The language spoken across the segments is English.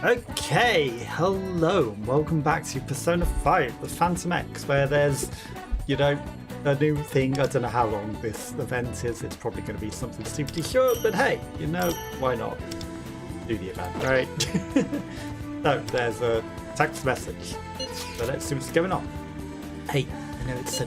Okay, hello and welcome back to Persona 5, the Phantom X, where there's, a new thing. I don't know how long this event is. It's probably going to be something stupidly short, but hey, why not do the event, right? So, there's a text message. So let's see what's going on. Hey, I know it's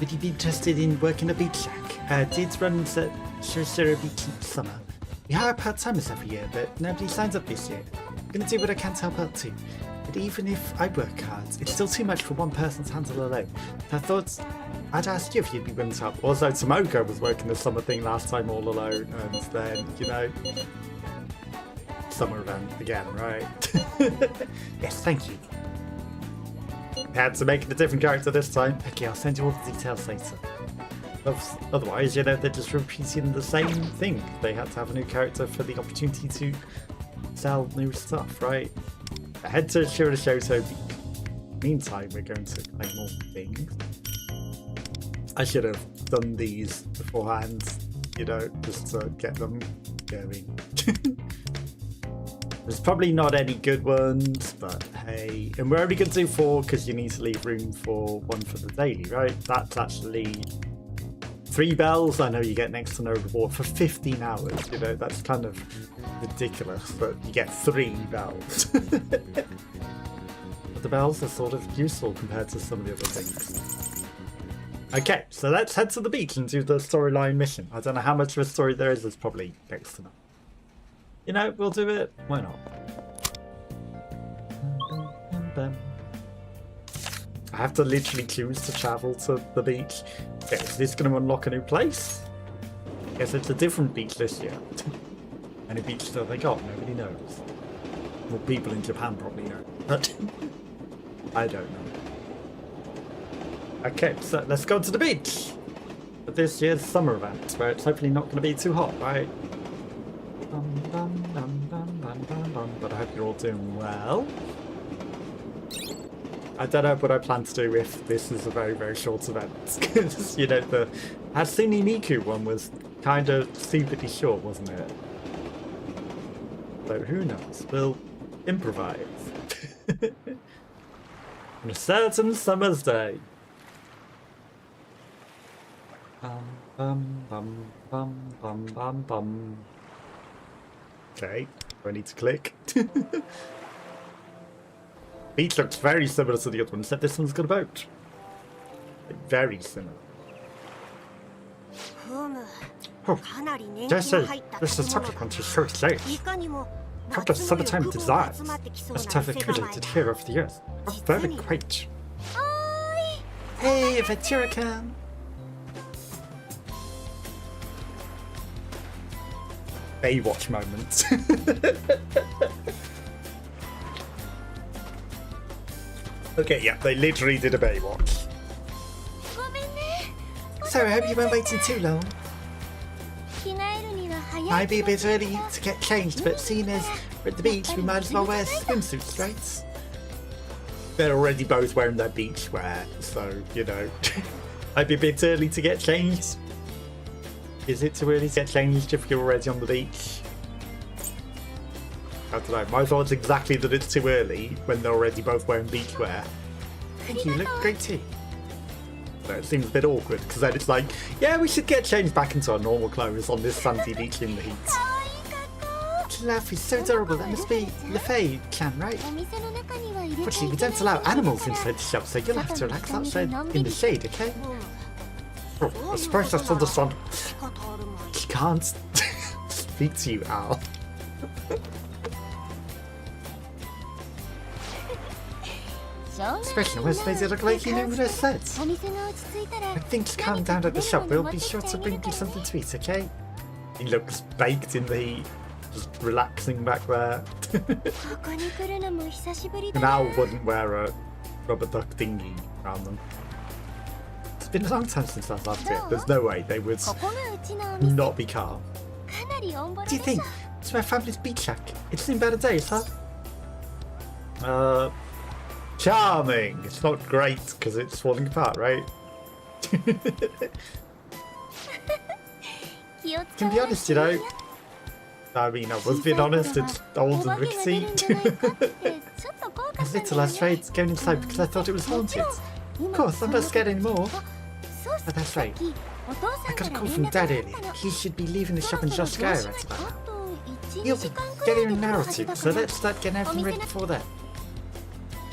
would you be interested in working a beach shack? Dids runs at Shirashira Beach each summer. We hire part-timers every year, but nobody signs up this year. I'm going to do what I can to help out too. But even if I work hard, it's still too much for one person to handle alone. So I thought I'd ask you if you'd be willing to help. Also, Tomoko was working the summer thing last time all alone, and then, summer event again, right? Yes, thank you. Had to make it a different character this time. Okay, I'll send you all the details later. Otherwise, they're just repeating the same thing. They had to have a new character for the opportunity to sell new stuff, right? Head to Shirashiro Beach. Meantime, we're going to claim more things. I should have done these beforehand, just to get them going. There's probably not any good ones, but hey. And we're only going to do 4 because you need to leave room for 1 for the daily, right? That's actually 3 bells. I know you get next to no reward for 15 hours. That's kind of ridiculous, but you get 3 bells. But the bells are sort of useful compared to some of the other things. Okay, so let's head to the beach and do the storyline mission. I don't know how much of a story there is. There's probably next to none. We'll do it. Why not? I have to literally choose to travel to the beach. Okay, is this going to unlock a new place? Guess it's a different beach this year. Any beach that they got, nobody knows. Well, people in Japan probably know, but I don't know. Okay, so let's go to the beach for this year's summer event, where it's hopefully not going to be too hot, right? But I hope you're all doing well. I don't know what I plan to do if this is a very, very short event. Because, the Hatsune Miku one was kind of stupidly short, wasn't it? So who knows? We'll improvise. On a certain summer's day. Okay, do I need to click? Beach looks very similar to the other one, except this one's got a boat. Very similar. Oh, this is topic one to show today. What a summertime desires must have accumulated here over the years. Oh, very quaint. Hey, Veturican! Baywatch moments. Okay, yeah, they literally did a Baywatch. So I hope you weren't waiting too long. Might be a bit early to get changed, but seeing as we're at the beach, we might as well wear swimsuits, right? They're already both wearing their beach wear, so, I'd be a bit early to get changed. Is it too early to get changed if you're already on the beach? I don't know. My thought's exactly that it's too early when they're already both wearing beach wear. Thank you, look great too. So it seems a bit awkward because then it's like, yeah, we should get changed back into our normal clothes on this sandy beach in the heat. Laugh is so adorable. That must be Lefay-chan, right? Fortunately, we don't allow animals inside the shop, so you'll have to relax outside in the shade, okay? Oh, I suppose that's understandable. She can't speak to you, Al. Especially when they look like you know what I said. When things calm down at the shop, we'll be sure to bring you something to eat, okay? He looks baked in the heat, just relaxing back there. And Al wouldn't wear a rubber duck dinghy around them. It's been a long time since I've left it. There's no way they would not be calm. What do you think? It's my family's beach shack. It's seen better days, huh? Charming. It's not great because it's falling apart, right? To be honest, I mean, I was being honest, it's old and rickety. I was a little afraid going inside because I thought it was haunted. Of course, I'm not scared anymore. But that's right. I got a call from Dad earlier. He should be leaving the shop in just go right about now. He'll be getting an hour or two, so let's start getting everything ready before that.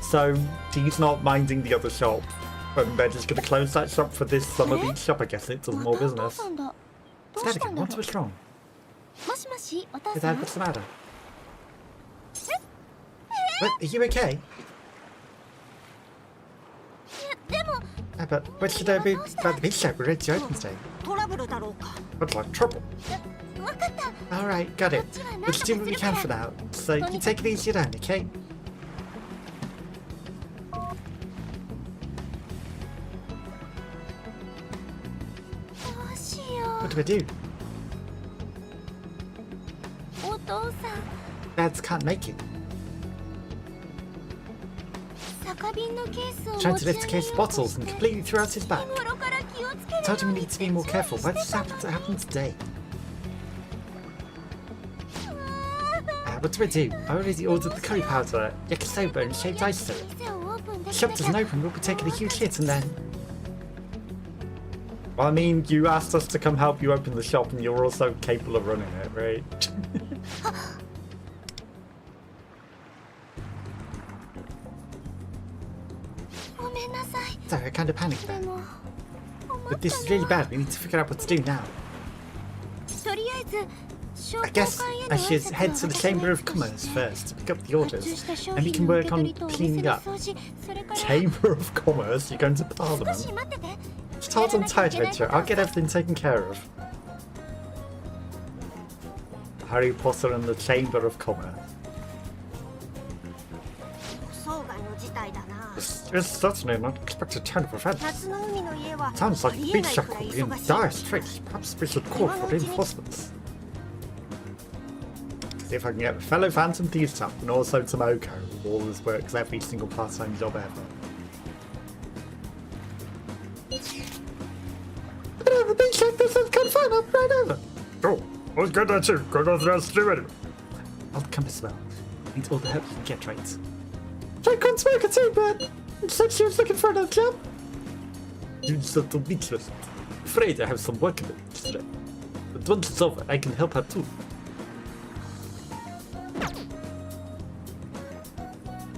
So, he's not minding the other shop, and they're just going to close that shop for this summer beach shop, I guess. It does more business. It's Dad again. What's wrong? Hey Dad, what's the matter? What? Are you okay? But what should I be about the beach shop? We're ready to open today. What, like trouble? Alright, got it. Let's do what we can for now. So you take it easy down, okay? What do I do? Dads can't make it. Trying to lift the case of bottles and completely threw out his back. Told him we need to be more careful. Why does this happen today? What do I do? I already ordered the curry powder, yakisoba and shaved ice syrup. The shop doesn't open, we'll be taking a huge hit and then... Well, I mean, you asked us to come help you open the shop and you're also capable of running it, right? Sorry, I kind of panicked there. But this is really bad, we need to figure out what to do now. I guess I should head to the Chamber of Commerce first to pick up the orders, and we can work on cleaning up. Chamber of Commerce? You're going to Parliament? Just hold on tight, Adventure. I'll get everything taken care of. Harry Potter and the Chamber of Commerce. It's certainly an unexpected turn of events. Sounds like the beach shack will be in dire straits. Perhaps we should call for reinforcements. See if I can get a fellow Phantom Thieves up and also Tomoko, who always works every single part-time job ever. The beach shack this is kind of fun, I'll be right over. Oh, what's good at you? Got nothing else to do anyway. I'll come as well. Need all the help you can get, right? Try couldn't smoke it too, but said she was looking for another job. You little beachless. Afraid I have some work in it today. But once it's over, I can help her too.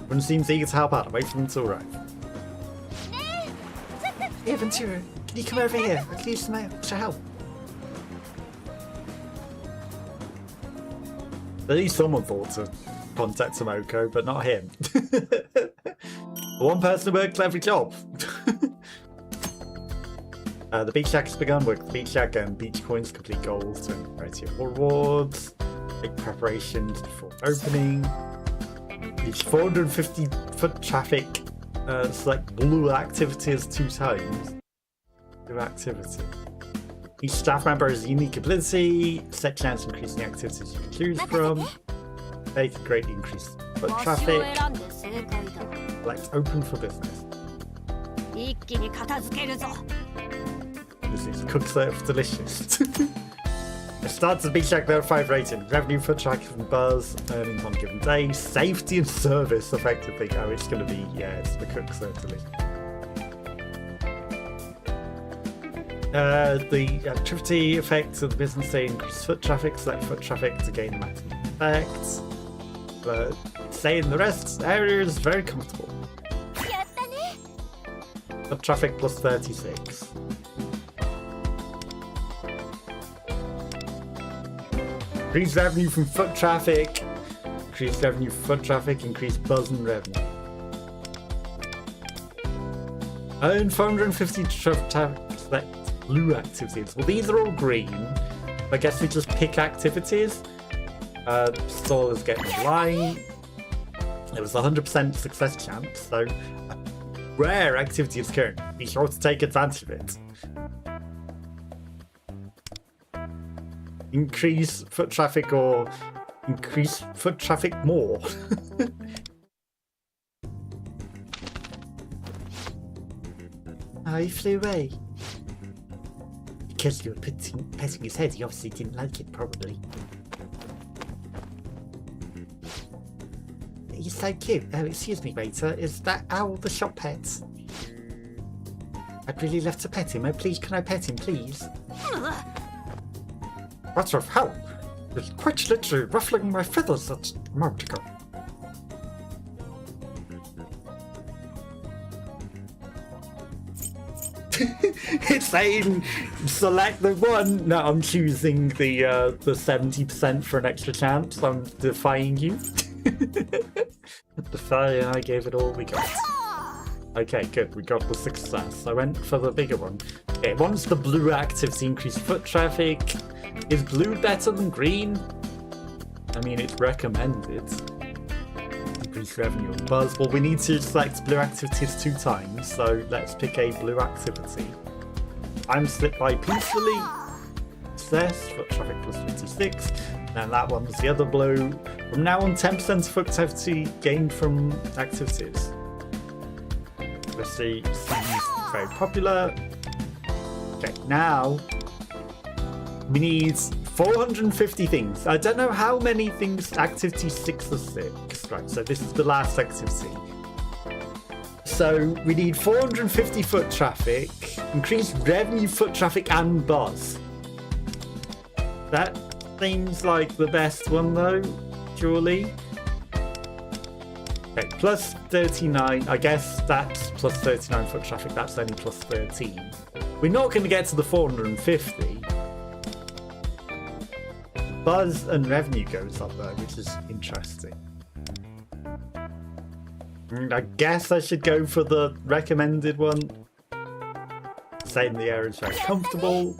One seems eager to help out. Wait for them to arrive. Hey, Ventura, can you come over here? I can use some extra help. At least someone thought to contact Tomoko, but not him. One person works every job. The beach shack has begun. Work the beach shack and beach coins, complete goals, and variety of rewards. Make preparations before opening. Each 450 foot traffic. Select blue activities 2 times. Blue activity. Each staff member has a unique ability. Set chance increasing activities you can choose from. They can greatly increase foot traffic. Select open for business. This is cook serve delicious. It starts at Beach Shack, there are 5 rated. Revenue, foot traffic and buzz, earnings on a given day, safety and service effectively. Oh, it's going to be, yeah, it's the cook serve delicious. The activity effects of the business day increase foot traffic. Select foot traffic to gain the maximum effect. But stay in the rest area is very comfortable. Foot traffic plus 36. Increase revenue from foot traffic. Increase revenue from foot traffic. Increase buzz and revenue. Earn 450 traffic. Select blue activities. Well, these are all green. I guess we just pick activities. Stall is getting light. There was a 100% success chance, so a rare activity is occurring. Be sure to take advantage of it. Increase foot traffic or increase foot traffic more. Oh, he flew away. Because you were petting his head, he obviously didn't like it, probably. he's so cute. Oh, excuse me, waiter. Is that owl the shop pet? I'd really love to pet him. Oh, please, can I pet him, please? What of hell? It's quite literally ruffling my feathers a moment ago. It's saying select the one. No, I'm choosing the 70% for an extra chance. I'm defying you. Defying, I gave it all we got. Okay, good. We got the success. I went for the bigger one. Okay, once the blue activity increased foot traffic. Is blue better than green? I mean, it's recommended. Increase revenue and buzz. Well, we need to select blue activities 2 times, so let's pick a blue activity. I'm slipped by peacefully. Success, foot traffic plus 26. And that one's the other blue. From now on, 10% foot activity gained from activities. Let's see. Seems very popular. Okay, now we need 450 things. I don't know how many things activity 6 or 6. Right, so this is the last activity. So we need 450 foot traffic, increased revenue, foot traffic, and buzz. That seems like the best one though, surely. Okay, plus 39. I guess that's plus 39 foot traffic. That's only plus 13. We're not going to get to the 450. Buzz and revenue goes up though, which is interesting. I guess I should go for the recommended one. Saying the area is very comfortable.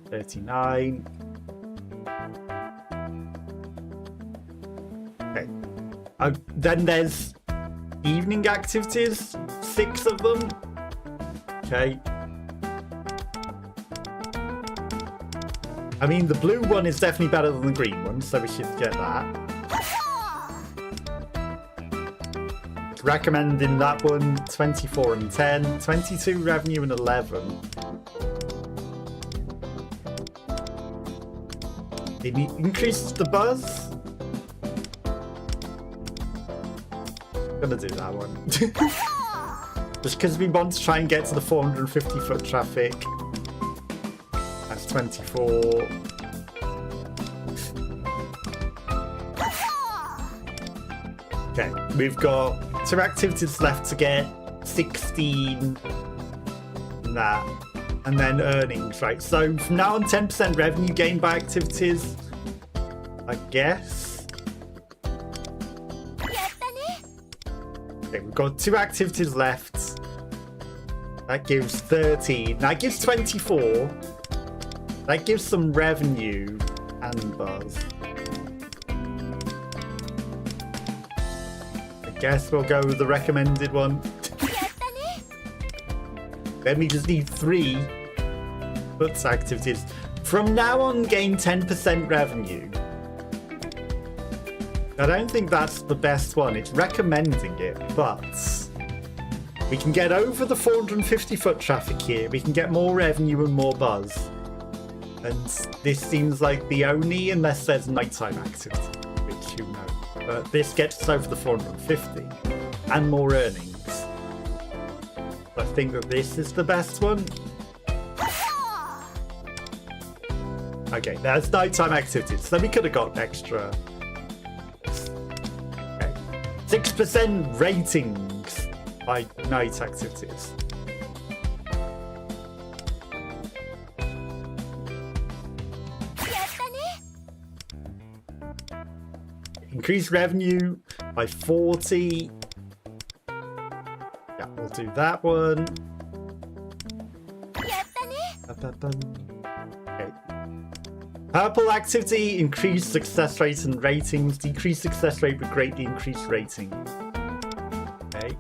39. Okay. Then there's evening activities. 6 of them. Okay. I mean, the blue one is definitely better than the green one, so we should get that. Recommending that one, 24 and 10, 22 revenue and 11. It increases the buzz. I'm gonna do that one. Just because we want to try and get to the 450 foot traffic. That's 24. Okay, we've got 2 activities left to get 16 that, and then earnings, right? So from now on, 10% revenue gained by activities, I guess. Okay, we've got 2 activities left. That gives 13. That gives 24. That gives some revenue and buzz. Guess we'll go with the recommended one. Then we just need 3 books activities. From now on, gain 10% revenue. I don't think that's the best one. It's recommending it, but we can get over the 450 foot traffic here. We can get more revenue and more buzz. And this seems like the only, unless there's nighttime activity, which you know. But this gets us over the 450 and more earnings. I think that this is the best one. Okay, there's nighttime activities, so we could have got extra. Okay. 6% ratings by night activities. Increase revenue by 40. Yeah, we'll do that one. Okay. Purple activity, increased success rate and ratings. Decreased success rate but greatly increased rating. Okay.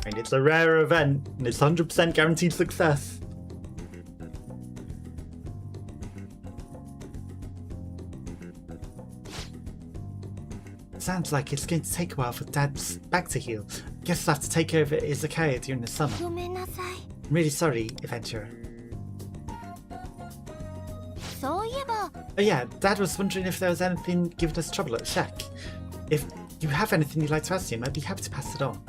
And it's a rare event, and it's 100% guaranteed success. Sounds like it's going to take a while for Dad's back to heal. Guess I'll have to take over Izakaya during the summer. I'm really sorry, adventurer. Oh yeah, Dad was wondering if there was anything giving us trouble at the shack. If you have anything you'd like to ask him, I'd be happy to pass it on.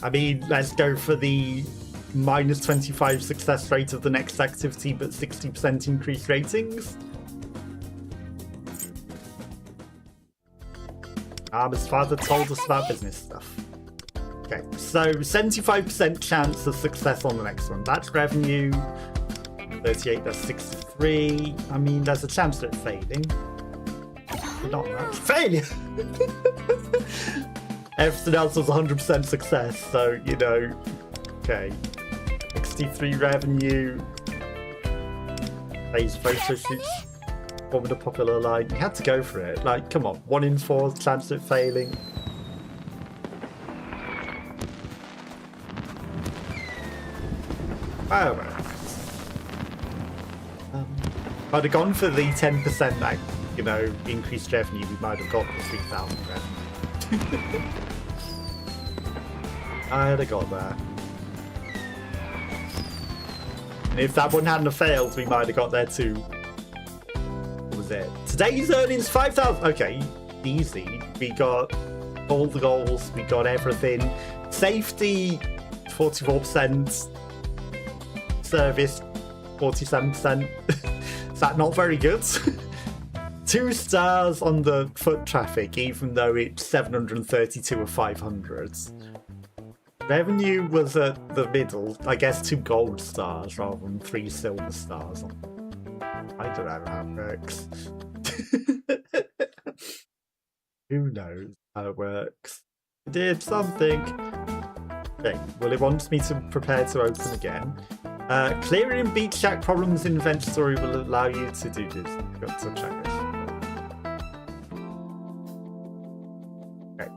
I mean, let's go for the -25 success rate of the next activity, but 60% increased ratings. His father told us about business stuff. Okay, so 75% chance of success on the next one. That's revenue. 38, that's 63. I mean, there's a chance of it failing. But not much. Failure! Everything else was 100% success, so, you know. Okay. 63 revenue. Phase photo shoots. What with a popular line? You had to go for it. Like, come on. 1 in 4 chance of it failing. Oh, well. If I'd have gone for the 10% that, you know, increased revenue, we might have got the 3,000 revenue. I'd have got that. And if that one hadn't failed, we might have got there too. What was it? Today's earnings 5,000. Okay, easy. We got all the goals. We got everything. Safety, 44%. Service, 47%. Is that not very good? 2 stars on the foot traffic, even though it's 732 of 500. Revenue was at the middle. I guess 2 gold stars rather than 3 silver stars. I don't know how it works. Who knows how it works? I did something. Okay, well, it wants me to prepare to open again. Clearing beach shack problems in inventory will allow you to do this. Got to check this. Okay.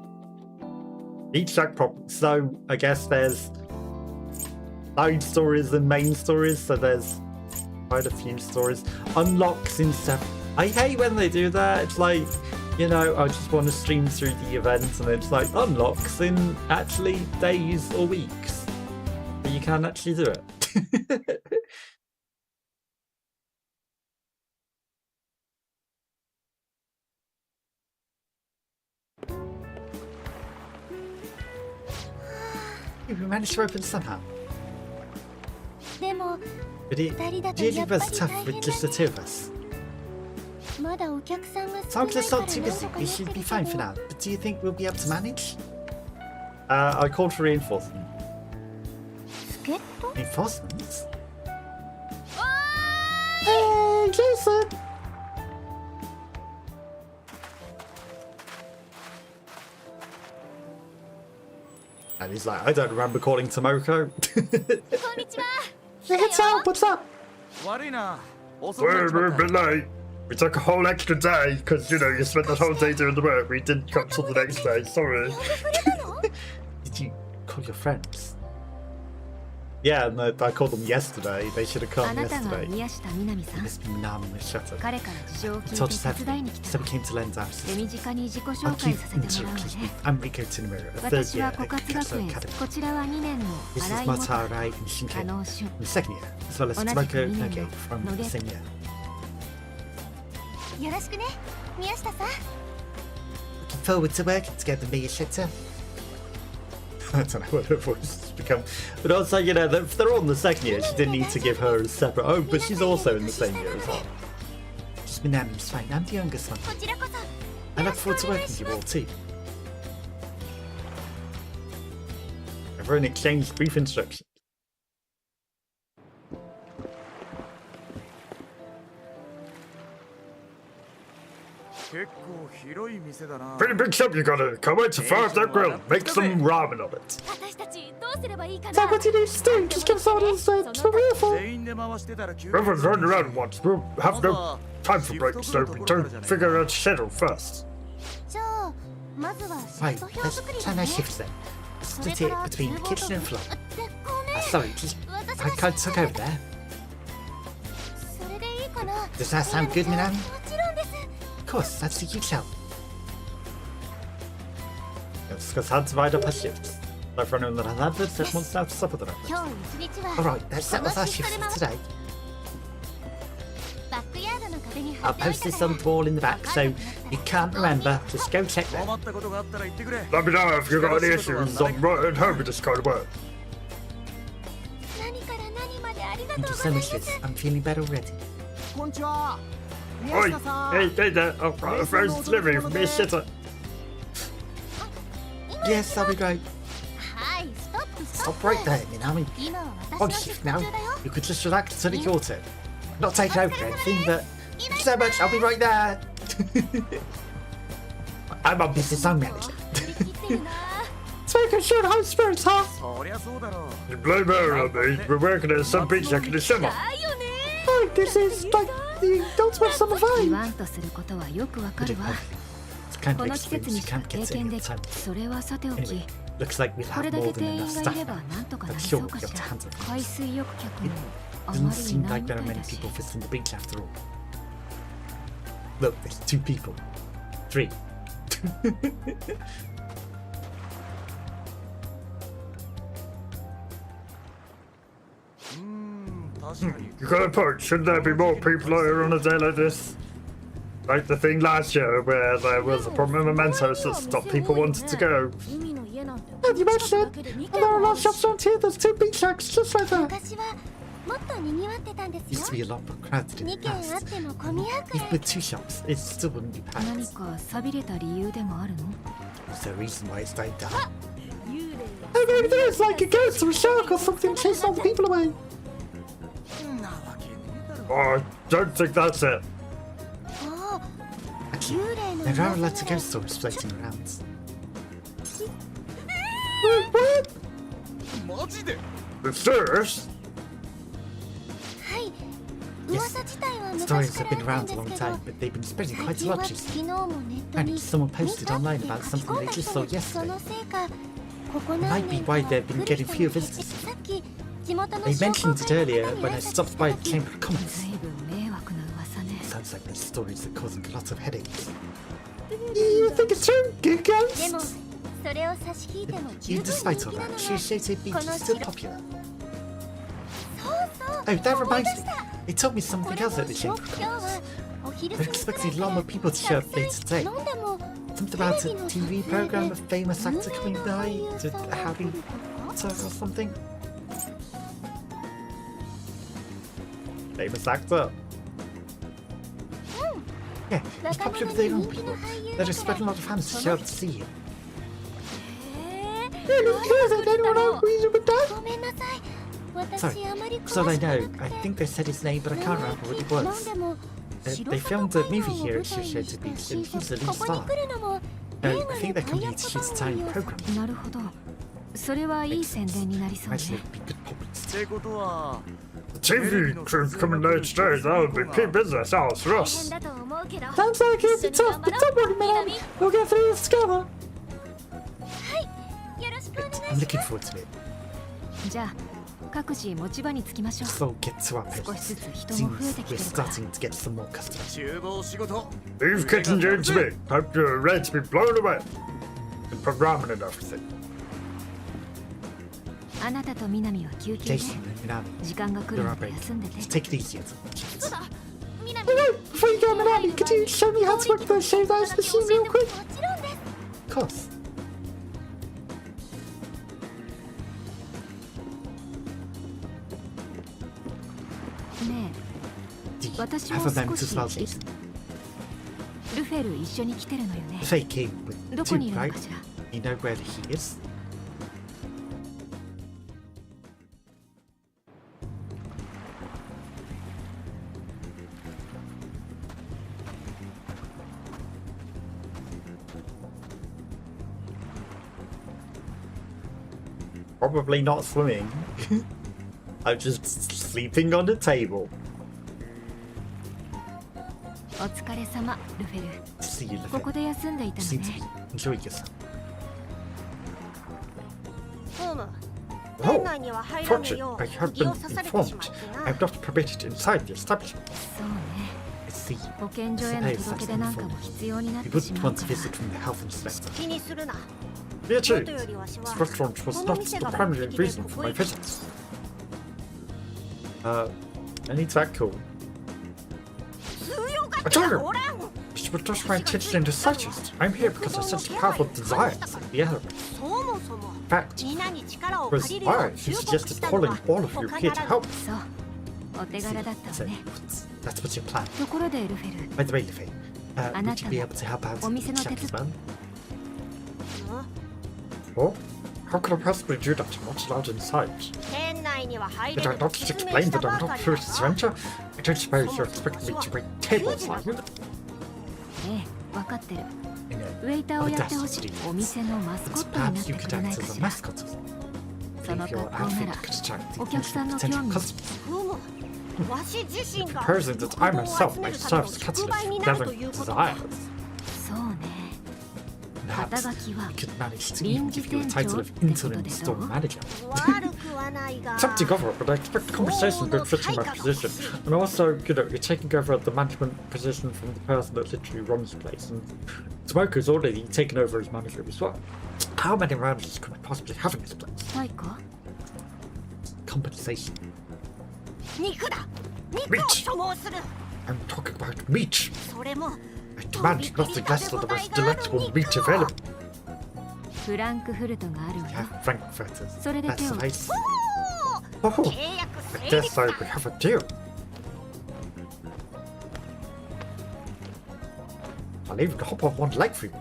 Beach shack problems. So I guess there's side stories and main stories. So there's quite a few stories. Unlocks in 7. I hate when they do that. It's like, you know, I just want to stream through the event, and it's like unlocks in actually days or weeks, but you can't actually do it. We managed to open somehow. But it really was tough with just the 2 of us. It's not too busy. We should be fine for now. But do you think we'll be able to manage? I called for reinforcement. Reinforcements? Hey, Jason! And he's like, I don't remember calling Tomoko. What's up? We're a bit late. We took a whole extra day because, you know, you spent that whole day doing the work. We didn't come till the next day. Sorry. Did you call your friends? Yeah, no, I called them yesterday. They should have come yesterday. Miss Minami was shut up. I told us everything, so we came to lend our assistance. I'll keep interrupting you. I'm Rico Tsunemura, a 3rd year at Katsu Academy. This is Matarai and Shinken, from the 2nd year, as well as Tomoko Noge from the same year. Looking forward to working together, Miyashita. I don't know what her voice has become. But also, you know, if they're all in the 2nd year, she didn't need to give her a separate... Oh, but she's also in the same year as well. Just Minami's fine. I'm the youngest one. I look forward to working with you all too. Everyone exchanged brief instructions. Pretty big shop you gotta come in to fire up that grill. Make some ramen of it. Is that what you need to do? Just give us orders to the Everyone's running around at once. We'll have no time for breaks, so we don't figure out schedule first. Right, let's plan our shifts then. Split it between the kitchen and floor. Sorry, I can't took over there. Does that sound good, Minami? Of course, that's a huge help. Let's discuss how to divide up our shifts. So for anyone that has adverts that wants to have supper that Alright, that was our shift for today. I'll post this on the wall in the back, so you can't remember. Just go check that. Let me know if you've got any issues. I'm right at home with this kind of work. Thank you so much, Liz. I'm feeling better already. Oi, hey there. I've got a friend's delivery from me, shitter. Yes, that'll be great. Stop right there, Minami. On shift now. You could just relax until you it. Not take over anything, but thank you so much. I'll be right there. I'm on business zone manager. So you can shoot high spirits, huh? You blame her on me. We're working at some beach shack in the summer. Oh, this is like the ultimate summer vibe. It's kind of experience you can't get any other time. Anyway, looks like we'll have more than enough stuff now. I'm sure we'll be able to handle things. It doesn't seem like there are many people visiting the beach after all. Look, there's 2 people. 3. You got a point. Shouldn't there be more people here on a day like this? Like the thing last year where there was a problem with mementos that stopped people wanting to go. And you mentioned it, and there are a lot of shops around here. There's 2 beach shacks just right there. Used to be a lot more crowded in the past. Even with 2 shops, it still wouldn't be packed. Is there a reason why it's died down? Oh, maybe there's like a ghost or a shark or something chasing all the people away. Oh, I don't think that's it. Actually, there are lots of ghost stories floating around. What? The stairs? Yes, stories have been around a long time, but they've been spreading quite a lot recently. Apparently, someone posted online about something they just saw yesterday. It might be why they've been getting fewer visitors. They mentioned it earlier when I stopped by the Chamber of Commerce. Sounds like there's stories that are causing lots of headaches. You think it's true, good ghosts? Even despite all that, Shioshete Beach is still popular. Oh, that reminds me. They told me something else at the Chamber of Commerce. They're expecting a lot more people to show up later today. Something about a TV program, a famous actor coming by to Harry Potter or something. Famous actor? Yeah, he's popular with their own people. They're expecting a lot of fans to show up to see him. Sorry, so I know. I think they said his name, but I can't remember what it was. They filmed a movie here at Shioshete Beach, and he's the lead star. I think they're coming here to shoot a tiny program. Actually, it'd be good publicity. The TV crew's coming later today. That would be key business hours for us. Sounds like it'd be tough, but don't worry, man. We'll get through this together. I'm looking forward to it. Let's all get to our posts. Seems we're starting to get some more customers. Leave kitchen Jane to me. Hope you're ready to be blown away. And programming and everything. Jason and Minami, you're our break. Just take it easy. Before you go, Minami, could you show me how to work the shaved ice machine real quick? Of course. Have a moment as well, Jason. Faye came with 2, right? You know where he is? Probably not swimming. I'm just sleeping on the table. See you, Lefebvre. Seem to be enjoying yourself. Oh, fortunate, I have been informed. I'm not permitted inside the establishment. I see. I suppose that's informal. You wouldn't want to visit from the health inspector. Richard, this restaurant was not the primary reason for my visit. I need to act cool. I told you, this would touch my attention into such. I'm here because I sense powerful desires in the element. In fact, it was why he suggested calling all of you here to help. So, お手柄だったわね。 That's what's your plan. ところでエルフェル、 By the way, Luffy, would な you た be も able to help out お in 店 the の手 shop as 伝 well? Oh? How could I possibly do that? I'm not allowed inside. Did I not just explain that I'm not here to adventure? I don't suppose you're expecting me to wait tables, are you? ええ、分かってる。 You ウェイター know, を I やってほ would し ask い you to do お this. 店のマスコ But ットになっ perhaps て you く could れない act か as し a ら。 mascot. その If your 格好な outfit ら could attract the お客さんの potential 興味 customers. Proposing that I myself may serve as catalyst for gathering desires. そうね。 Perhaps 肩書きは we could manage to 臨 even 時 give you a 店長 title っ of てこと interim で store どう？ manager. Tempting offer, but I expect compensation will fit in my position. And also, you know, you're taking over the management position from the person that literally runs the place. And Smoker's already taken over as manager as well. How many managers could I possibly have in this place? 対価？ Compensation. Meat! I'm talking about meat! I demand nothing less than the most delectable meat available. フランクフルトがあるわ You よ。 have frankfurters. それで That's 手を nice. Oh, I dare say we have a deal. I'll even hop on one leg for you.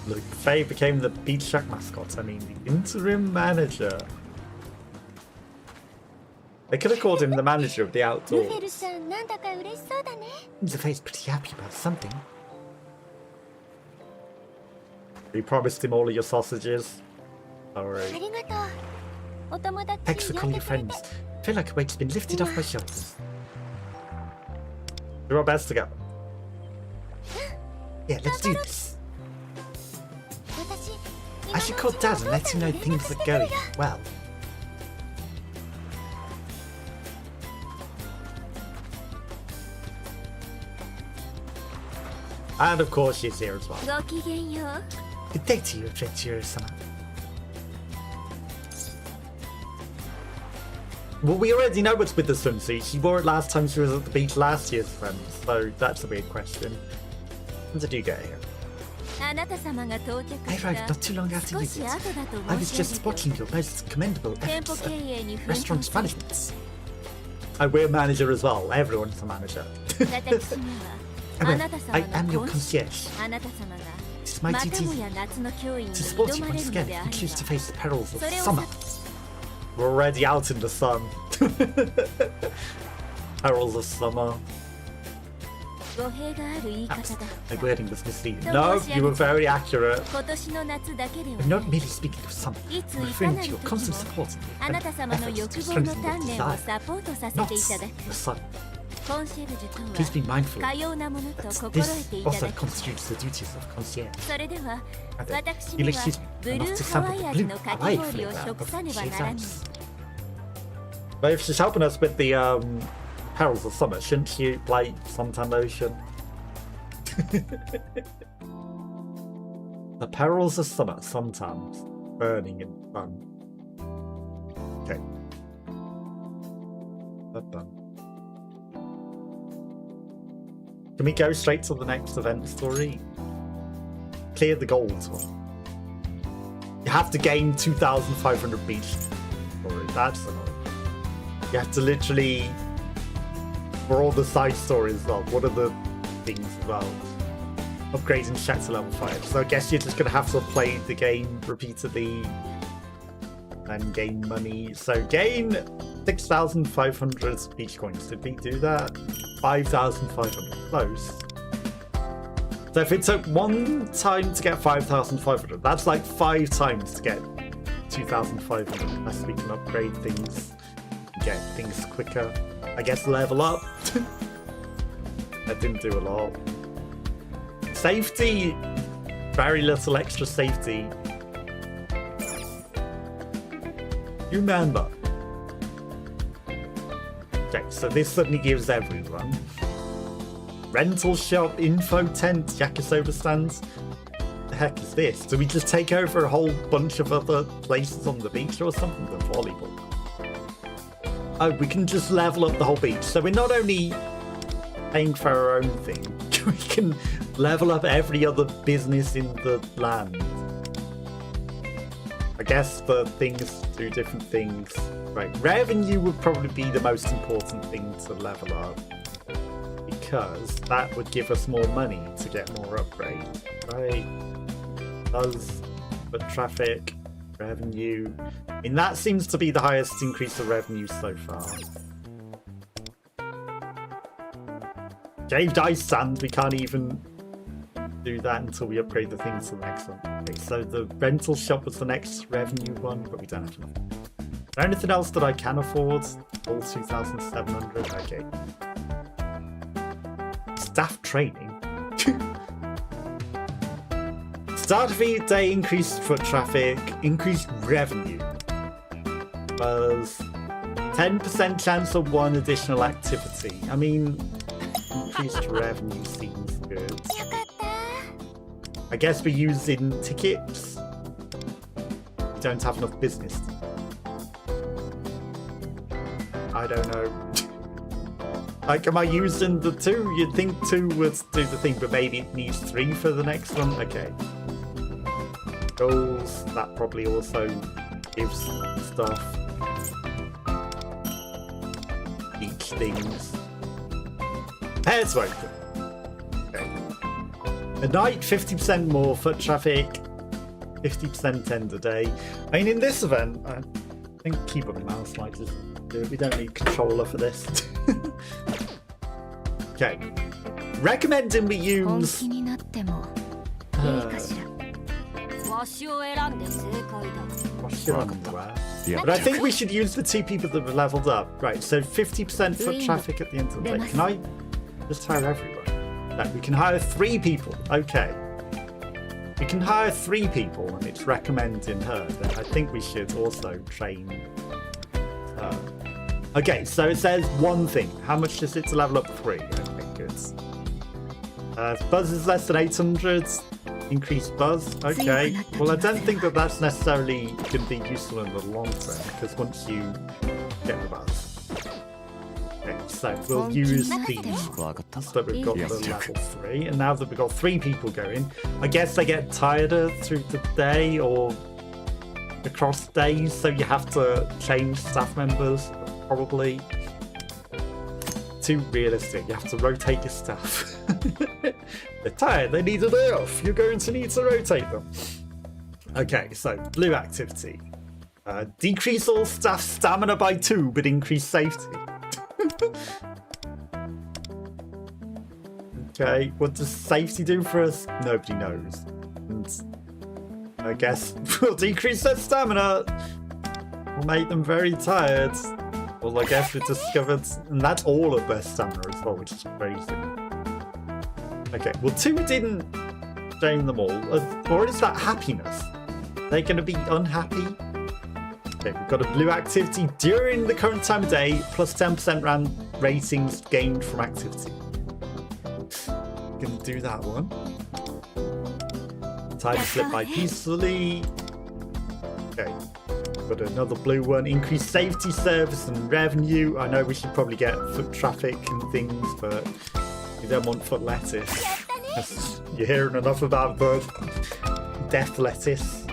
Look, Faye became the Beach Shack mascot. I mean, the interim manager. They could have called him the manager of the ル outdoors. フェルさん、なんだか嬉しそうだね。 The Faye's pretty happy about something. You promised him all of your sausages. あ Alright. りがとう。お友達 Thanks for 呼ん calling で your くれて。 friends. Feel like a weight's been lifted off my shoulders. Do our best together. Yeah, let's do this. 私、 I should call Dad and let him know things are going well. And of course she's here as well. ごきげんよう。 Good day to you, Adventurer-sama. Well, we already know what's with the swimsuit. She wore it last time she was at the beach last year's friends, so that's a weird question. When did you get here? あなた様が到着 I した arrived not too long after 少 you し did. 後だと I was 申し just 上げて watching your most commendable 店舗 efforts 経 at 営に奮闘 restaurant する management. Oh, we're a manager as well. Everyone's a manager. 私にはあ Well, なた様 I が am your 今 concierge. あなた様が It's my また duty もや夏の脅威に to support 挑 you まれ once るの again であ if you れ choose to ば face the perils of それを summer. さ We're already out in the sun. Perils of summer. 語弊がある言い方だ My wording was misleading. Don't No, worry, you were Alex. very accurate. 今年の夏だけでは I'm な not く merely speaking of summer. いつ I'm いか referring な to る your 時 constant も support in あなた the 様の efforts 欲 to 望の strengthen 鍛 your 錬を desire. サポートさせ Not ていただ the く sun. コンシェルジュと Please be は mindful かようなものと that 心得 this ていた also だき constitutes the duties of concierge. それでは Rather, 私 you'll には excuse me, ブ I ル must ーハ example ワイ the 味 blue のか Hawaii き氷を flavor 食 of さねば Shade's ならぬ Ice. But if she's helping us with the perils of summer, shouldn't she like suntan lotion? The perils of summer, suntans, burning in the sun. Okay. That done. Can we go straight to the next event story? Clear the gold one. You have to gain 2,500 beach story. That's annoying. You have to literally, for all the side stories as well, what are the things as well? Upgrading Shack to level 5. So I guess you're just going to have to play the game repeatedly and gain money. So gain 6,500 beach coins. Did we do that? 5,500. Close. So if it took one time to get 5,500, that's like 5 times to get 2,500. Unless we can upgrade things, get things quicker. I guess level up. That didn't do a lot. Safety, very little extra safety. Remember. Okay, so this suddenly gives everyone rental shop, info tent, yakisoba stands, heck is this? Do we just take over a whole bunch of other places on the beach or something? The volleyball. Oh, we can just level up the whole beach. So we're not only paying for our own thing, we can level up every other business in the land. I guess the things do different things. Right, revenue would probably be the most important thing to level up, because that would give us more money to get more upgrades. Right, buzz, foot traffic, revenue. I mean, that seems to be the highest increase of revenue so far. Shaved ice sand, we can't even do that until we upgrade the things to the next one. Okay, so the rental shop was the next revenue one, but we don't have enough. Is there anything else that I can afford? All 2,700, okay. Staff training. Start of the day, increased foot traffic, increased revenue. Buzz. 10% chance of one additional activity. I mean, increased revenue seems good. I guess we're using tickets. We don't have enough business. I don't know. Like, am I using the 2? You'd think 2 would do the thing, but maybe it needs 3 for the next one. Okay. Goals, that probably also gives stuff. Each things. Hair to open. Okay. A night, 50% more foot traffic, 50% end a day. I mean, in this event, I think keyboard and mouse might just do it. We don't need controller for this. Okay. Recommending we use... But I think we should use the 2 people that were leveled up. Right, so 50% foot traffic at the end of the day. Can I just hire everyone? No, we can hire 3 people. Okay. We can hire 3 people and it's recommending her. Then I think we should also train her. Okay, so it says 1 thing. How much is it to level up 3? Okay, good. Buzz is less than 800. Increased buzz. Okay. Well, I don't think that that's necessarily going to be useful in the long term, because once you get the buzz. Okay, so we'll use these that we've got the level 3, and now that we've got 3 people going, I guess they get tireder through the day or across days, so you have to change staff members, probably. Too realistic. You have to rotate your staff. They're tired. They need a day off. You're going to need to rotate them. Okay, so blue activity. Decrease all staff stamina by 2, but increase safety. Okay, what does safety do for us? Nobody knows. And I guess we'll decrease their stamina. We'll make them very tired. Well, I guess we discovered, and that's all of their stamina as well, which is crazy. Okay, well, 2 didn't drain them all. Or is that happiness? They're going to be unhappy? Okay, we've got a blue activity during the current time of day, plus 10% round ratings gained from activity. Gonna do that one. Time to slip by peacefully. Okay. Got another blue one. Increased safety, service, and revenue. I know we should probably get foot traffic and things, but we don't want foot lettuce. You're hearing enough about the death lettuce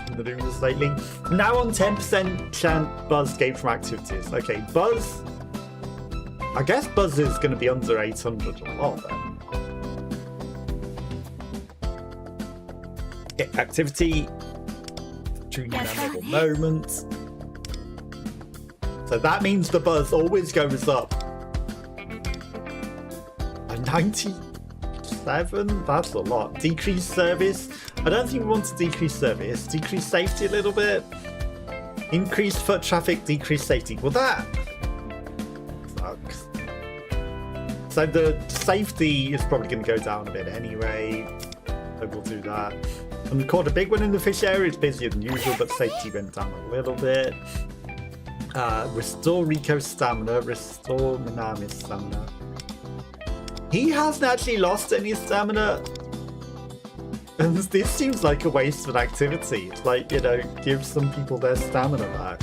in the news lately. Now on 10% chance buzz gained from activities. Okay, buzz. I guess buzz is going to be under 800 a lot then. Okay, activity. Truly memorable moment. So that means the buzz always goes up. A 97? That's a lot. Decrease service. I don't think we want to decrease service. Decrease safety a little bit. Increase foot traffic, decrease safety. Well, that sucks. So the safety is probably going to go down a bit anyway. So we'll do that. And caught a big one in the fish area. It's busier than usual, but safety went down a little bit. Restore Rico's stamina. Restore Minami's stamina. He hasn't actually lost any stamina. And this seems like a waste of an activity. It's like, you know, give some people their stamina back.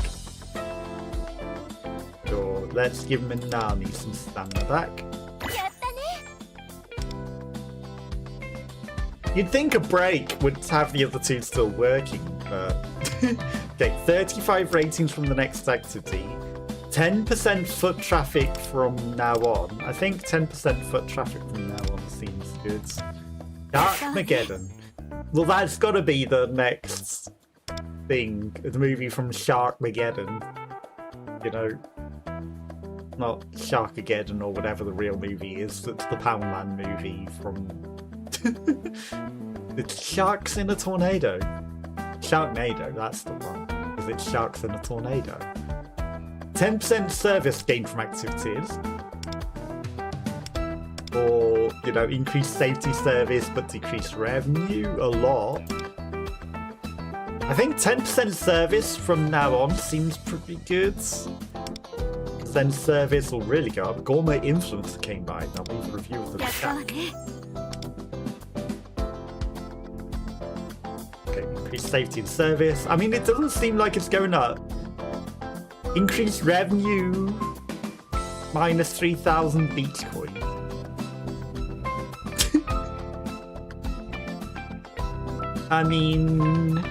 Sure, let's give Minami some stamina back. You'd think a break would have the other two still working, but... Okay, 35 ratings from the next activity. 10% foot traffic from now on. I think 10% foot traffic from now on seems good. Sharkmageddon. Well, that's got to be the next thing. The movie from Sharkmageddon. You know, not Sharkageddon or whatever the real movie is. It's the Poundland movie from... It's Sharks in a Tornado. Sharknado, that's the one. Because it's Sharks in a Tornado. 10% service gained from activities. Or, you know, increased safety service but decreased revenue a lot. I think 10% service from now on seems pretty good. Because then service will really go up. Gourmet Influencer came by, and I'll leave a review of the chat. Okay, increased safety and service. I mean, it doesn't seem like it's going up. Increased revenue, minus 3,000 beach coin. I mean,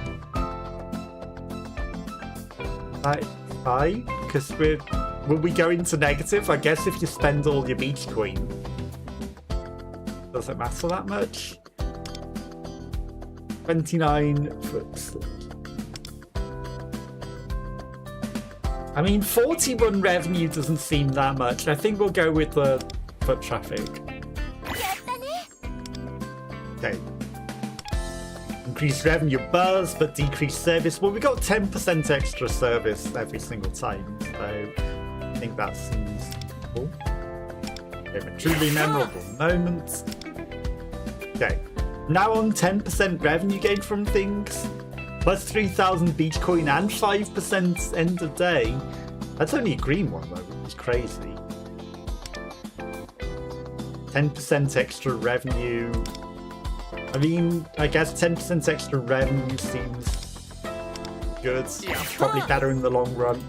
fine, because will we go into negative? I guess if you spend all your beach coin, does it matter that much? 29 foot slip. I mean, 41 revenue doesn't seem that much. I think we'll go with the foot traffic. Okay. Increased revenue buzz, but decreased service. Well, we got 10% extra service every single time, so I think that seems cool. Okay, a truly memorable moment. Okay. Now on 10% revenue gain from things. Plus 3,000 beach coin and 5% end of day. That's only a green one though, which is crazy. 10% extra revenue. I mean, I guess 10% extra revenue seems good. Probably better in the long run.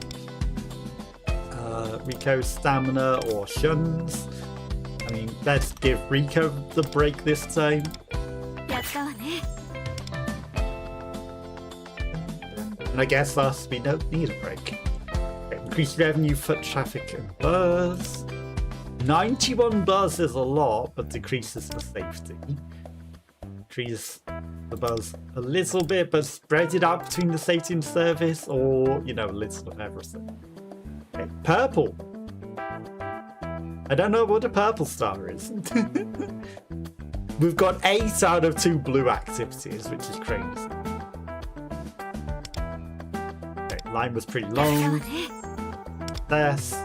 Rico stamina or shuns. I mean, let's give Rico the break this time. And I guess us, we don't need a break. Okay, increased revenue, foot traffic, and buzz. 91 buzz is a lot, but decreases the safety. Increase the buzz a little bit, but spread it out between the safety and service, or, you know, a little of everything. Okay, purple. I don't know what a purple star is. We've got 8 out of 2 blue activities, which is crazy. Line was pretty long. This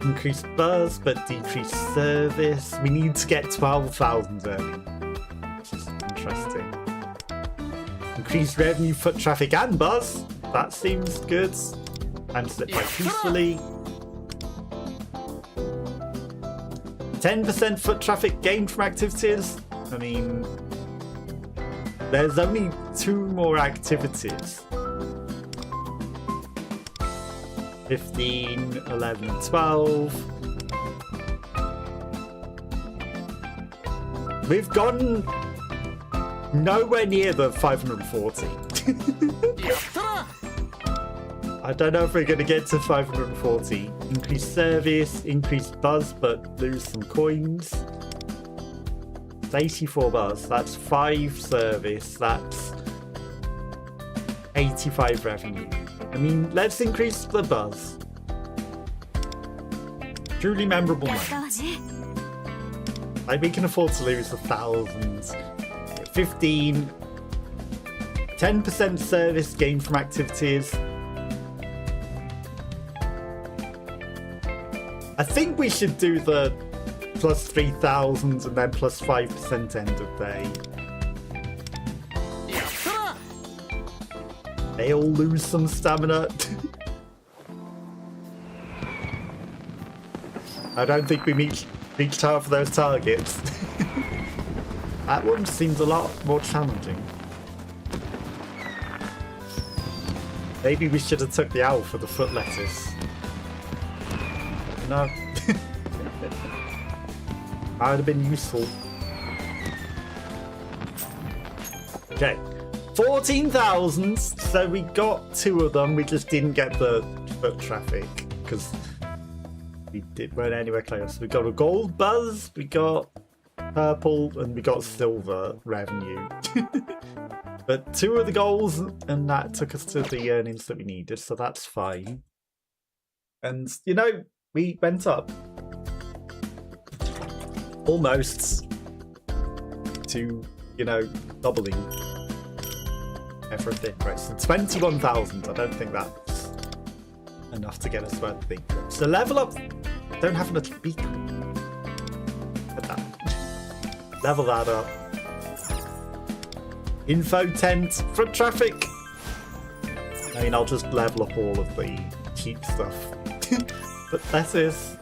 increased buzz but decreased service. We need to get 12,000 early, which is interesting. Increased revenue, foot traffic, and buzz. That seems good. Time to slip by peacefully. 10% foot traffic gained from activities. I mean, there's only 2 more activities. 15, 11, and 12. We've gone nowhere near the 540. I don't know if we're going to get to 540. Increased service, increased buzz, but lose some coins. It's 84 buzz, that's 5 service, that's 85 revenue. I mean, let's increase the buzz. Truly memorable moments. Like, we can afford to lose 1,000. 15. 10% service gained from activities. I think we should do the plus 3,000 and then plus 5% end of day. They all lose some stamina. I don't think we reached half of those targets. That one seems a lot more challenging. Maybe we should have took the owl for the foot lettuce. No. Might have been useful. Okay. 14,000. So we got 2 of them. We just didn't get the foot traffic because we weren't anywhere close. We got a gold buzz, we got purple, and we got silver revenue. But 2 of the goals, and that took us to the earnings that we needed, so that's fine. And, you know, we went up almost to, you know, doubling everything. Right, so 21,000. I don't think that's enough to get us where the big. So level up. Don't have enough beacon. At that. Level that up. Info tent, foot traffic. I mean, I'll just level up all of the cheap stuff. But that is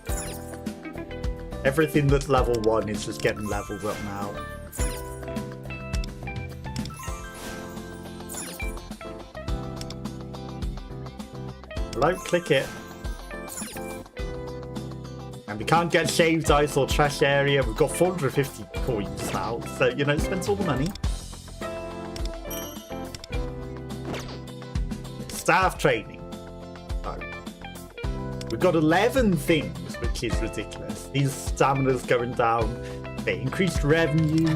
everything that's level 1 is just getting leveled up now. Hello, click it. And we can't get shaved ice or trash area. We've got 450 coins now, so you know, spent all the money. Staff training. Oh. We've got 11 things, which is ridiculous. These stamina's going down. They increased revenue.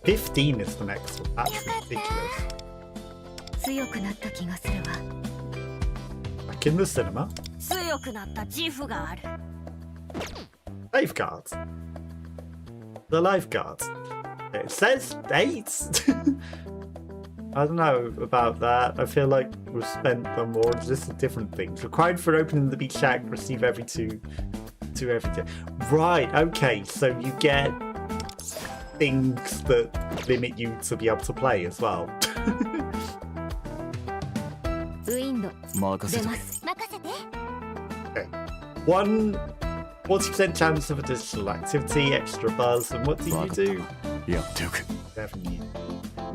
15 is the next one. That's ridiculous. Back in the cinema. Lifeguards. The lifeguards. It says 8. I don't know about that. I feel like we've spent them more. Just different things. Required for opening the beach shack, receive every two every day. Right, okay, so you get things that limit you to be able to play as well. Okay. 40% chance of additional activity, extra buzz, and what do you do? Revenue.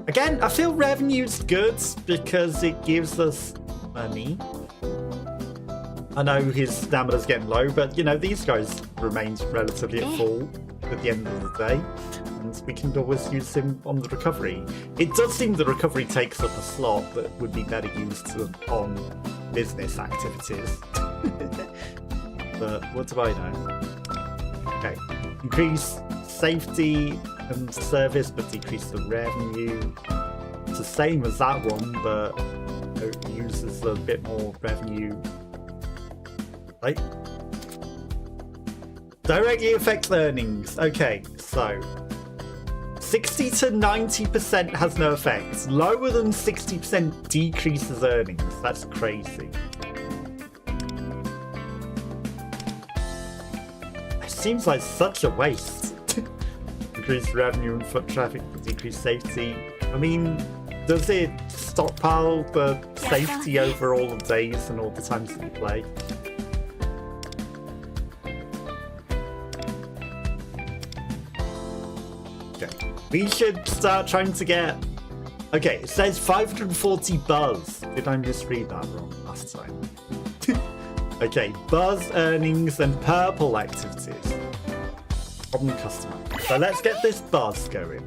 Again, I feel revenue's good because it gives us money. I know his stamina's getting low, but you know, these guys remain relatively at full at the end of the day. And we can always use him on the recovery. It does seem the recovery takes up a slot that would be better used on business activities. But what do I know? Okay. Increase safety and service, but decrease the revenue. It's the same as that one, but it uses a bit more revenue. Right? Directly affects earnings. Okay, so 60 to 90% has no effect. Lower than 60% decreases earnings. That's crazy. It seems like such a waste. Increase revenue and foot traffic, but decrease safety. I mean, does it stockpile the safety over all the days and all the times that you play? Okay, we should start trying to get... Okay, it says 540 buzz. Did I misread that wrong last time? Okay, buzz earnings and purple activities. Problem customer. So let's get this buzz going.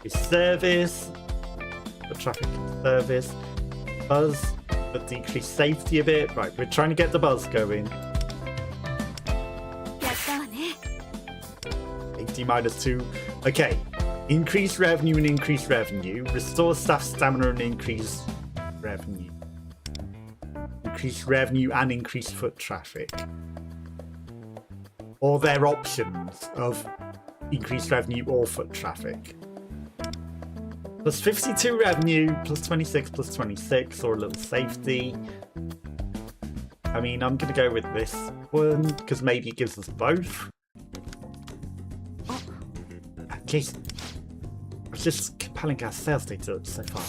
Service, the traffic service, buzz, but decrease safety a bit. Right, we're trying to get the buzz going. 80 minus 2. Okay, increase revenue and increase revenue. Restore staff stamina and increase revenue. Increase revenue and increase foot traffic. Or their options of increased revenue or foot traffic. Plus 52 revenue, plus 26, plus 26, or a little safety. I mean, I'm going to go with this one, because maybe it gives us both. Jeez. It's just compelling our sales data so far.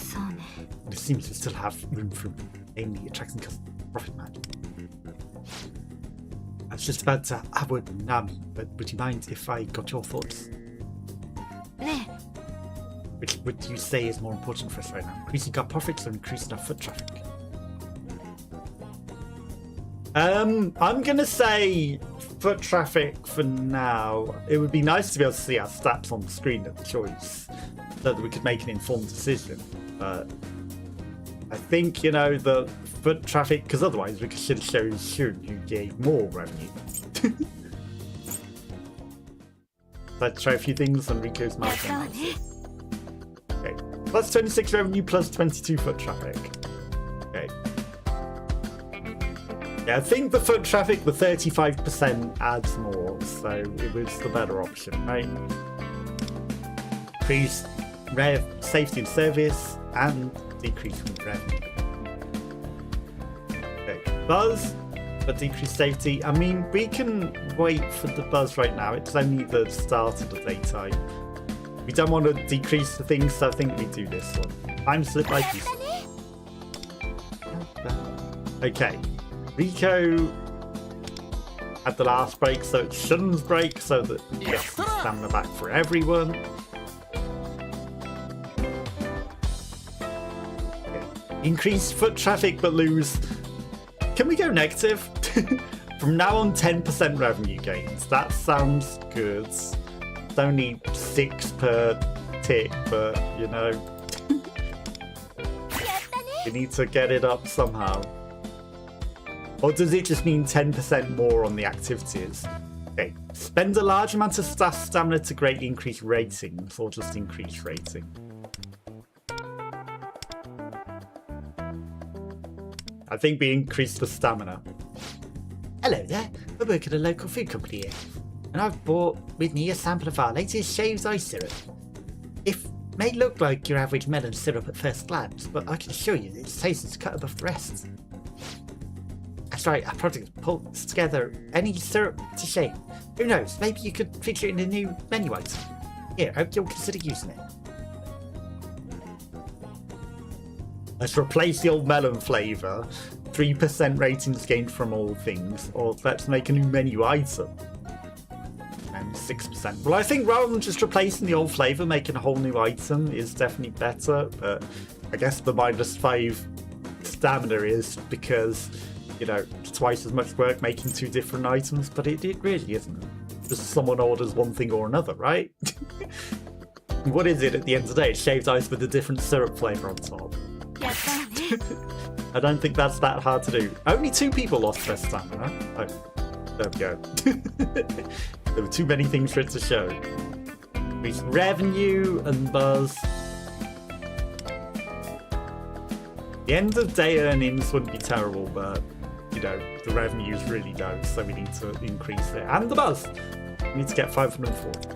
And it seems we still have room for mainly attracting customer profit margin. was just about to have a word with Nami, but would you mind if I got your thoughts? ね Which would you say is more important for us right now? Increasing our profits or increasing our foot traffic? I'm gonna say foot traffic for now. It would be nice to be able to see our stats on the screen at the choice so that we could make an informed decision. But I think, you know, the foot traffic, because otherwise we should show you gave more revenue. Let's try a few things on Rico's やったわ map. ね Okay. Plus 26 revenue, plus 22 foot traffic. Okay. Yeah, I think the foot traffic, the 35% adds more, so it was the better option, right? Increase safety and service, and decrease revenue. Okay. Buzz, but decrease safety. I mean, we can wait for the buzz right now. It's only the start of the daytime. We don't want to decrease the things, so I think we do this one. Time slip like this. Okay. Rico had the last break, so it's Shun's break, so that we get some stamina back for everyone. Okay. Increase foot traffic, but lose. Can we go negative? From now on, 10% revenue gains. That sounds good. It's only 6 per tick, but you know, we need to get it up somehow. Or does it just mean 10% more on the activities? Okay, spend a large amount of stamina to greatly increase ratings, or just increase rating. I think we increased the stamina. Hello there, I work at a local food company here, and I've brought with me a sample of our latest shaved ice syrup. It may look like your average melon syrup at first glance, but I can assure you that its taste is cut above the rest. That's right, our product pulls together any syrup to shave. Who knows, maybe you could feature it in a new menu item. Here, I hope you'll consider using it. Let's replace the old melon flavour. 3% ratings gained from all things. Or let's make a new menu item. And 6%. Well, I think rather than just replacing the old flavour, making a whole new item is definitely better. But I guess the -5 stamina is because, you know, it's twice as much work making 2 different items, but it really isn't. Just someone orders one thing or another, right? What is it at the end of the day? It's shaved ice with a different syrup flavour on top. やったわね I don't think that's that hard to do. Only 2 people lost their stamina. Oh, there we go. There were too many things for it to show. Increase revenue and buzz. The end of day earnings wouldn't be terrible, but you know, the revenue is really low, so we need to increase it. And the buzz! We need to get 540.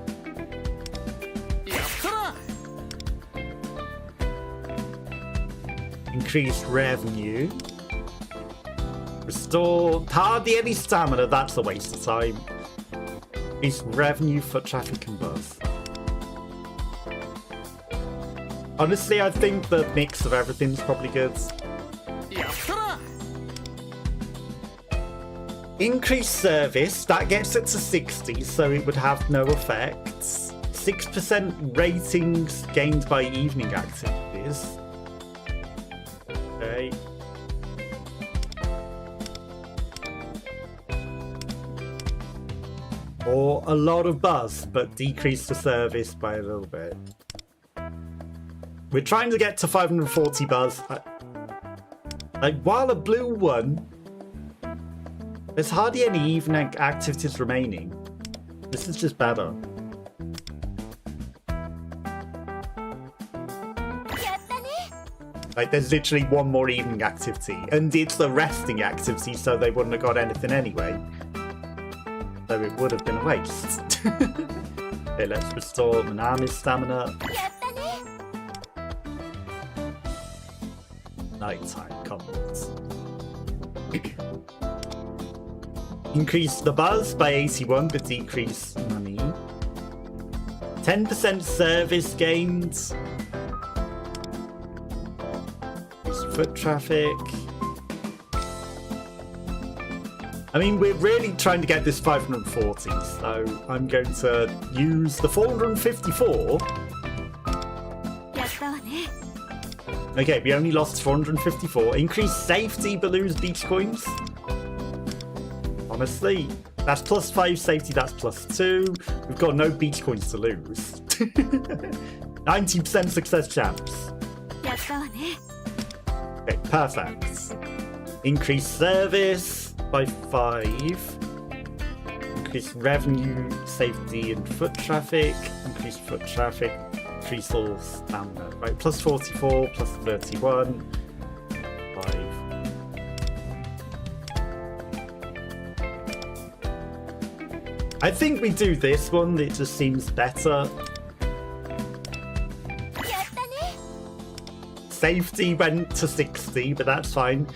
Increased revenue. Restore hardly any stamina, that's a waste of time. Increase revenue, foot traffic and buzz. Honestly, I think the mix of everything's probably good. Increased service, that gets it to 60, so it would have no effects. 6% ratings gained by evening activities. Okay. Or a lot of buzz, but decrease the service by a little bit. We're trying to get to 540 buzz. Like, while a blue one, there's hardly any evening activities remaining. This is just better. Like, there's literally one more evening activity, and it's the resting activity, so they wouldn't have got anything anyway. So it would have been a waste. Okay, let's restore Manami's stamina. Nighttime comments. Increase the buzz by 81, but decrease money. 10% service gains. Increase foot traffic. I mean, we're really trying to get this 540, so I'm going to use the 454. やったわね Okay, we only lost 454. Increase safety but lose beach coins. Honestly, that's plus 5 safety, that's plus 2. We've got no beach coins to lose. 90% success chance. やったわね Okay, perfect. Increase service by 5. Increase revenue, safety, and foot traffic. Increase foot traffic. Increase all stamina. Right, plus 44, plus 31. 5. I think we do this one, it just seems better. やったね Safety went to 60, but that's fine.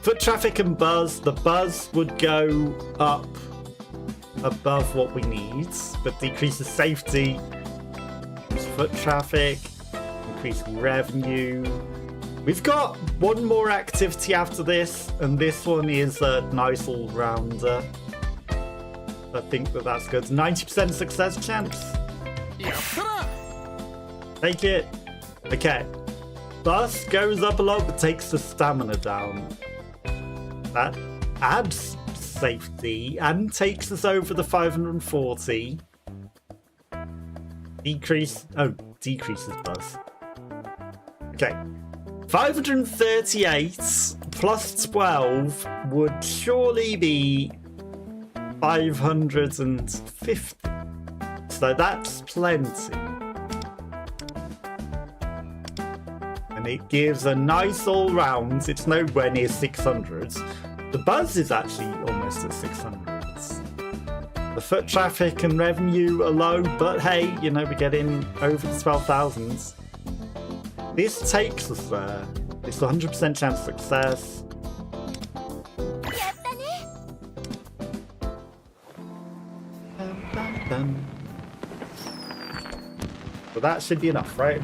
Foot traffic and buzz. The buzz would go up above what we need, but decreases safety. Foot traffic, increase revenue. We've got one more activity after this, and this one is a nice all-rounder. I think that's good. 90% success chance. Take it. Okay. Bus goes up a lot, but takes the stamina down. That adds safety and takes us over the 540. Decreases buzz. Okay. 538 plus 12 would surely be 550. So that's plenty. And it gives a nice all round. It's nowhere near 600. The buzz is actually almost at 600. The foot traffic and revenue are low, but hey, you know, we're getting over the 12,000s. This takes us there. It's 100% chance of success. やったね But that should be enough, right?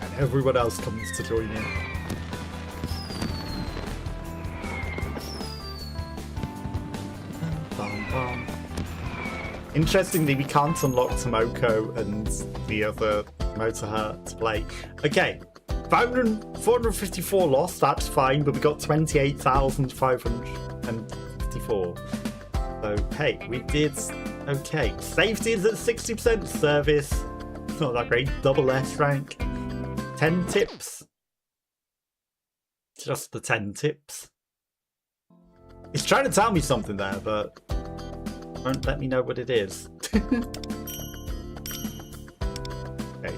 And everyone else comes to join in. Interestingly, we can't unlock Tomoko and the other motor to play. Okay, 454 lost, that's fine, but we got 28,554. So, hey, we did okay. Safety is at 60%, service, not that great, double S rank. 10 tips. Just the 10 tips. It's trying to tell me something there, but won't let me know what it is. Okay.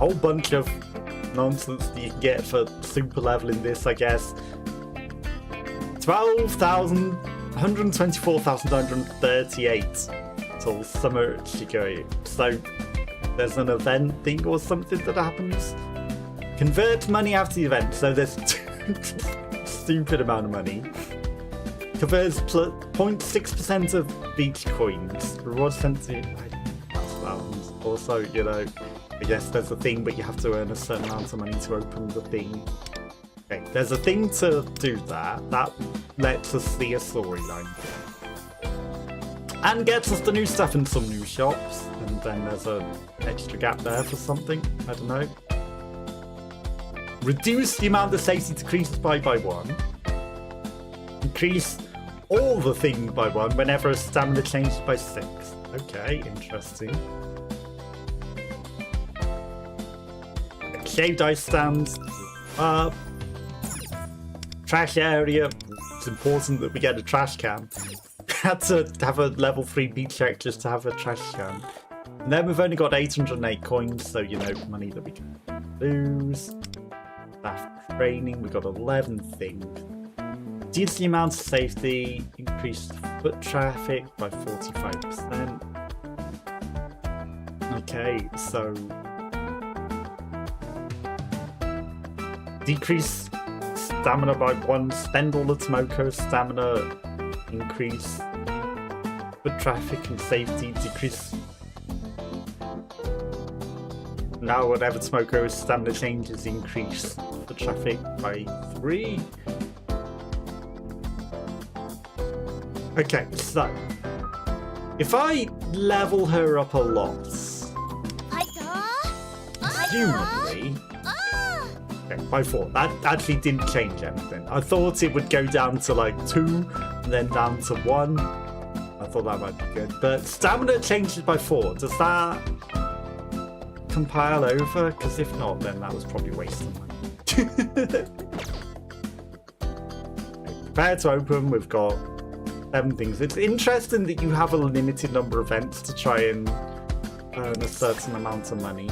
Whole bunch of nonsense that you can get for super leveling this, I guess. 12,000, 124,938 till summer Shigoi. So there's an event thing or something that happens. Convert money after the event. So there's stupid amount of money. Converts 0.6% of beach coins. Reward sent to thousands. Also, you know, I guess there's a thing, but you have to earn a certain amount of money to open the thing. Okay, there's a thing to do that. That lets us see a storyline. And gets us the new stuff in some new shops. And then there's an extra gap there for something. I don't know. Reduce the amount the safety decreases by 1. Increase all the thing by 1 whenever a stamina changes by 6. Okay, interesting. Shaved ice stands. Trash area. It's important that we get a trash can. Had to have a level 3 beach check just to have a trash can. And then we've only got 808 coins, so you know, money that we can lose. Staff training, we got 11 things. Reduce the amount of safety, increase foot traffic by 45%. Okay, so decrease stamina by 1, spend all the Tomoko stamina, increase foot traffic and safety, decrease Now whenever Smoko's stamina changes, increase the traffic by 3. Okay, so if I level her up a lot, presumably, okay, by 4, that actually didn't change anything. I thought it would go down to like 2 and then down to 1. I thought that might be good, but stamina changes by 4. Does that compile over? Because if not, then that was probably wasting money. Prepare to open. We've got 7 things. It's interesting that you have a limited number of events to try and earn a certain amount of money.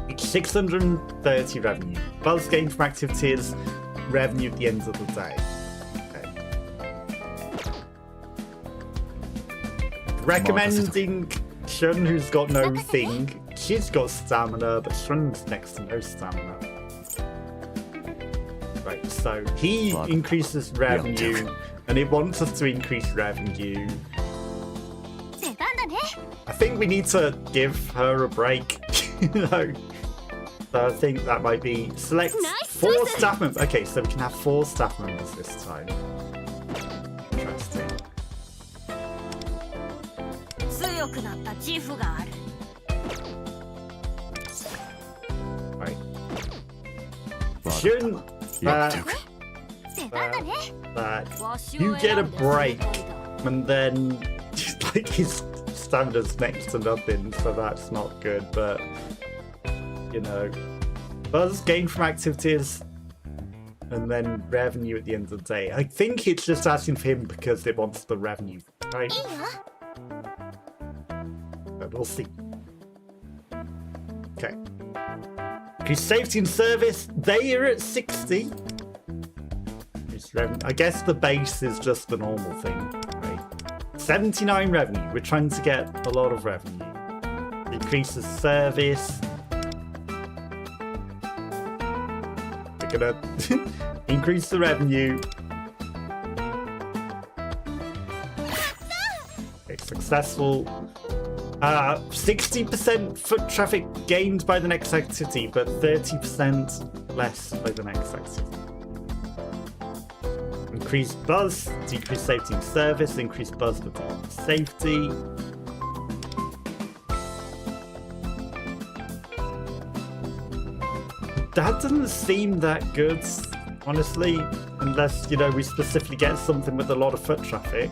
It's 630 revenue. Buzz gained from activities, revenue at the end of the day. Recommending Shun, who's got no thing. She's got stamina, but Shun's next to no stamina. Right, so he increases revenue, and it wants us to increase revenue. I think we need to give her a break. So I think that might be select 4 staff members. Okay, so we can have 4 staff members this time. Interesting. Right. Shun, you get a break, and then like his standard's next to nothing, so that's not good. But you know, Buzz gained from activities, and then revenue at the end of the day. I think it's just asking for him because it wants the revenue, right? But we'll see. Okay. Increase safety and service. They are at 60. I guess the base is just the normal thing, right? 79 revenue. We're trying to get a lot of revenue. Increases service. We're gonna increase the revenue. Okay, successful. 60% foot traffic gained by the next activity, but 30% less by the next activity. Increase buzz, decrease safety and service, increase buzz but safety. That doesn't seem that good, honestly, unless, you know, we specifically get something with a lot of foot traffic.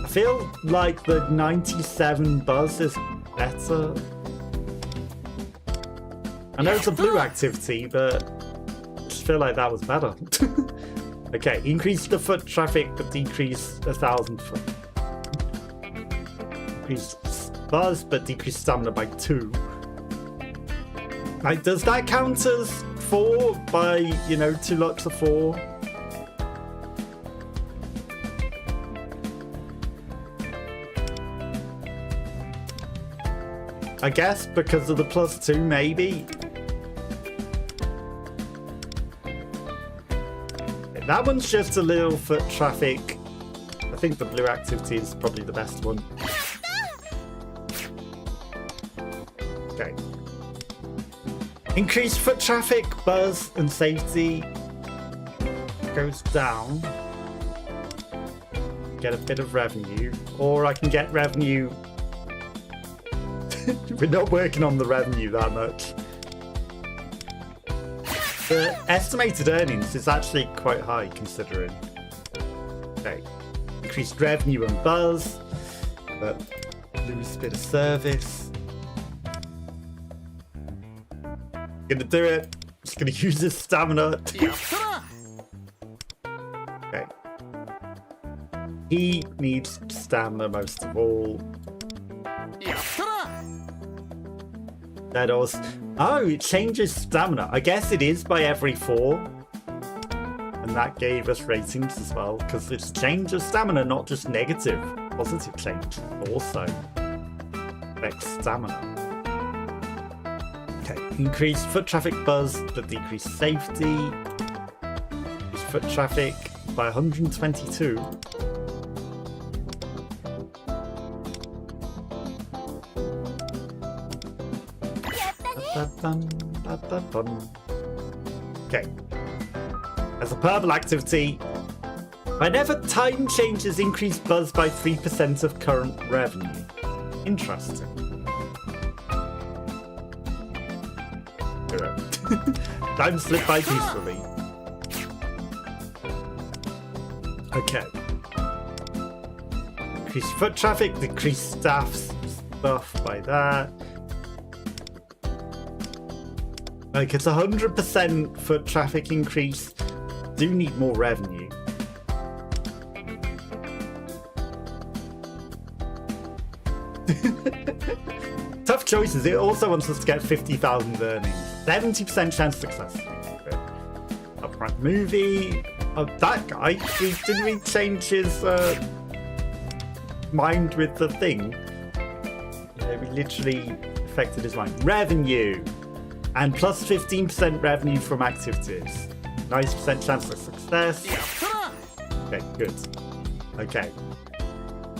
I feel like the 97 buzz is better. I know it's a blue activity, but I just feel like that was better. Okay, increase the foot traffic, but decrease 1,000 foot. Increase buzz, but decrease stamina by 2. Like, does that count as 4 by, you know, 2 lots of 4? I guess because of the +2, maybe. That one's just a little foot traffic. I think the blue activity is probably the best one. Okay. Increased foot traffic, buzz, and safety goes down. Get a bit of revenue. Or I can get revenue. We're not working on the revenue that much. The estimated earnings is actually quite high considering. Okay. Increased revenue and buzz, but lose a bit of service. Gonna do it. Just gonna use his stamina. Okay. He needs stamina most of all. That was. Oh, it changes stamina. I guess it is by every 4. And that gave us ratings as well, because it's change of stamina, not just negative. Positive change also affects stamina. Okay, increase foot traffic buzz, but decrease safety. Increase foot traffic by 122. Okay. As a purple activity, whenever time changes increase buzz by 3% of current revenue. Interesting. Time slip by peacefully. Okay. Increase foot traffic, decrease staff stuff by that. Like, it's 100% foot traffic increase. Do need more revenue. Tough choices. It also wants us to get 50,000 earnings. 70% chance of success. Upright movie. Oh, that guy. Didn't we change his mind with the thing? Yeah, we literally affected his mind. Revenue. And plus 15% revenue from activities. 90% chance of success. Okay, good. Okay.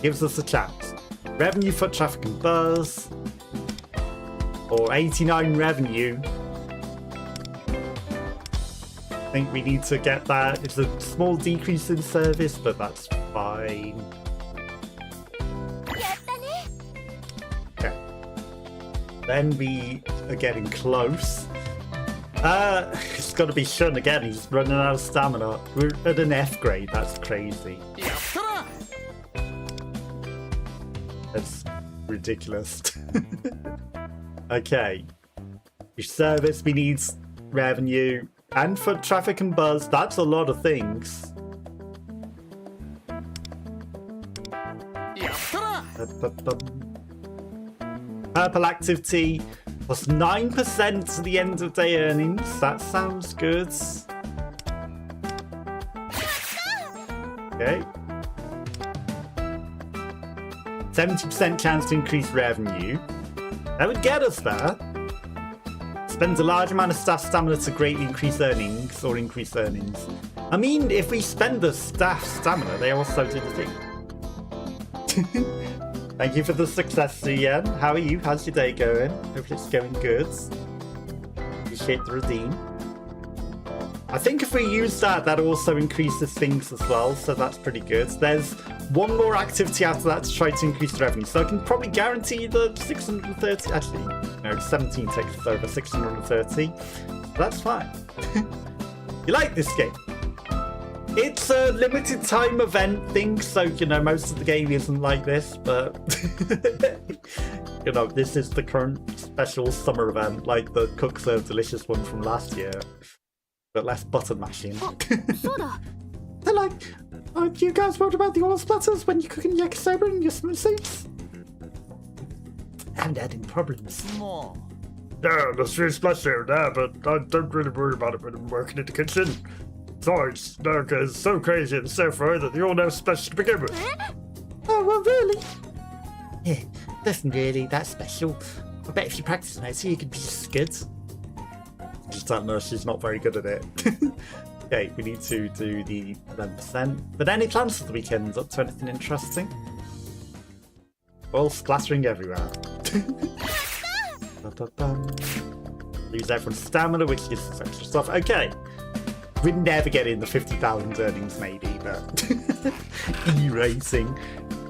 Gives us a chance. Revenue, foot traffic and buzz. Or 89 revenue. I think we need to get that. It's a small decrease in service, but that's fine. Okay. Then we are getting close. It's got to be Shun again. He's running out of stamina. We're at an F grade. That's crazy. That's ridiculous. Okay. Your service, we need revenue. And foot traffic and buzz. That's a lot of things. Purple activity. Plus 9% to the end of day earnings. That sounds good. Okay. 70% chance to increase revenue. That would get us there. Spends a large amount of staff stamina to greatly increase earnings or increase earnings. I mean, if we spend the staff stamina, they also do the thing. Thank you for the success, Ian. How are you? How's your day going? Hopefully it's going good. Appreciate the redeem. I think if we use that, that also increases things as well, so that's pretty good. There's one more activity after that to try to increase the revenue, so I can probably guarantee the 630. Actually, no, 17 takes us over 630. That's fine. You like this game? It's a limited time event thing, so, you know, most of the game isn't like this, but, you know, this is the current special summer event, like the Cook Serve Delicious one from last year, but less button mashing. They're like, do you guys worried about the oil splatters when you're cooking yakisoba in your swimsuits? And adding problems. Yeah, the food splash here and there, but I don't really worry about it when I'm working in the kitchen. Besides, America is so crazy and so far that they all know special to begin with. Oh, well, really? Yeah, nothing really that special. I bet if you practice nicely, you could be just good. Just don't know, she's not very good at it. Okay, we need to do the 11%. But any plans for the weekend? Up to anything interesting? All splattering everywhere. Lose everyone's stamina, which gives us extra stuff. Okay. We'd never get in the 50,000 earnings, maybe, but E-racing.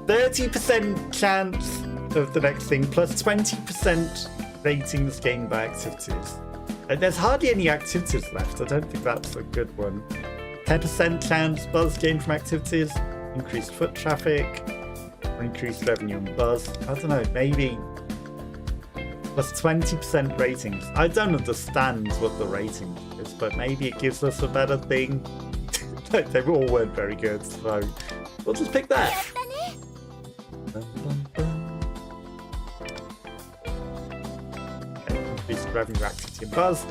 30% chance of the next thing, plus 20% ratings gained by activities. There's hardly any activities left. I don't think that's a good one. 10% chance buzz gained from activities, increased foot traffic, or increased revenue and buzz. I don't know, maybe plus 20% ratings. I don't understand what the rating is, but maybe it gives us a better thing. They all weren't very good, so we'll just pick that. Increased revenue, activity and buzz.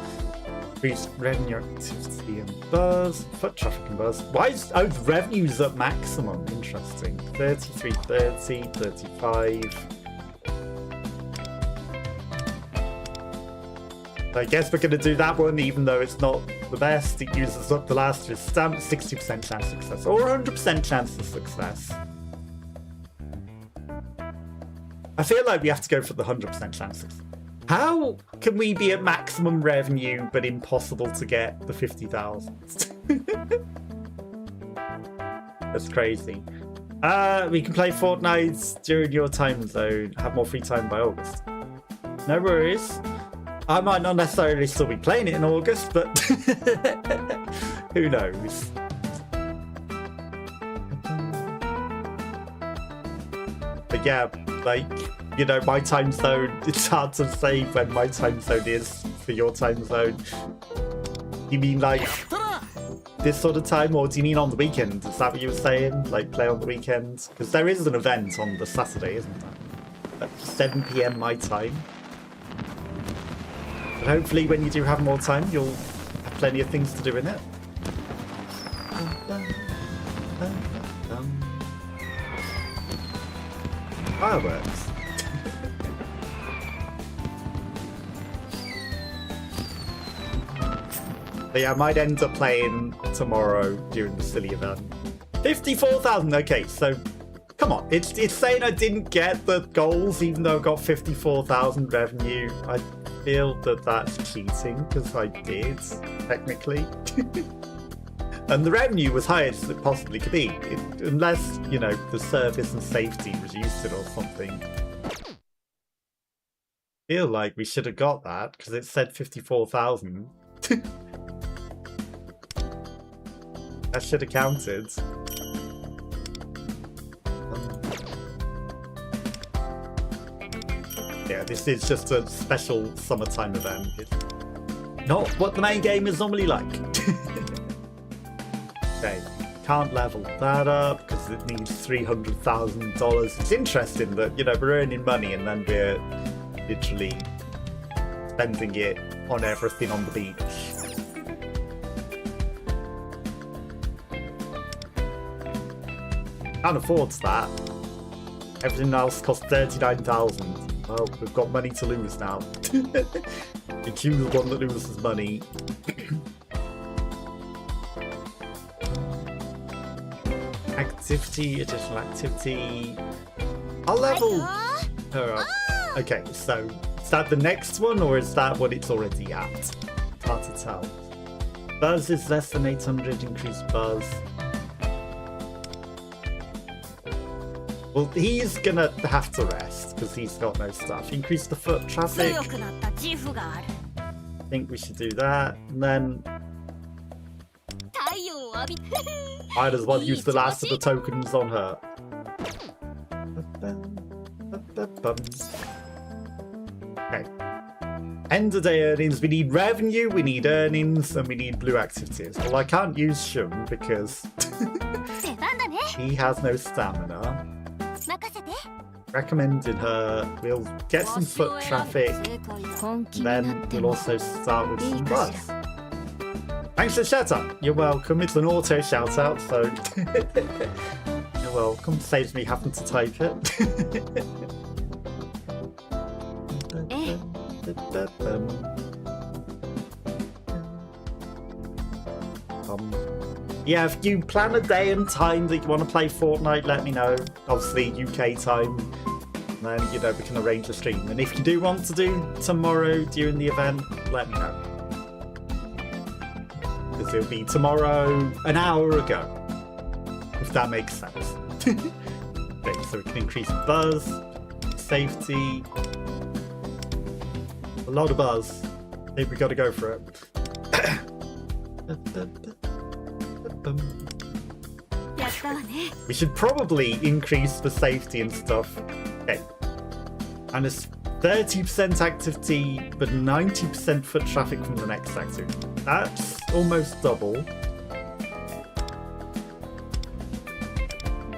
Increased revenue, activity and buzz. Foot traffic and buzz. Why is the revenue's at maximum? Interesting. 33, 30, 35. I guess we're going to do that one, even though it's not the best. It uses up the last of its stamp. 60% chance of success, or 100% chance of success. I feel like we have to go for the 100% chance. How can we be at maximum revenue but impossible to get the 50,000? That's crazy. We can play Fortnite during your time zone. Have more free time by August. No worries. I might not necessarily still be playing it in August, but who knows? But yeah, like, you know, my time zone, it's hard to say when my time zone is for your time zone. You mean like this sort of time, or do you mean on the weekend? Is that what you were saying? Like play on the weekend? Because there is an event on the Saturday, isn't there? At 7 PM my time. But hopefully when you do have more time, you'll have plenty of things to do in it. Fireworks. But yeah, I might end up playing tomorrow during the silly event. 54,000. Okay, so come on. It's saying I didn't get the goals even though I got 54,000 revenue. I feel that that's cheating because I did, technically. And the revenue was highest as it possibly could be. Unless, you know, the service and safety reduced it or something. I feel like we should have got that because it said 54,000. That should have counted. Yeah, this is just a special summertime event. It's not what the main game is normally like. Okay, can't level that up because it needs $300,000. It's interesting that, you know, we're earning money and then we're literally spending it on everything on the beach. Can't afford that. Everything else costs 39,000. Well, we've got money to lose now. You choose the one that loses money. Activity, additional activity. I'll level her up. Okay, so is that the next one or is that what it's already at? It's hard to tell. Buzz is less than 800, increased buzz. Well, he's gonna have to rest because he's got no stuff. Increase the foot traffic. I think we should do that. And then might as well use the last of the tokens on her. Okay. End of day earnings. We need revenue, we need earnings, and we need blue activities. Well, I can't use Shun because he has no stamina. Recommending her. We'll get some foot traffic, then we'll also start with some buzz. Thanks for the shout out. You're welcome. It's an auto shout out, so you're welcome. Saves me having to type it. Yeah, if you plan a day and time that you want to play Fortnite, let me know. Obviously, UK time. And then, you know, we can arrange a stream. And if you do want to do tomorrow during the event, let me know. Because it'll be tomorrow an hour ago. If that makes sense. Okay, so we can increase buzz, safety. A lot of buzz. I think we got to go for it. We should probably increase the safety and stuff. Okay. And it's 30% activity, but 90% foot traffic from the next activity. That's almost double.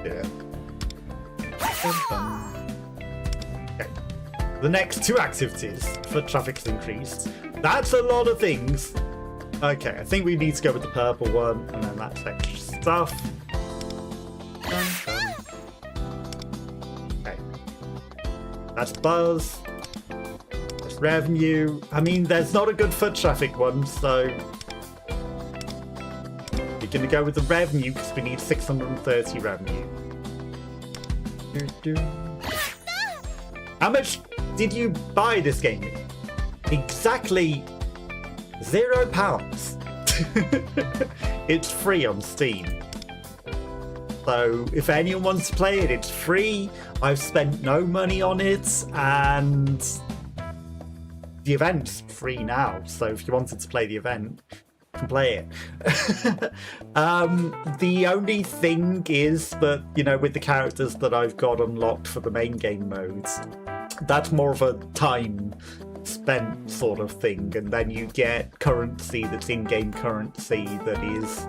Yeah. Okay. The next two activities, foot traffic's increased. That's a lot of things. Okay, I think we need to go with the purple one, and then that's extra stuff. Okay. That's buzz. That's revenue. I mean, there's not a good foot traffic one, so we're gonna go with the revenue because we need 630 revenue. How much did you buy this game? exactly £0. It's free on Steam. So if anyone wants to play it, it's free. I've spent no money on it, and the event's free now. So if you wanted to play the event, you can play it. The only thing is that, you know, with the characters that I've got unlocked for the main game modes, that's more of a time spent sort of thing, and then you get currency that's in-game currency that is,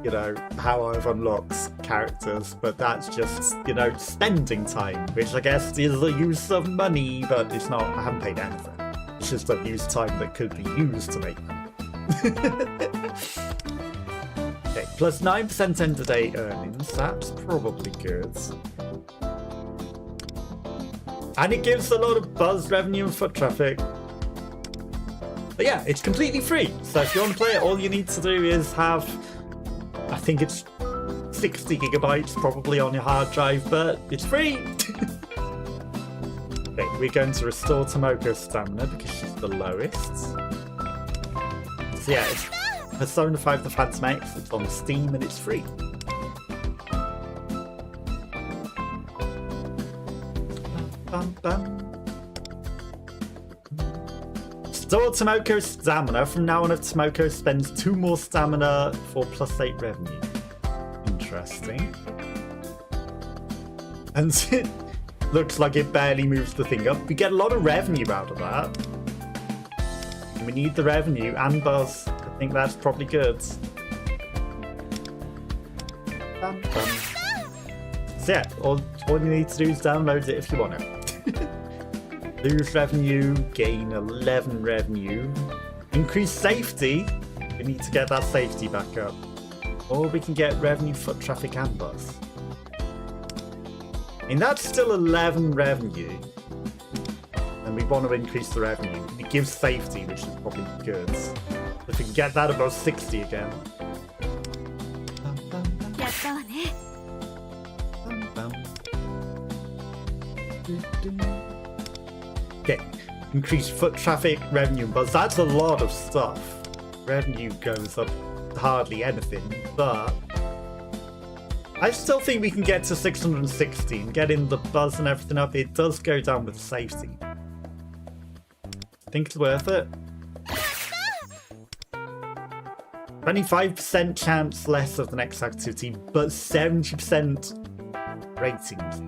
you know, how I've unlocked characters, but that's just, you know, spending time, which I guess is a use of money, but it's not, I haven't paid anything. It's just I've used time that could be used to make money. Okay, plus 9% end of day earnings, that's probably good. And it gives a lot of buzz, revenue, and foot traffic. But yeah, it's completely free. So if you want to play it, all you need to do is have, I think it's 60 gigabytes probably on your hard drive, but it's free. Okay, we're going to restore Tomoko's stamina because she's the lowest. So yeah, it's Persona 5 The Phantom X, it's on Steam and it's free. Bum, bum. Store Tomoko's stamina. From now on, if Tomoko spends 2 more stamina for +8 revenue. Interesting. And it looks like it barely moves the thing up. We get a lot of revenue out of that. And we need the revenue and buzz. I think that's probably good. Bum, bum. So yeah, all you need to do is download it if you want it. Lose revenue, gain 11 revenue. Increase safety. We need to get that safety back up. Or we can get revenue, foot traffic, and buzz. I mean, that's still 11 revenue. And we want to increase the revenue. It gives safety, which is probably good. If we can get that above 60 again. Okay, increase foot traffic, revenue, and buzz. That's a lot of stuff. Revenue goes up hardly anything, but I still think we can get to 660 and getting the buzz and everything up. It does go down with safety. I think it's worth it. 25% chance less of the next activity, but 70% ratings.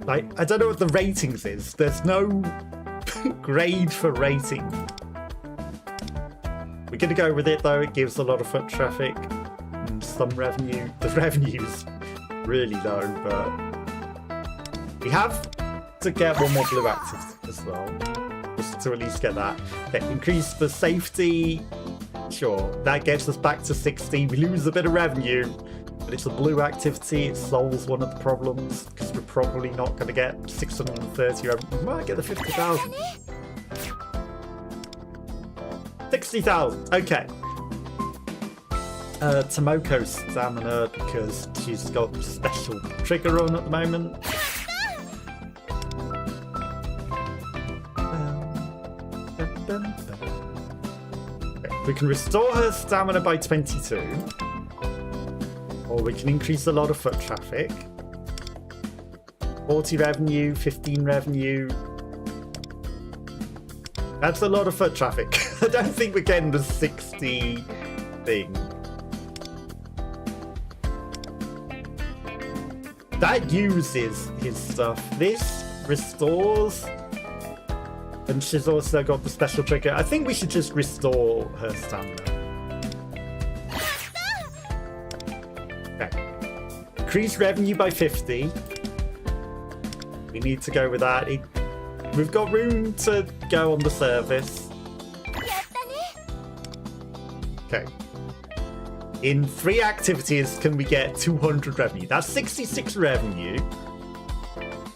Like, I don't know what the ratings is. There's no grade for rating. We're gonna go with it though. It gives a lot of foot traffic and some revenue. The revenue's really low, but we have to get one more blue activity as well, just to at least get that. Okay, increase the safety. Sure, that gets us back to 60. We lose a bit of revenue, but it's a blue activity. It solves one of the problems because we're probably not going to get 630 revenue. We might get the 50,000. 60,000. Okay. Tomoko's stamina because she's got special trigger on at the moment. Okay, we can restore her stamina by 22. Or we can increase a lot of foot traffic. 40 revenue, 15 revenue. That's a lot of foot traffic. I don't think we're getting the 60 thing. That uses his stuff. This restores. And she's also got the special trigger. I think we should just restore her stamina. Okay. Increase revenue by 50. We need to go with that. We've got room to go on the service. Okay. In 3 activities can we get 200 revenue. That's 66 revenue.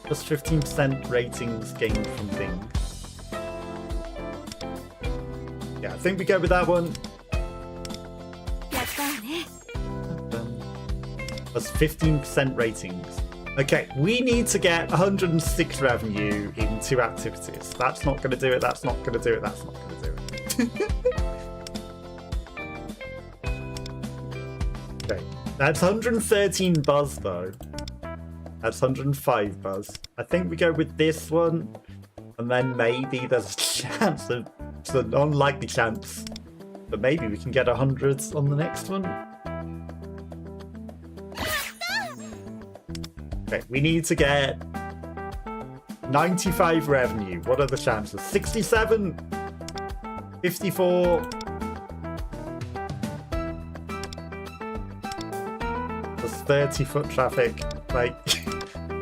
Plus 15% ratings gained from things. Yeah, I think we go with that one. Plus 15% ratings. Okay, we need to get 106 revenue in 2 activities. That's not going to do it, that's not going to do it, that's not going to do it. Okay, that's 113 buzz though. That's 105 buzz. I think we go with this one, and then maybe there's a chance, it's an unlikely chance, but maybe we can get 100 on the next one. Okay, we need to get 95 revenue. What are the chances? 67, 54. There's 30 foot traffic. Like,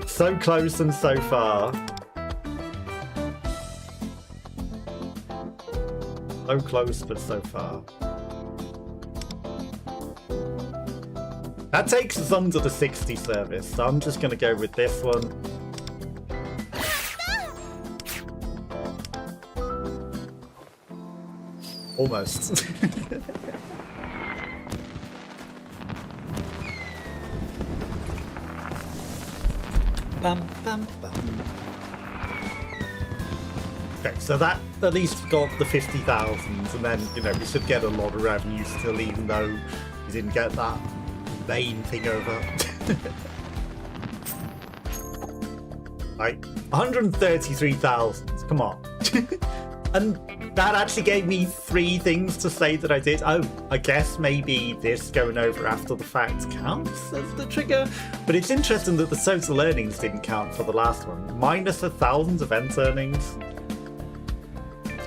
so close and so far. So close, but so far. That takes us under the 60 service, so I'm just going to go with this one. Almost. Bum, bum, bum. Okay, so that at least got the 50,000, and then, you know, we should get a lot of revenue still, even though we didn't get that main thing over. Like 133,000. Come on. And that actually gave me 3 things to say that I did. Oh, I guess maybe this going over after the fact counts as the trigger. But it's interesting that the total earnings didn't count for the last one. Minus 1,000 event earnings.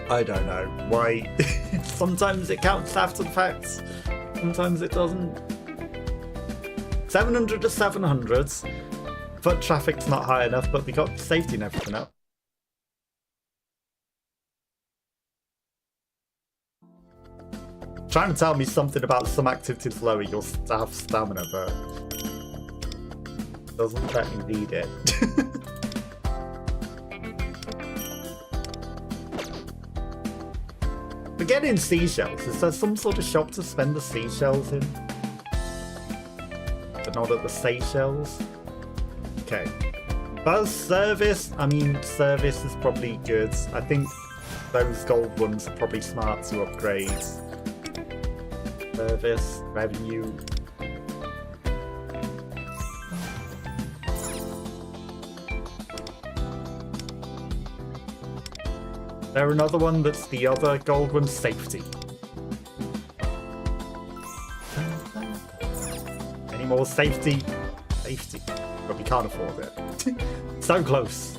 I don't know why. Sometimes it counts after the fact. Sometimes it doesn't. 700 to 700. Foot traffic's not high enough, but we got safety and everything up. Trying to tell me something about some activities lower your staff stamina, but doesn't let me read it. We're getting seashells. Is there some sort of shop to spend the seashells in? But not at the Seychelles. Okay. Buzz service. I mean, service is probably good. I think those gold ones are probably smart to upgrade. Service, revenue. There another one that's the other gold one, safety. Any more safety? Safety. But we can't afford it. So close.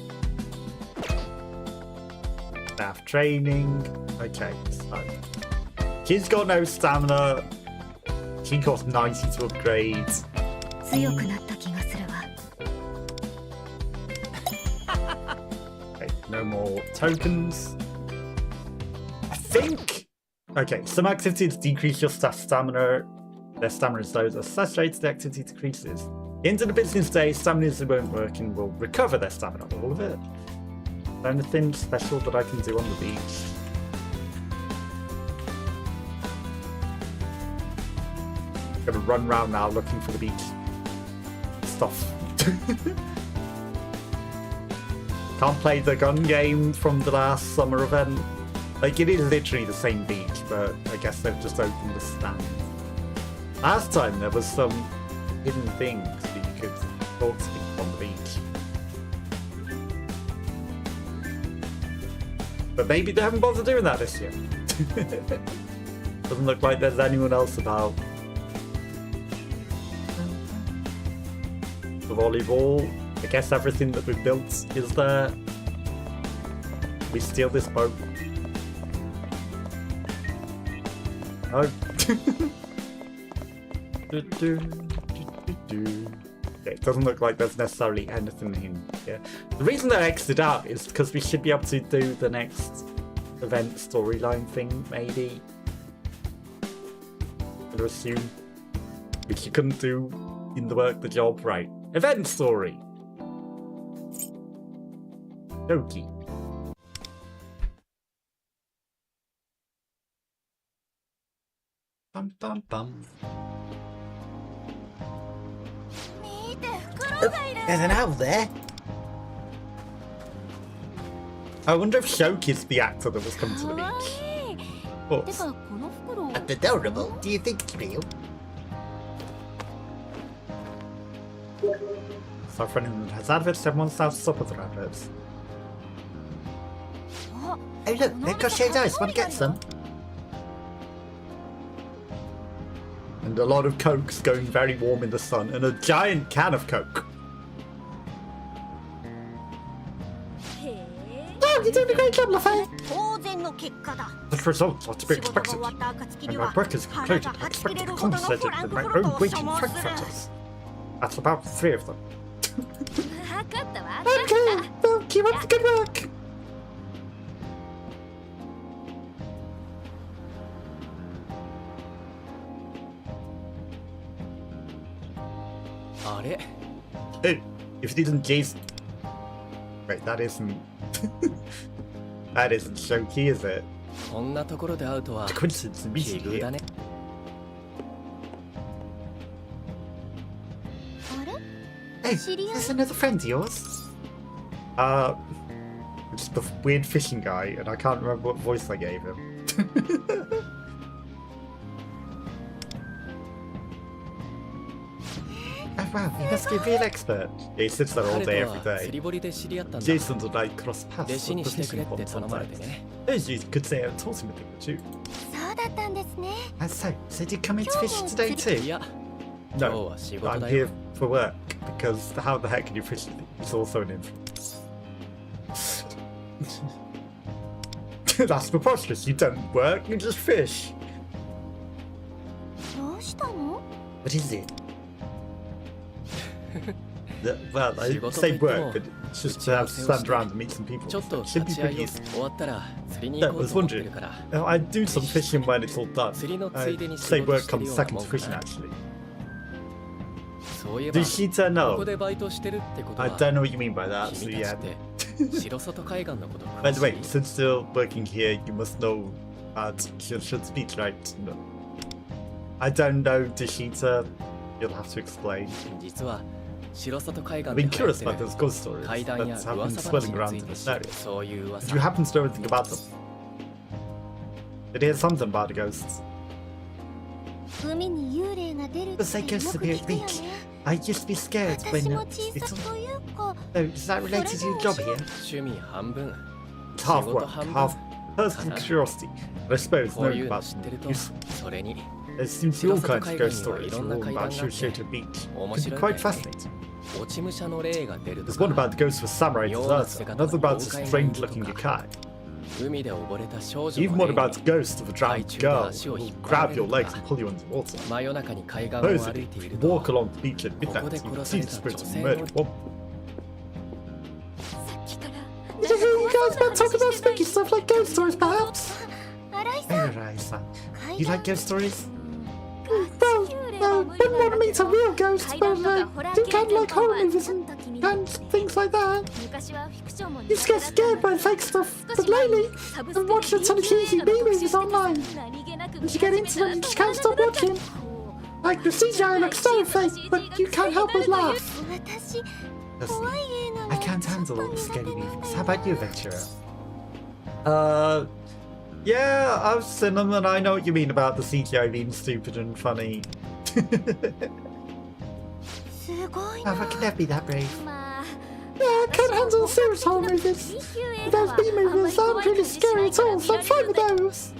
Staff training. Okay, so she's got no stamina. She costs 90 to upgrade. 強くなった気がするわ。 Okay, no more tokens. I think. Okay, some activities decrease your staff stamina. Their stamina is low. As such rates, the activity decreases. Into the business day, stamina that won't work and will recover their stamina. All of it. Is there anything special that I can do on the beach? Gonna run around now looking for the beach stuff. Can't play the gun game from the last summer event. Like, it is literally the same beach, but I guess they've just opened the stand. Last time there was some hidden things that you could talk to people on the beach. But maybe they haven't bothered doing that this year. Doesn't look like there's anyone else about. The volleyball. I guess everything that we've built is there. We steal this boat. Oh. Okay, it doesn't look like there's necessarily anything in here. The reason that I exited out is because we should be able to do the next event storyline thing, maybe. I'd assume. Which you couldn't do in the work the job, right? Event story! Doki. Bum bum bum. 見て袋 There's an owl there. I wonder if Shoke is the actor that was coming to the beach. Of course. That's adorable. Do you think it's real? So for anyone that has adverts, everyone's allowed to stop with their adverts. Oh look, they've got shaved ice. Want to get some? And a lot of Cokes going very warm in the sun, and a giant can of Coke. Oh, you're doing a great job, Lafayette. The results are to be expected, and my work is completed. I expect to be compensated with my own wage in frankfurters. That's about 3 of them. Okay, well, keep up the good work. Hey, if it isn't Jason... Wait, that isn't... that isn't Shoki, is it? The coincidence in meeting here. Hey, there's another friend of yours. Just the weird fishing guy, and I can't remember what voice I gave him. Oh wow, he must be a real expert. Yeah, he sits there all day, every day. Jason and I cross paths on the fishing pond sometimes. As you could say, I taught him a thing or two. That's so did you come into fish today too? No, I'm here for work, because how the heck can you fish? It's also an influence. That's preposterous. You don't work, you just fish. What is it? Well, I say work, but it's just to have to stand around and meet some people. Should be pretty easy. No, I was wondering, I do some fishing when it's all done. I say work comes second to fishing, actually. Dushita, no. I don't know what you mean by that, so yeah. By the way, since you're working here, you must know about should speak, right? No. I don't know, Dushita. You'll have to explain. I've been curious about those ghost stories that have been swirling around in this area. Do you happen to know anything about them? Did you hear something about the ghosts? Because they ghosts appear at the beach. I used to be scared when it's all... So, is that related to your job here? It's half work, half personal curiosity. And I suppose knowing about them useful. There seems to be all kinds of ghost stories all about Shushoto Beach. It can be quite fascinating. There's one about the ghost of a samurai deserter, another about a strange-looking yokai. Even one about the ghost of a drowned girl who will grab your legs and pull you underwater. Supposedly, if you walk along the beach at midnight, you can see the spirit of a murdered woman. You guys about talking about spooky stuff like ghost stories, perhaps? Arisa, you like ghost stories? Well, wouldn't want to meet a real ghost, but I do kind of like horror movies and things like that. Used to get scared by fake stuff, but lately I've watched a ton of cheesy B-movies online. Once you get into them, you just can't stop watching. Like the CGI looks so fake, but you can't help but laugh. Listen, I can't handle all the scary movies. How about you, Ventura? Yeah, I've seen them and I know what you mean about the CGI being stupid and funny. How can that be that brave? Yeah, I can't handle serious horror movies. But those B-movies aren't really scary at all, so I'm fine with those.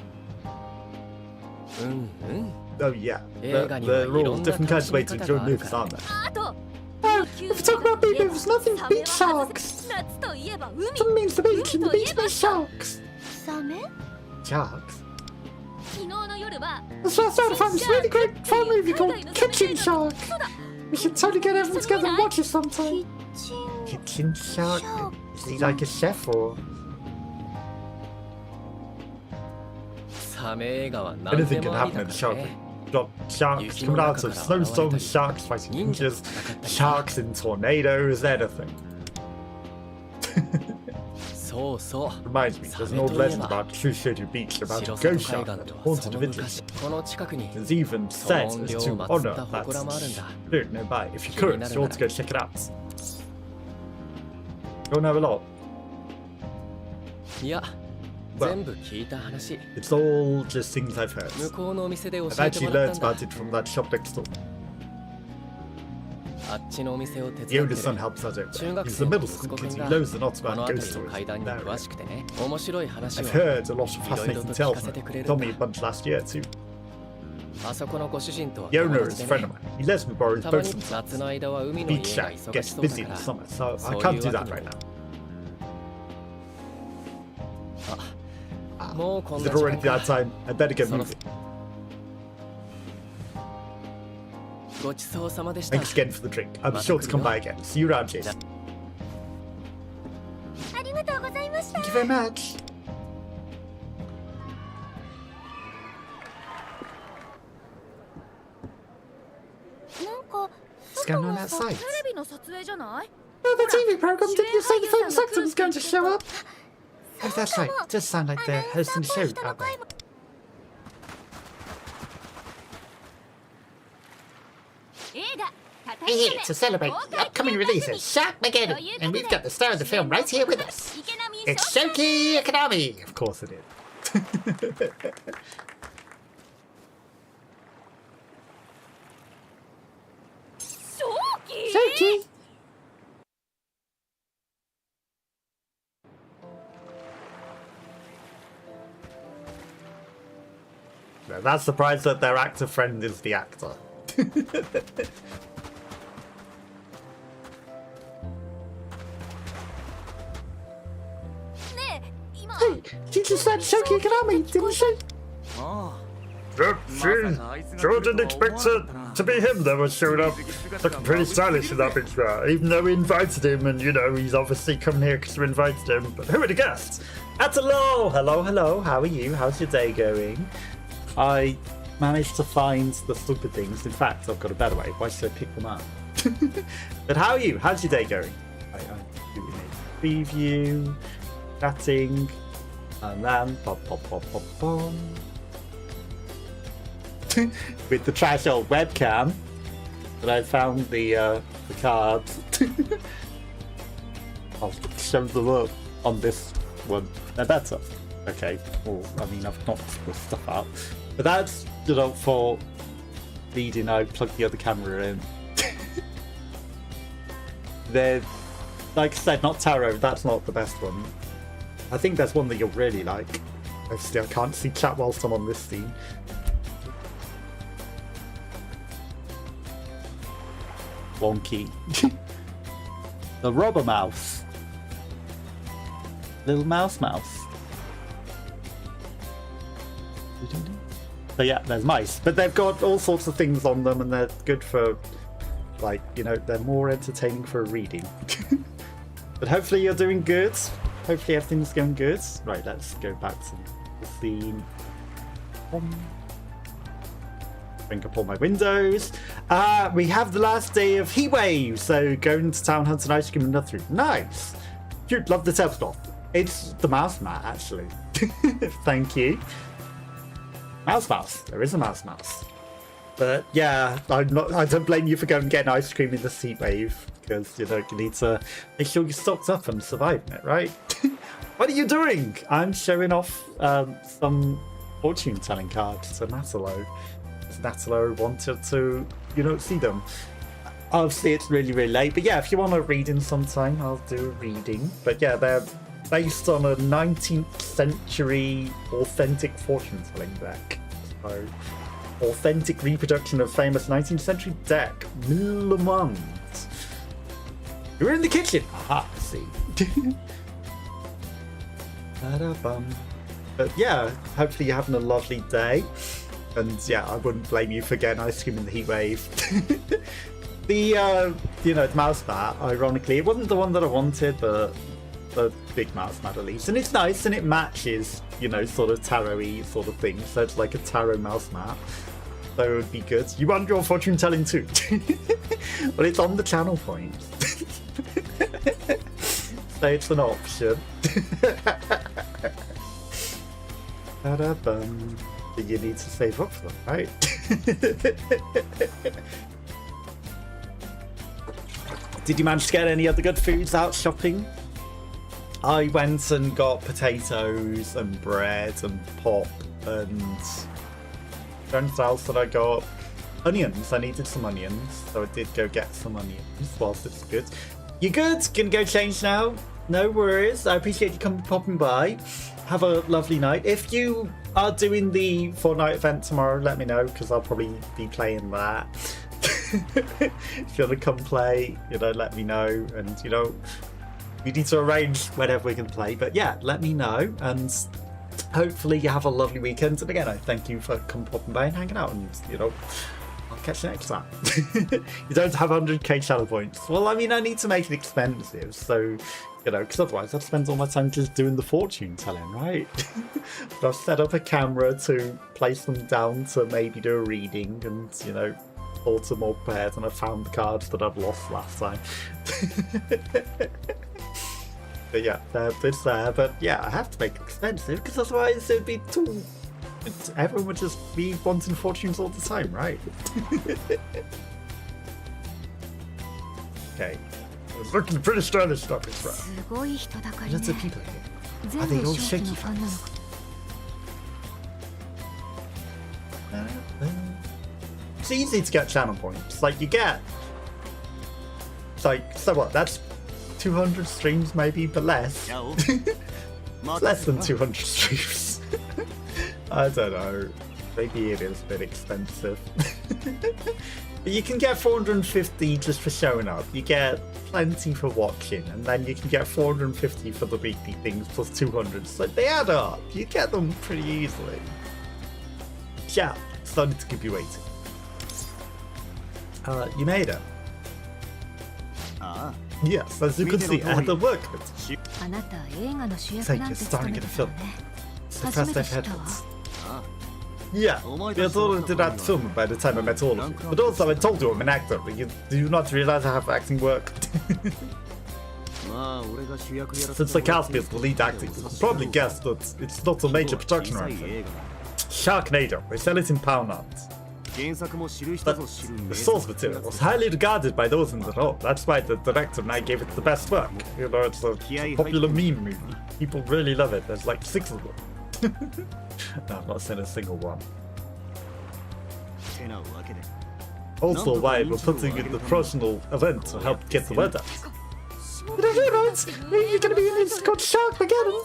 Oh yeah, they're all different kinds of ways to enjoy movies, aren't they? If you talk about B-movies, nothing beats sharks. Something means the beach, and the beach means sharks. Sharks? That's last night I found this really great fun movie called Kitchen Shark. We should totally get everyone together and watch it sometime. Kitchen Shark? Is he like a chef or...? Anything can happen in the shark. You've got sharks coming out of snowstorms, sharks fighting ninjas, Reminds me, there's an old legend about Shushoju Beach about a ghost ship that haunted a village. It's even said as to honor that spirit nearby. If you're curious, you ought to go check it out. Don't have a lot. Well, it's all just things I've heard. I've actually learned about it from that shop next door. The oldest son helps us out there. He's the middle school kid. He knows a lot about ghost stories. I've heard a lot of fascinating tales. He told me a bunch last year too. The owner is a friend of mine. He lets me borrow his boat sometimes. The beach shack gets busy in the summer, so I can't do that right now. Is it already that time? I better get moving. Thanks again for the drink. I'm sure to come by again. See you around, Jason. Thank you very much. What's going on outside? Oh, the TV program. Did you say the famous actor was going to show up? Oh, that's right. It does sound like they're hosting the show, aren't they? We're here to celebrate the upcoming release of Sharkmageddon, and we've got the star of the film right here with us. It's Shoki Akanami! Of course it is. Shoki! No, that's surprised that their actor friend is the actor. Hey, she just said Shoki Akanami, didn't she? Sure didn't expect to be him that was showing up. Looking pretty stylish in that picture, even though we invited him, and you know, he's obviously come here because we invited him. But who would have guessed? Atalo! Hello, how are you? How's your day going? I managed to find the stupid things. In fact, I've got a better way. Why should I pick them up? But how are you? How's your day going? I do we need preview, chatting, and then pop. With the trash old webcam that I found the cards. I'll show them up on this one. They're better. Okay. Well, I mean, I've not put stuff out. But that's, you know, for reading. I plugged the other camera in. They're, like I said, not tarot. That's not the best one. I think there's one that you'll really like. Obviously, I can't see chat whilst I'm on this scene. Wonky. The rubber mouse. Little mouse. So yeah, there's mice, but they've got all sorts of things on them, and they're good for, like, you know, they're more entertaining for reading. But hopefully you're doing good. Hopefully everything's going good. Right, let's go back to the scene. Bring up all my windows. We have the last day of Heatwave, so going to town hunting ice cream and nothing. Nice. Dude, love the tablecloth. It's the mouse mat, actually. Thank you. Mouse. There is a mouse. But yeah, I don't blame you for going and getting ice cream in the heat wave, because you know you need to make sure you're stocked up and surviving it, right? What are you doing? I'm showing off some fortune telling cards to Natalo. Natalo wanted to, you know, see them. Obviously, it's really late, but yeah, if you want a reading sometime, I'll do a reading. But yeah, they're based on a 19th century authentic fortune telling deck. So, authentic reproduction of famous 19th century deck, Millamont. You're in the kitchen. Aha, I see. But yeah, hopefully you're having a lovely day. And yeah, I wouldn't blame you for getting ice cream in the heat wave. The you know, the mouse mat, ironically, it wasn't the one that I wanted, but the big mouse mat at least. And it's nice and it matches, you know, sort of tarot-y sort of thing. So it's like a tarot mouse mat. So it would be good. You want your fortune telling too? But it's on the channel point. say it's an option. Ba-da-bum. You need to save up for them, right? Did you manage to get any other good foods out shopping? I went and got potatoes and bread and pop and anything else that I got. Onions. I needed some onions, so I did go get some onions whilst it's good. You good? Gonna go change now? No worries. I appreciate you popping by. Have a lovely night. If you are doing the Fortnite event tomorrow, let me know, because I'll probably be playing that. If you want to come play, let me know, and we need to arrange whenever we can play. But yeah, let me know, and hopefully you have a lovely weekend. And again, I thank you for popping by and hanging out, and I'll catch you next time. You don't have 100k channel points. Well, I mean, I need to make it expensive, so because otherwise I'd spend all my time just doing the fortune telling, right? But I've set up a camera to place them down to maybe do a reading, and alter more prepared, and I found the cards that I've lost last time. But yeah, it's there. But yeah, I have to make it expensive, because otherwise it'd be too... Everyone would just be wanting fortunes all the time, right? Okay. Looking pretty stylish stuff, it's right. Lots of people here. Are they all shaky fans? It's easy to get channel points. Like, you get... It's like, so what? That's 200 streams maybe, but less. It's less than 200 streams. I don't know. Maybe it is a bit expensive. But you can get 450 just for showing up. You get plenty for watching, and then you can get 450 for the weekly things plus 200. So they add up. You get them pretty easily. Yeah, started to keep you waiting. You made it. Yes, as you can see, I had to work with it. It's like you're starring in a film. It's the first I've had this. Yeah, we had already did that film by the time I met all of you. But also I told you I'm an actor, but do you not realize I have acting work? Since the cast is the lead acting, you probably guessed that it's not a major production or anything. Sharknado, we sell it in pound notes. But the source material was highly regarded by those in the role. That's why the director and I gave it the best work. It's a popular meme movie. People really love it. There's like 6 of them. No, I've not seen a single one. Also, why we're putting in the promotional event to help get the word out. You're gonna be in this called Shark again.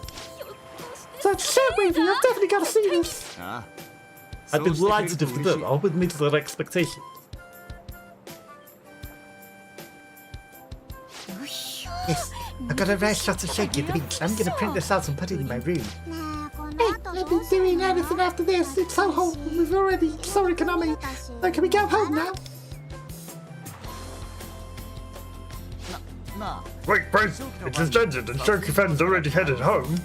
That's Shark movie. I've definitely got to see this. I'd be delighted if the bill all would meet their expectations. Yes, I got a rare shot of Shaky at the beach. I'm gonna print this out and put it in my room. Hey, I've been doing anything after this. It's so hot. We've already so economic. So can we go home now? Wait, Prince. It's his dungeon and Shaky fans already headed home.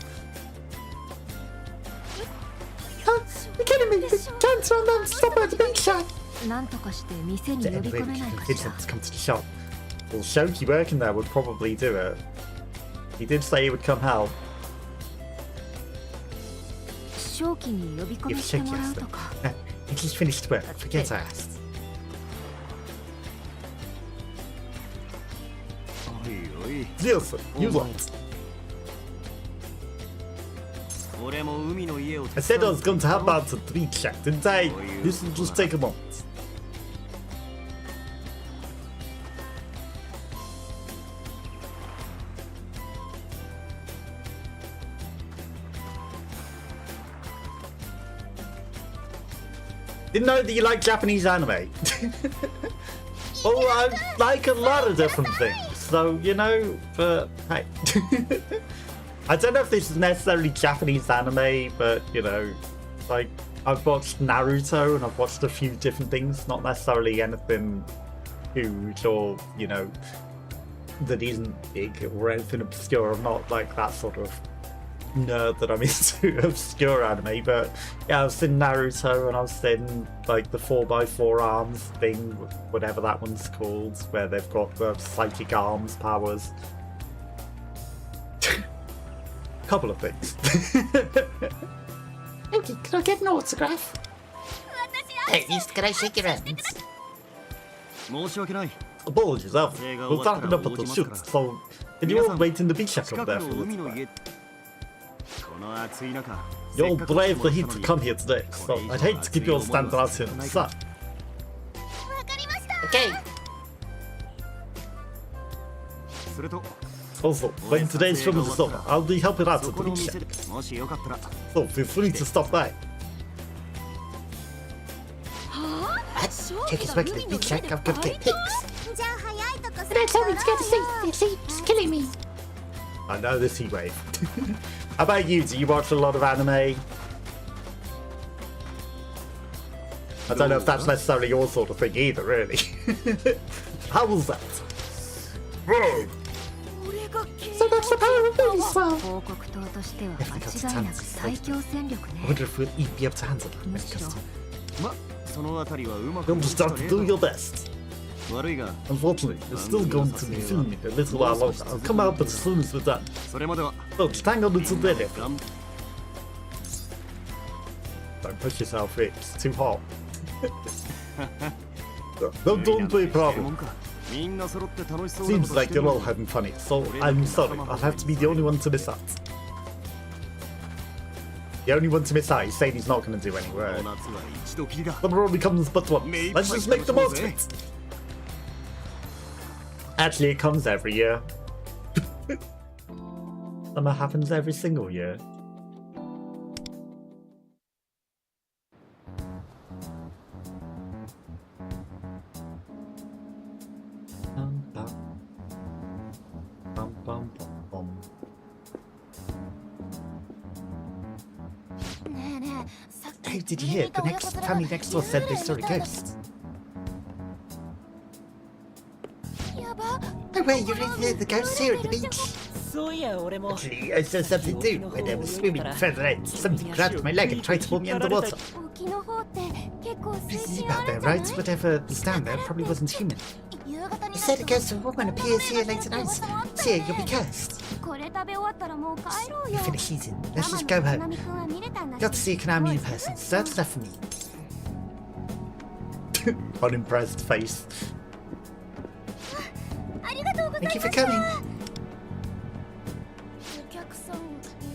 You're kidding me. The cancer on them stop at the beach shop. Anyway, we can convince them to come to the shop. Well, Shoki working there would probably do it. He did say he would come help. If Shoki asked him. He just finished work. Forget I asked. Nielsen, you lot. I said I was going to help out at the beach shack, didn't I? This will just take a moment. Didn't know that you like Japanese anime. Oh, I like a lot of different things, so, but hey. I don't know if this is necessarily Japanese anime, but, like, I've watched Naruto and I've watched a few different things, not necessarily anything huge or, that isn't big or anything obscure. I'm not like that sort of nerd that I'm into obscure anime, but yeah, I've seen Naruto and I've seen like the 4x4 arms thing, whatever that one's called, where they've got the psychic arms powers. couple of things. Okay, can I get an autograph? At least can I shake your hands? Apologies, we're wrapping up at the shoot, so can you all wait in the beach shack over there for a little while? You all braved the heat to come here today, so I'd hate to keep you all standing out here in the sun. Okay. Also, when today's film is over, I'll be helping out at the beach shack, so feel free to stop by. What? Check his work at the beach shack. I've got to get pics. Don't tell me to go to sleep. This heat's killing me. I know this heat wave. How about you? Do you watch a lot of anime? I don't know if that's necessarily your sort of thing either, really. How was that? Whoa! So that's the power of movies, sir. 報告塔としては間違いなく最強戦力 I ね wonder if we'll be able to handle that. むしろ You'll just have to do your best. Unfortunately, we're still going to be filming a little while longer. I'll come out as soon as we're done. So just hang on until then, everyone. Don't push yourself, it's too hot. Don't be a problem. Seems like you're all having fun here, so I'm sorry, I'll have to be the only one to miss out. The only one to miss out is saying he's not going to do any work. Summer only comes but once. Let's just make the most of it. Actually, it comes every year. Summer happens every single year. Bum, bum, bum, bum. Hey, did you hear? The family next door said they saw a ghost. No way, you're in here, the ghost here at the beach. Actually, I saw something too. When I was swimming further out, something grabbed my leg and tried to pull me underwater. Busy about there, right? Whatever was down there probably wasn't human. You said a ghost of a woman appears here late at night. See, you'll be cursed. You finish eating. Let's just go home. Got to see Konami in person, so that's enough for me. Unimpressed face. Thank you for coming.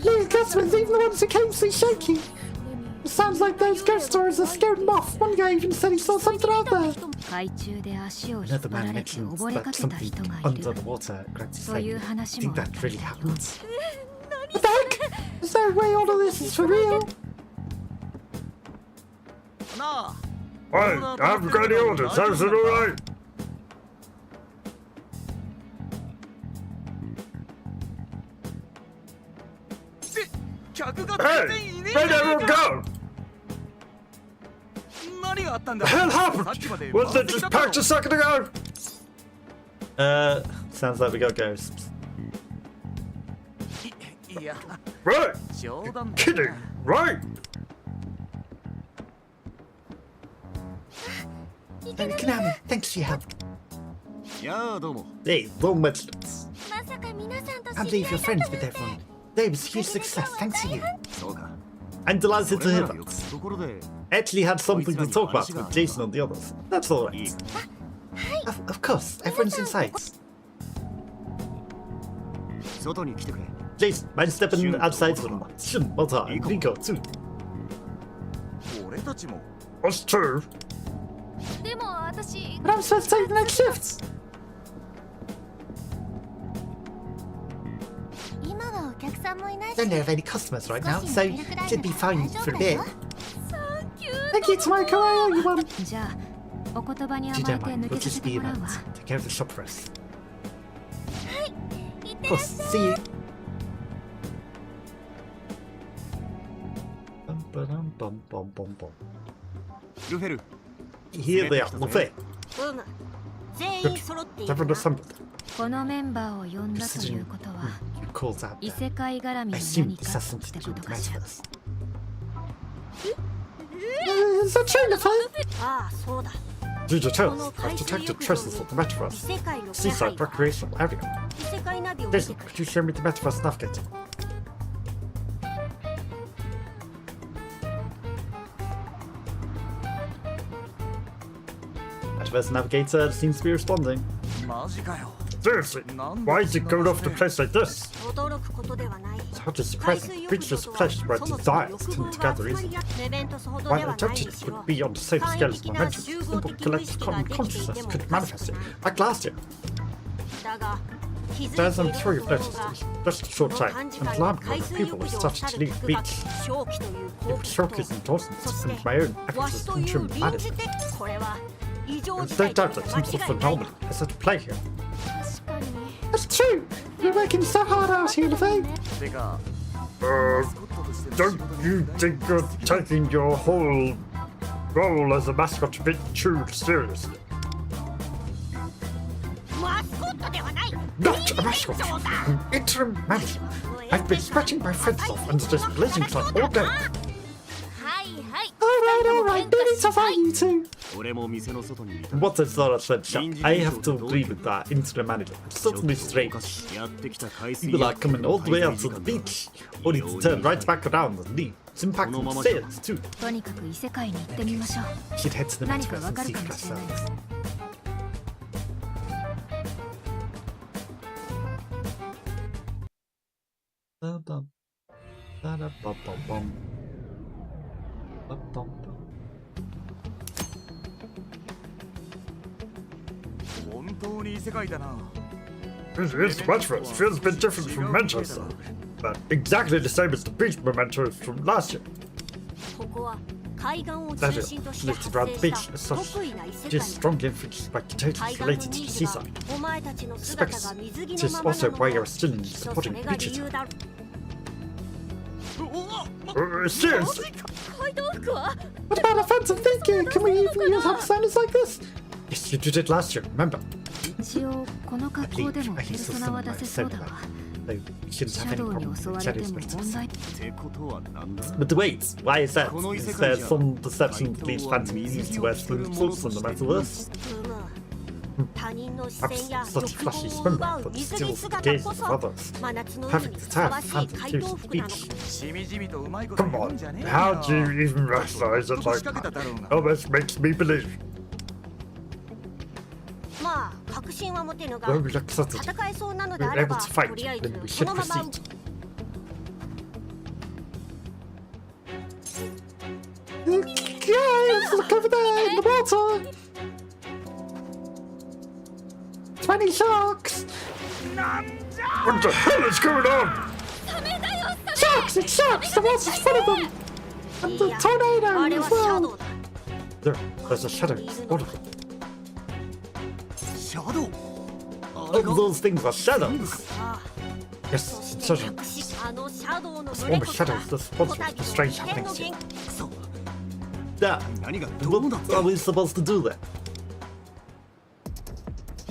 Please, customers, even the ones who came so shaky. It sounds like those ghost stories are scared them off. One guy even said he saw something out there. 海中で足を引っ Another 張ら man れて mentioned 溺れか that けた something 人がい under る the water grabbed his そういう leg. I 話 think もあっ that た really みたいよ happened. What the heck? Is there a way all of this is for real? Hey, I haven't got any orders. How's it alright? Hey, where'd everyone go? What the hell happened? Was it just packed a second ago? Sounds like we got ghosts. Right. You're kidding, right? Hey, Konami, thanks for your help. Hey, don't mention it. I believe you're friends with everyone. Today was a huge success, thanks to you. I'm delighted to hear that. Actually had something to talk about with Jason and the others. That's alright. Of course, everyone's inside. Jason, mind stepping outside for a moment. Shun, Malta, and Rico too. Us too. でも私 But I'm supposed to take the next shift. 今はお客さんもいないし Don't know of any customers right now, so should be fine for a bit. Thank you to my kawaii one. じゃあお言葉に If you 甘え don't て mind, 抜 we'll けさ just せて be もらう around. わ Take care of the shop for us. いって Of らっ course, しゃい see you. Here they are, Luffy. 全員揃っている Several な assembled. このメンバーを呼んだということは You called out 異 there. 世界絡みの I assume 何 this か has っ something て to こ do と with かしら metaverse. Is that true, Luffy? ああそうだ Due to tales, I've detected traces of the 異 metaverse. 世界の気 Seaside 配が recreational area. 異世界ナビを見 Jason, てくれ could you show me the metaverse navigator? Metaverse Navigator seems to be responding. Seriously, why is it going off the place like this? 驚くことではない It's hard to surprise me. Reach this place where desires come together, isn't it? レベントスほど While で I はない touch に it しろ would be on the same scale as momentum, simple collective consciousness could manifest it, like last year. だが気づいてい As る I'm sure you've 方 noticed, が in just a short この time, 短時 an 間 alarm に海 group of 水 people 浴 has 場を started 去 to る leave 区 the 画 beach. 正気という It 幸 was 福 showcasing と endorsements そして and my own わ efforts し as という interim 臨 manager. 時的これは異常 There's 事 no 態と doubt いう that 間 some sort 違 of いない anomaly has had to play here. That's true. You're working so hard out here, Lefay. Don't you think you're taking your whole role as a mascot a bit too seriously? マスコットではない Not a mascot, an interim manager. I've been scratching my friends off under this blazing sun all day. はいはい All right. No need to fight you two. And what I thought I said, I have to agree with that interim manager. It's certainly strange. People are coming all the way out to the beach, only to turn right back around and leave. It's impacting sales too. とにかく異世界に行ってみましょう She'd head to the 何か metaverse わ and かる see か for もしれない herself. です Ba-bum. Ba-da-ba-bum-bum. Ba-bum-bum. 本当に異世界だな。 This Metaverse feels a bit different from Manchester, but exactly the same as the beach mementos from last year. ここは海岸を That 中 is, 心として listed 発 around the 生 beach し as た such. 得意な異世 It 界 is strongly influenced by potatoes 海岸の related to ニ the ーズが seaside. お前たちの姿 Specs. が水着 It の is ままな also の why you're も still きっとそ supporting れが beaches. 理由だろ Seriously? 街道服は What about offensive thinking? Can we even use have standards like this? Yes, you did it last year, remember? 一応この I 格好 think でも I ペル think ソ so ナは someone 出 might せ have そう said だ that. わ So we shouldn't シ have ャ any ドウに problem 襲 with われて Shadow's も Metaverse. 問題 But wait, why is that? Is there some perception that these phantom used to wear swim suits in the metaverse? 他人の視線や Perhaps 欲 such flashy 望を奪 swimwear う that 水着 steals the 姿 gaze こ of そ others. 真夏の海 Having に to ふさ tap わしい phantom 街 to 道 the 服なの beach. しみじみとうまいこと Come 言うん on, じゃねえよ。 how do you even rationalize it like that? Almost makes me believe. まあ確信は持てぬが Well, we look so that 戦えそうなので we're あれ able ば to fight, とりあえず then we こ should のまま proceed. Guys, look over there in the water. 20 sharks. What the hell is going on? Sharks, it's sharks. The water's full of them. And the いや tornado あれは as シャ well. ドウだ There's a shadow. What of it? シャドウ Oh, those things are shadows. ああ Yes, そ it's して certain. 隠しあのシャドウの The 群れ swarm こ of そが shadows that's responsible for the strange happenings here. クソ Yeah. 何がどう What なって are we supposed to do then?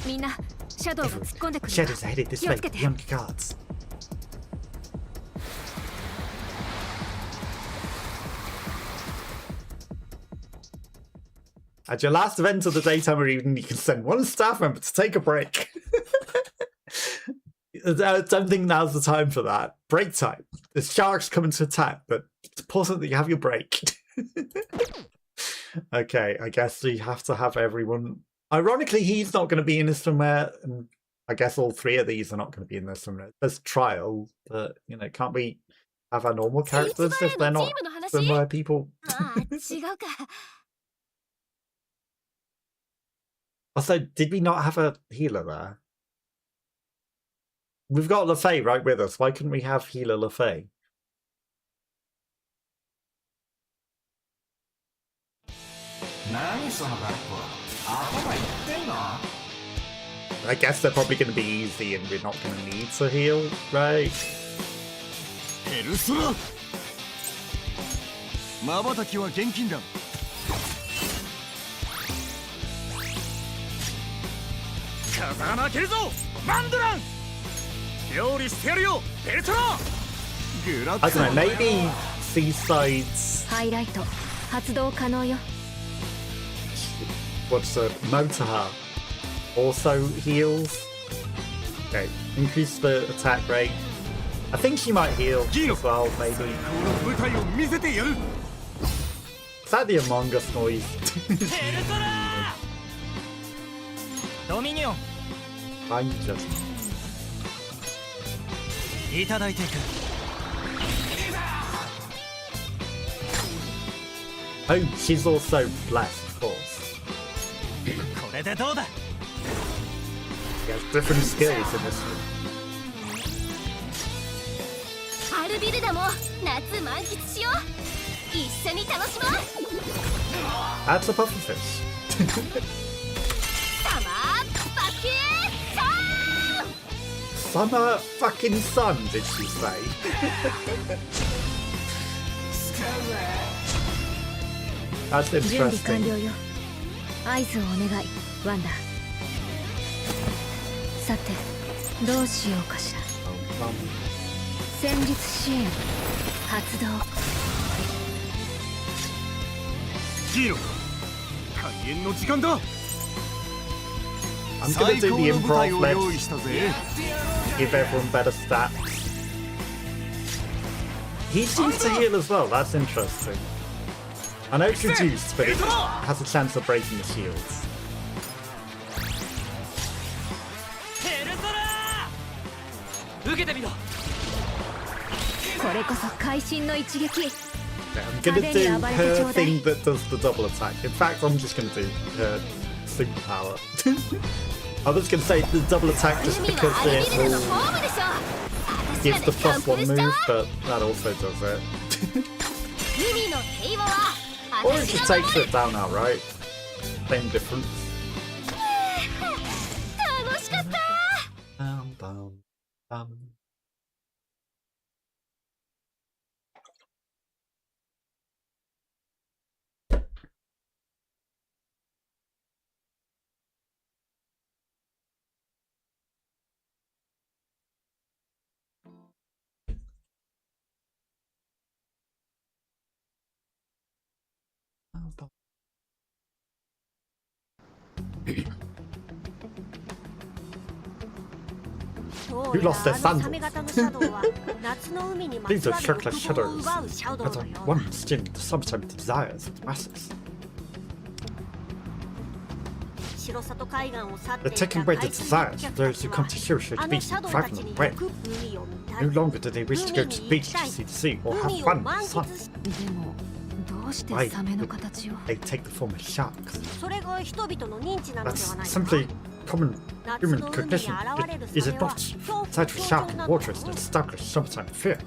みんなシャドウが突っ込んでくるわ Shadows are headed this 気 way. をつけて Be on your guards. At your last event of the daytime or evening, you can send one staff member to take a break. I don't think now's the time for that. Break time. The sharks coming to attack, but it's important that you have your break. Okay, I guess we have to have everyone. Ironically, he's not going to be in this swimwear, and I guess all three of these are not going to be in this swimwear. There's trial, but can't we have our normal characters if they're not swimwear people? ああ違うか Also, did we not have a healer there? We've got LaFay right with us. Why couldn't we have healer LaFay? I guess they're probably going to be easy and we're not going to need to heal, right? ペルソナ瞬きは現金だ風穴開けるぞマンドラン料理してやるよペルソナグラッ I don't know, maybe Seaside's ハイライト発動可能よ what's the Motorha also heals. Okay, increase the attack rate. I think she might heal as well, maybe. この舞台を見せてやる Is that the Among Us noise? ペルソナドミニオン I'm just. いただいていく Oh, she's also blessed, of course. これでどうだ She has different skills in this one. アルビルダも夏満喫しよう。一緒に楽しもう。 That's a pufferfish. サマーバキュー Summer fucking sun, did she say? That's 準備完 interesting. 了よ。合図をお願い、ワンダ。さて、どうしようかしら。戦術支援発動。ヒーロー開演の時間だ I'm gonna do the 最高の舞台 improv. を用意 Let's したぜ give everyone better stats. He seems to heal as well. That's interesting. I know it's reduced, but it has a chance of breaking the shields. ヘルソラー受けてみろこれこそ会心の一撃。 I'm gonna do her thing that does the double attack. In fact, I'm just gonna do her superpower. I was gonna say the double attack just 海 because はアルビル it ダの will ホームでしょ。私 give ら the で plus 完 one 封し move, た。 but that also does it. 海の平和は Or it 私 just が takes 守る。 it down outright. Same difference. 楽しかった。 You lost their sandals. サメ型のシャドウは夏の海にま These つ are わる shirtless 男を shadows 奪うシャドウ that の are ようだ once in the summertime desires of the masses. 白里海岸を去って They're いた taking 海 away the 水 desires 浴 of 客 those たち who は come to Shirosha あ to の be シャドウた driving ちに away. よく海を見た No い longer do they wish to go to the beach to see the sea or have 海を fun in 満 the sun. 喫しでもどうしてサメの形を。 They take the form of sharks. それが人々の認知なので That's はないか simply common 夏 human の海に cognition. 現れる Is サメ it は not? 恐怖 Sight of a 象 shark 徴 in な water の is だ an established summertime fear.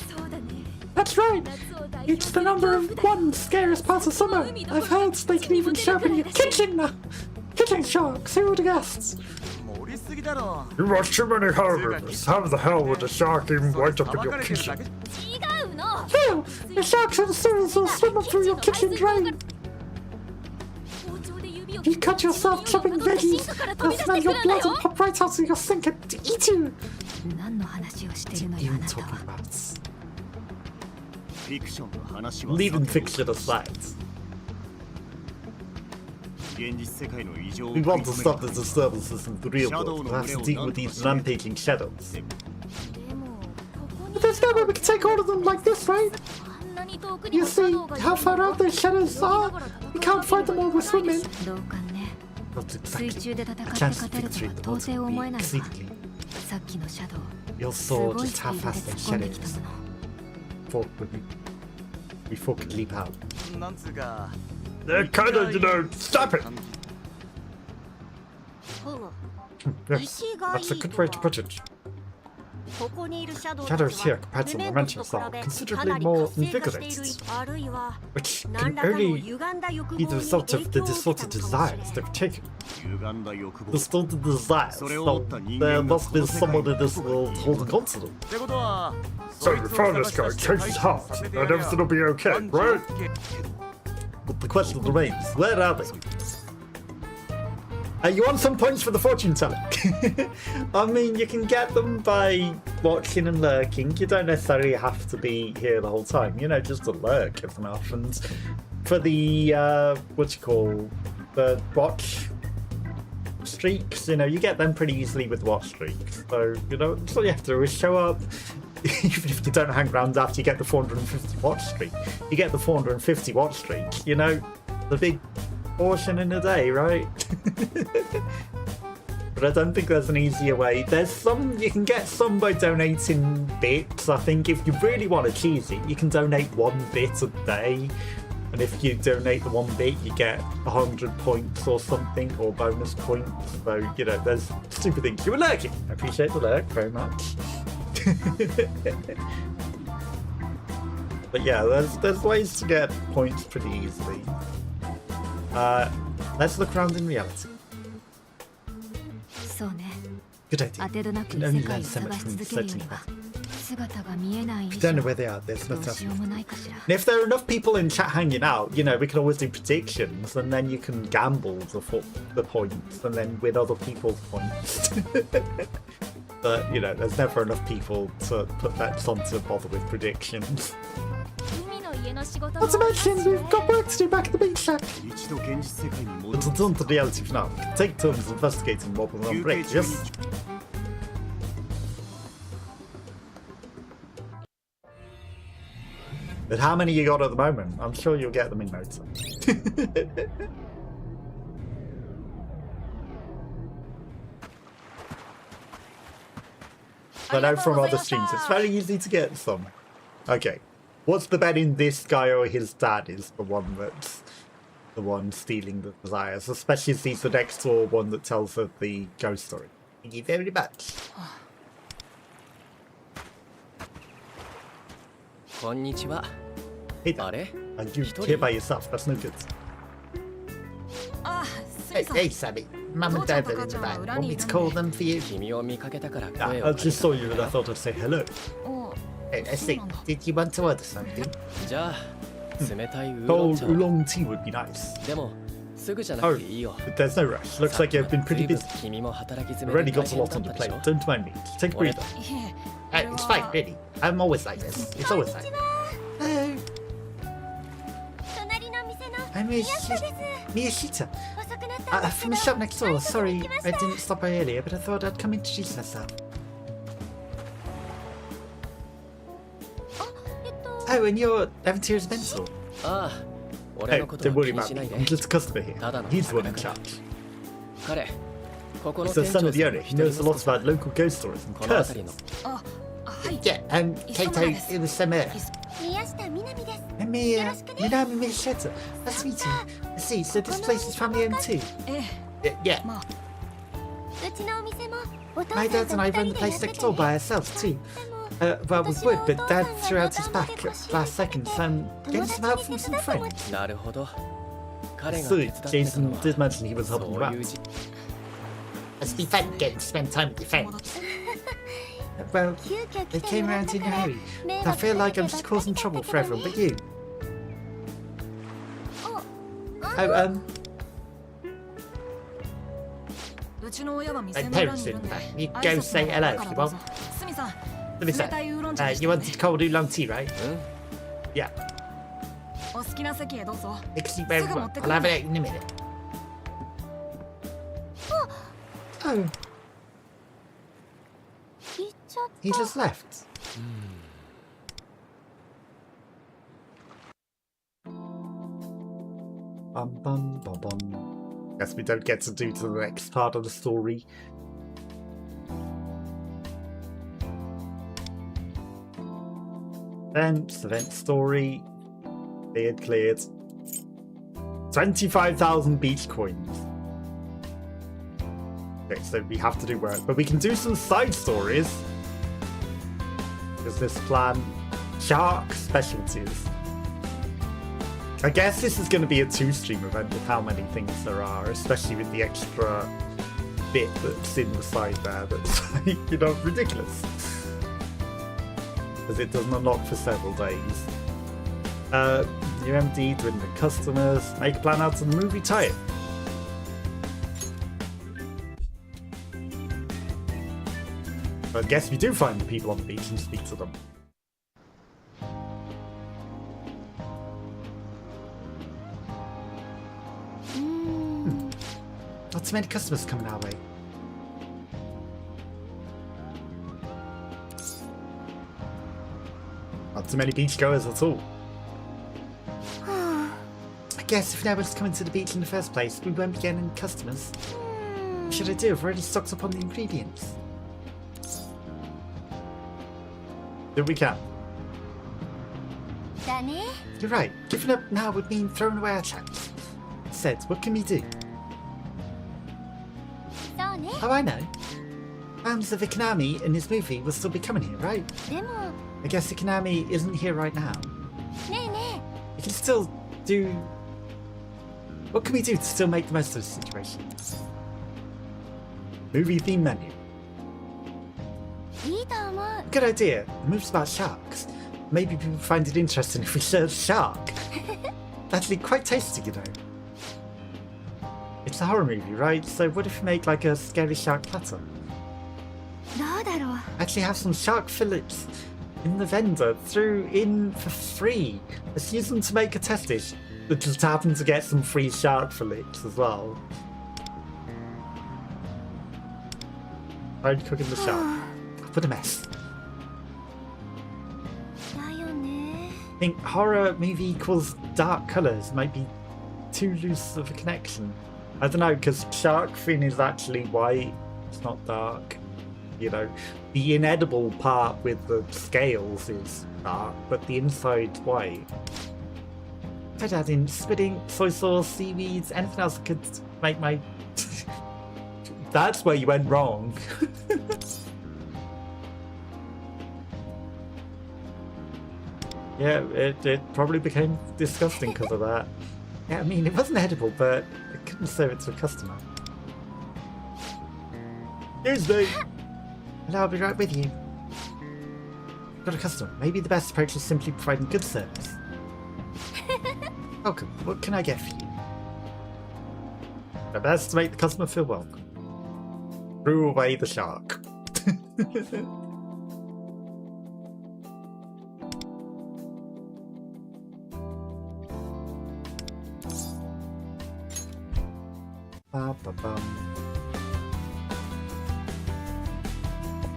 そうだね。 That's right! It's the number one scariest part of summer! I've heard they can even show up in your kitchen! Kitchen sharks, who would have guessed? 盛りすぎだろ You watch too many horror movies. How the hell would a shark even wind up in your れてるだ kitchen? け違うの。 Phil! The sharks and seals will swim up through your kitchen drain! 包丁で指を You cut yourself chopping veggies, they'll smell your blood and pop right out of your sink and eat you! 何の話をしてるの What are よ you あなた talking は。 about? フィクションの話は Leaving さておき fiction aside. 現実世界の異常を We 食い want to 止め stop る the disturbances in the real world. We have to deal with these rampaging shadows. でもここに But there's no way we can take all of them like this, right? あんなに遠くに You もシャ see ドウがいる how の far out those shadows are? We can't fight them all with swimming. 同感ね。 Not 水 exactly. 中で戦って A chance 勝 of てると victory は in the 到 water 底 would 思え be ないわ。 exceedingly. さっきのシャドウ Your す sword ごい just スピードで half-assed 突 those っ込んできた shadows もの。 before we could leap out. なんつうか They're kind of, you know, stop it! ふむ Yes, 石がいい that's a と good way to は put it. ここにいるシャドウ Shadows た here ち compared to は the メメント Dimensions と are 比べ considerably かなり more 活性化している invigorated, あるいは which 何 can らかの only 歪んだ欲望 be に the 影 result 響 of を the 受け distorted たのかもしれ desires ん they've taken. 歪んだ欲望 Distorted desires. So there must be someone in this world holding on to them. ってことは So we found this guy, changed his heart, and everything will be okay, right? But the question remains, where are they? You want some points for the fortune telling? I mean, you can get them by watching and lurking. You don't necessarily have to be here the whole time. You know, just to lurk if enough. And for the, the watch streaks, you know, you get them pretty easily with watch streaks. So, you know, that's all you have to do is show up. Even if you don't hang around after you get the 450 watch streak, you get the 450 watch streak, you know, the big portion in a day, right? but I don't think there's an easier way. There's some, you can get some by donating bits. I think if you really want to cheese it, you can donate 1 bit a day. And if you donate the 1 bit, you get 100 points or something, or bonus points. So, you know, there's stupid things. You were lurking. I appreciate the lurk very much. But yeah, there's ways to get points pretty easily. Let's look around in reality. そうね Good 当 idea. てどなく Can 世 only 界 learn を so 探 much し from 続けるよ searching り for は姿が見えない以 If 上 you don't know where they are, there's ど no うしよう telling. もないかしら And if there are enough people in chat hanging out, you know, we can always do predictions, and then you can gamble the points, and then win other people's points. But, you know, there's never enough people to put bets on to bother with predictions. 海の家の仕事 Not to mention, we've got work to do back at the beach shack. 一度現実世界に戻 But る it's on to reality for now. We can take turns investigating what we're on break, yes? But how many you got at the moment? I'm sure you'll get them in no time. I know from other streams, it's very easy to get some. Okay. What's the bet in this guy or his dad is the one that's the one stealing the desires, especially if he's the next door one that tells her the ghost story. Thank you very much. こんにちは。 Hey あ there. れ And you here by yourself, that's no good. あ Hey, hey, Sammy. Mum and Dad are in the back. Want me to call them for you? 君を見かけたから Yeah, 声 I をかけ just saw た you and I thought I'd say hello. Hey, let's see. Did you want to order something? じゃあ冷たいウーロン Cold 茶を oolong tea would be nice. でもすぐじゃなくていいよ。 But there's no rush. Looks like you've been pretty 随分 busy. 君も働き詰 You've め already で got 大 a 変 lot だ on った your でし plate. ょ Don't mind me. Take a 俺 breather. It's fine, really. I'm always like this. It's always like this. Hello. 隣の店の I'm 宮下です Miyashita. 遅くなったんですけ From ど the shop next door. 挨拶に Sorry, 来まし I た didn't stop by earlier, but I thought I'd come introduce myself. あ Oh, and you're Aventurer's mentor. ああ Hey, 俺のこと don't は worry 気に about し me. ないで I'm just a customer here. ただの He's the one in 魚だ charge. 彼ここの He's the 店 son 長 of the さん owner. の He 一人 knows a 息 lot 子さ about ん local ghost stories and この辺りの curses. あはい Yeah, Kato, it was some 宮下みなみです And me, Minami Miyashita. Nice to meet you. I see, so this place is family owned too? え Yeah. まあうちのお店もお父さ My ん dad と and I 二 run 人 the でやっ place て next て door by ourselves too. でも Well, we would, but Dad threw out his back at last second, so I'm getting some help from some friends. なるほど彼が So, 手伝ってたの Jason は did mention he was そ helping う you いう out. じ Must be fun getting to spend time with your friends. Well, 急遽 they 来て came もらっ around た in か a ら hurry. 迷 I 惑 feel か like け I'm て just ばっか causing りだった trouble け for ど everyone, ね but you. あ Oh, うちの親は my 店の裏 parents にい in るん the で back. You 挨 go 拶 say の hello だ if から you どう want. ぞすみさん Let me 冷 say, たいウーロン茶でし you た wanted cold oolong tea, right? うん Yeah. お好きな席へどうぞ Excuse me, everyone. I'll have it out in a minute. Oh, 行っちゃっ he just left. Bum bum bum bum. Guess we don't get to do to the next part of the story. Event story. Cleared. 25,000 beach coins. Okay, so we have to do work, but we can do some side stories. Because this plan, shark specialties. I guess this is going to be a 2-stream event with how many things there are, especially with the extra bit that's in the side there that's, like, you know, ridiculous. Because it doesn't unlock for several days. New MD, doing the customers, make a plan out to the movie tie-in. I guess we do find the people on the beach and speak to them. Not too many customers coming our way. Not too many beachgoers at all. I guess if no one's coming to the beach in the first place, we won't be getting any customers. should I do? I've already stocked up on the ingredients. Do we can. You're right. Giving up now would mean throwing away our chance. Said, what can we do? Oh, I know. The Vikinami in his movie will still be coming here, right? I guess Vikinami isn't here right now. We can still do... What can we do to still make the most of the situation? Movie theme menu. Good idea. The movie's about sharks. Maybe people find it interesting if we serve shark. That'd be quite tasty, you know. It's a horror movie, right? So what if we make like a scary shark platter? Actually have some shark fillets in the vendor, threw in for free. Let's use them to make a test dish that just happen to get some free shark fillets as well. Tried cooking the shark. What a mess. I think horror movie equals dark colours might be too loose of a connection. I don't know, because shark fin is actually white, it's not dark. You know, the inedible part with the scales is dark, but the inside's white. I'd add in spitting, soy sauce, seaweeds, anything else that could make my... That's where you went wrong. Yeah, it probably became disgusting because of that. Yeah, I mean, it wasn't edible, but I couldn't serve it to a customer. Excuse me. And I'll be right with you. Got a customer. Maybe the best approach is simply providing good service. Welcome. What can I get for you? The best to make the customer feel welcome. Threw away the shark.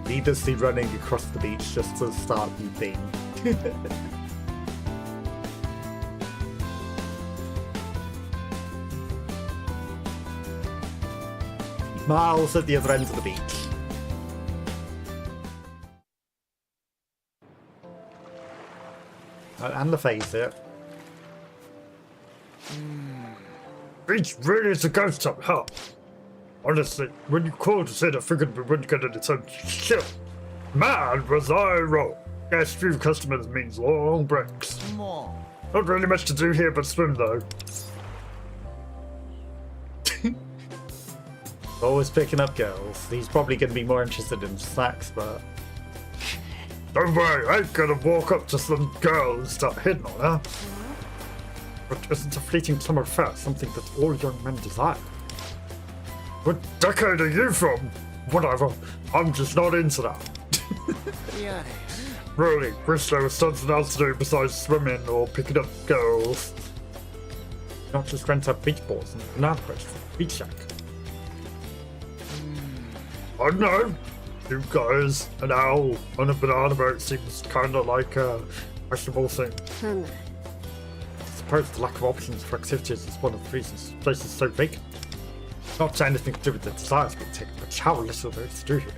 Needlessly running across the beach just to start the thing. Miles at the other end of the beach. And the phaser. It's really a ghost town, huh? Honestly, when you called us in, I figured we wouldn't get any attention. Shit. Man, was I wrong. Guest few customers means long breaks. Not really much to do here but swim, though. Always picking up girls. He's probably going to be more interested in snacks, but... Don't worry, I ain't gonna walk up to some girl and start hitting on her. But isn't a fleeting summer affair something that all young men desire? What decade are you from? Whatever, I'm just not into that. Really, wish there was something else to do besides swimming or picking up girls. Not just rent out beach balls and banana boats from the beach shack. I don't know. You guys, an owl on a banana boat seems kind of like a questionable thing. I suppose the lack of options for activities is one of the reasons the place is so vacant. Not anything to do with the desires we take, but how little there is to do here.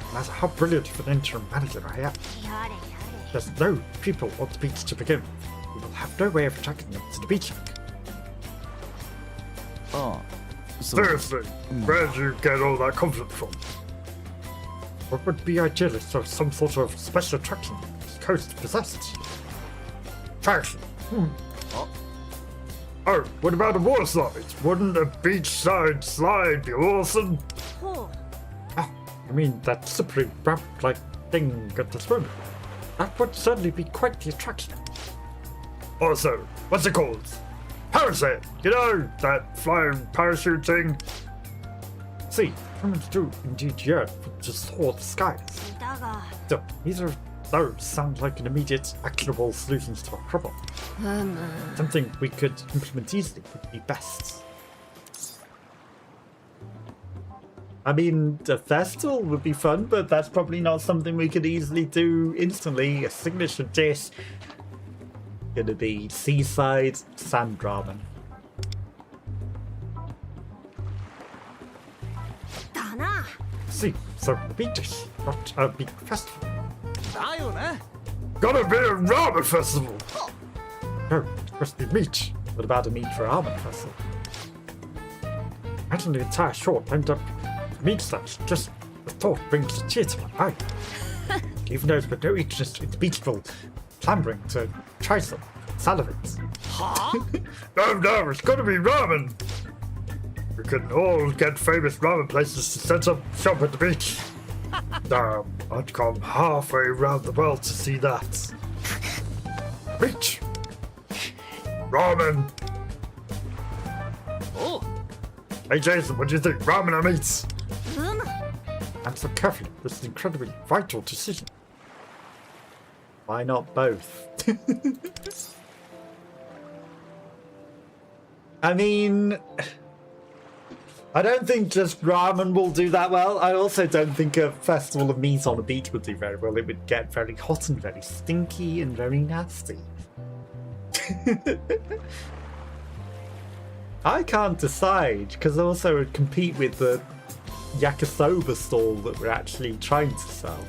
No matter how brilliant of an interim manager I am, there's no people on the beach to begin with. We will have no way of attracting them to the beach shack. Seriously, where'd you get all that confidence from? What would be ideal is there was some sort of special attraction this coast possessed. Attraction? Oh, what about a water slide? Wouldn't a beachside slide be awesome? I mean, that slippery ramp-like thing at the swim. That would certainly be quite the attraction. Also, what's it called? Parasailing! You know, that flying parachute thing? See, humans do indeed yearn to soar the skies. So, either of those sound like an immediate, actionable solutions to our problem. Something we could implement easily would be best. I mean, the festival would be fun, but that's probably not something we could easily do instantly. A signature dish gonna be seaside sand ramen. see. So the beaches, not a big festival. だよな Gotta be a ramen festival. No, it must be meat. What about a meat ramen festival? Imagine the entire shore lined up with meat stands. Just the thought brings a tear to my eye. Even though there's been no interest in the beachful clambering to try some, salivate. No, it's gotta be ramen. We can all get famous ramen places to set up shop at the beach. I'd come halfway around the world to see that. Beach. Ramen. おう Hey Jason, what do you think? Ramen or meat? うむ Answer carefully. This is an incredibly vital decision. Why not both? I mean, I don't think just ramen will do that well. I also don't think a festival of meat on a beach would do very well. It would get very hot and very stinky and very nasty. I can't decide, because also it would compete with the yakisoba stall that we're actually trying to sell.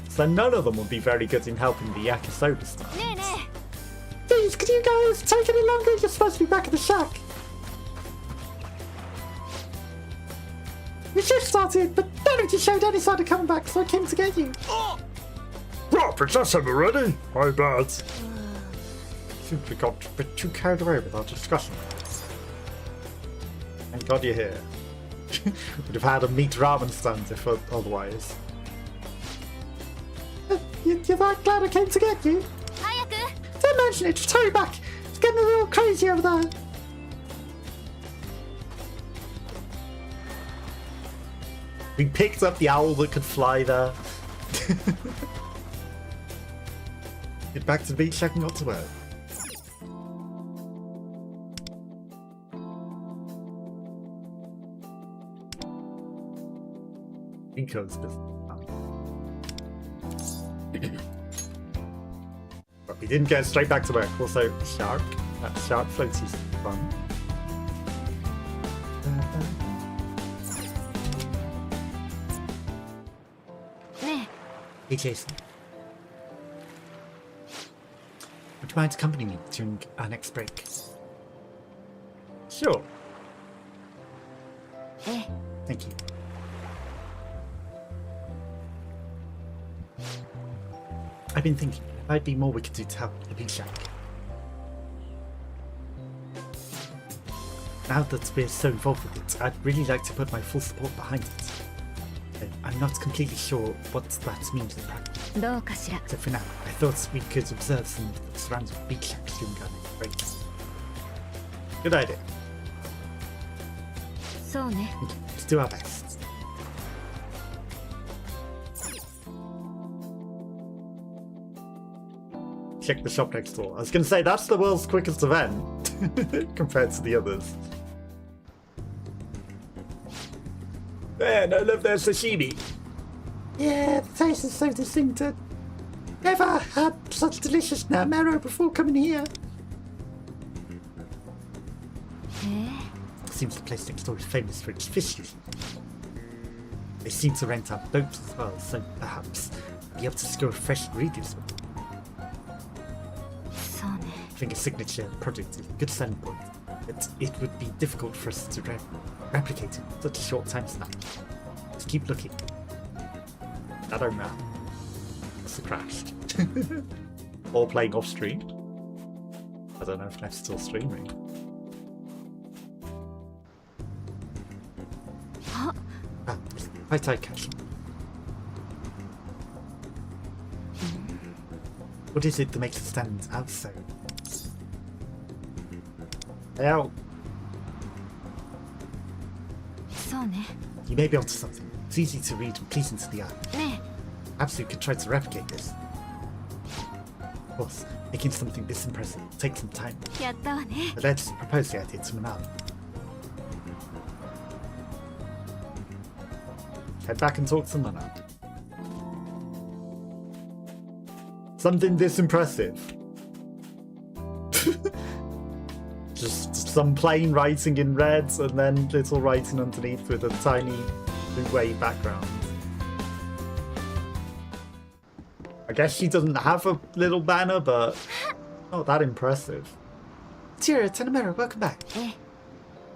So none of them would be very good in helping the yakisoba stall. ねえね Please, could you guys take any longer? You're supposed to be back at the shack. We just started, but none of you showed any sign of coming back, so I came to get you. What? Princess I'm already? My bad. Simply got a bit too carried away with our discussion. Thank God you're here. Would have had a meat ramen stand if otherwise. You're that glad I came to get you? 早く Don't mention it, just hurry back. It's getting a little crazy over there. We picked up the owl that could fly there. Get back to the beach, checking not to work. Nico's business. But we didn't get straight back to work. Also, shark. That shark floaty's fun. Hey Jason. Would you mind accompanying me during our next break? Sure. Thank you. I've been thinking, there might be more we could do to help the beach shack. Now that we're so involved with it, I'd really like to put my full support behind it. I'm not completely sure what that means in practice. どうかしら So for now, I thought we could observe some of the surroundings of beach shacks during our next break. Good idea. そうね Let's do our best. Check the shop next door. I was going to say, that's the world's quickest event compared to the others. Man, I love their sashimi. Yeah, the taste is so distinct. Never had such delicious namero before coming here. Seems the place next door is famous for its fish fishing. They seem to rent out boats as well, so perhaps be able to score fresh ingredients with them. そうね I think a signature project is a good selling point, but it would be difficult for us to replicate in such a short time span. Let's keep looking. I don't know. Must have crashed. Or playing off stream. I don't know if Neff's still streaming. Ah, high tide catch. What is it that makes it stand out so? Hey, Al, そうね you may be onto something. It's easy to read and pleasing to the eye. ね Perhaps we could try to replicate this. Of course, making something this impressive will take some time. やったわね But let's propose the idea to Manal. Head back and talk to Manal. Something this impressive. Just some plain writing in red and then little writing underneath with a tiny blue-way background. I guess she doesn't have a little banner, but not that impressive. Tira, Tanamera, welcome back. Eh.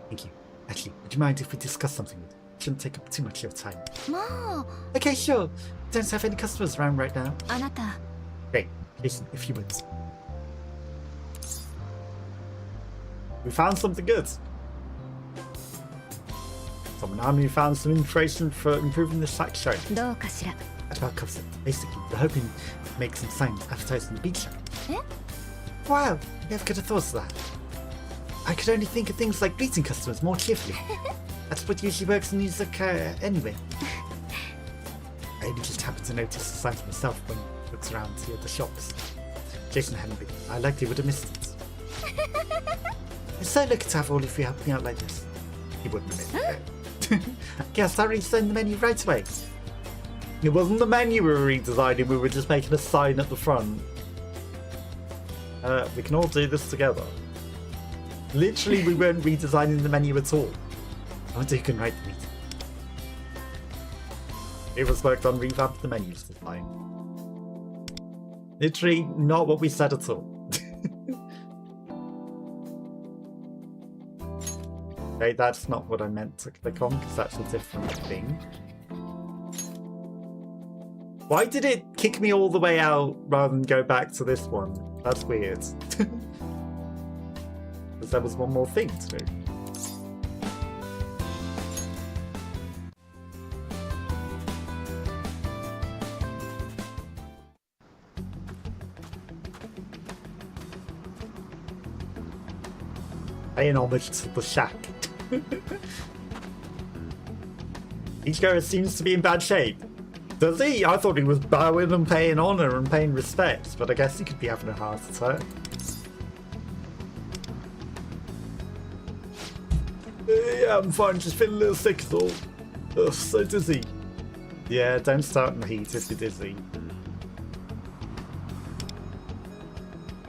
Thank you. Actually, would you mind if we discuss something? It shouldn't take up too much of your time. もう Okay, sure. Don't have any customers around right now. あなた Great. Listen, if you would. We found something good. Tomonami found some information for improving the sack show. どうかしら At our concept. Basically, we're hoping to make some signs advertising the beach show. Eh? Wow, never could have thought of that. I could only think of things like greeting customers more cheerfully. That's what usually works in Izakaya anyway. I only just happened to notice the signs myself when I looked around the other shops. Jason hadn't been. I likely would have missed it. It's so lucky to have all of you helping out like this. He wouldn't admit it. Guess I redesigned the menu right away. It wasn't the menu we were redesigning, we were just making a sign at the front. We can all do this together. Literally, we weren't redesigning the menu at all. I wonder who can write the meeting. It was worked on revamped the menus design. Literally, not what we said at all. Okay, that's not what I meant to click on, because that's a different thing. Why did it kick me all the way out rather than go back to this one? That's weird. Because there was one more thing to do. Paying homage to the shack. Ichiguro seems to be in bad shape. Does he? I thought he was bowing and paying honour and paying respect, but I guess he could be having a heart attack. Yeah, I'm fine, just feeling a little sick is all. Ugh, so dizzy. Yeah, don't start in the heat if you're dizzy.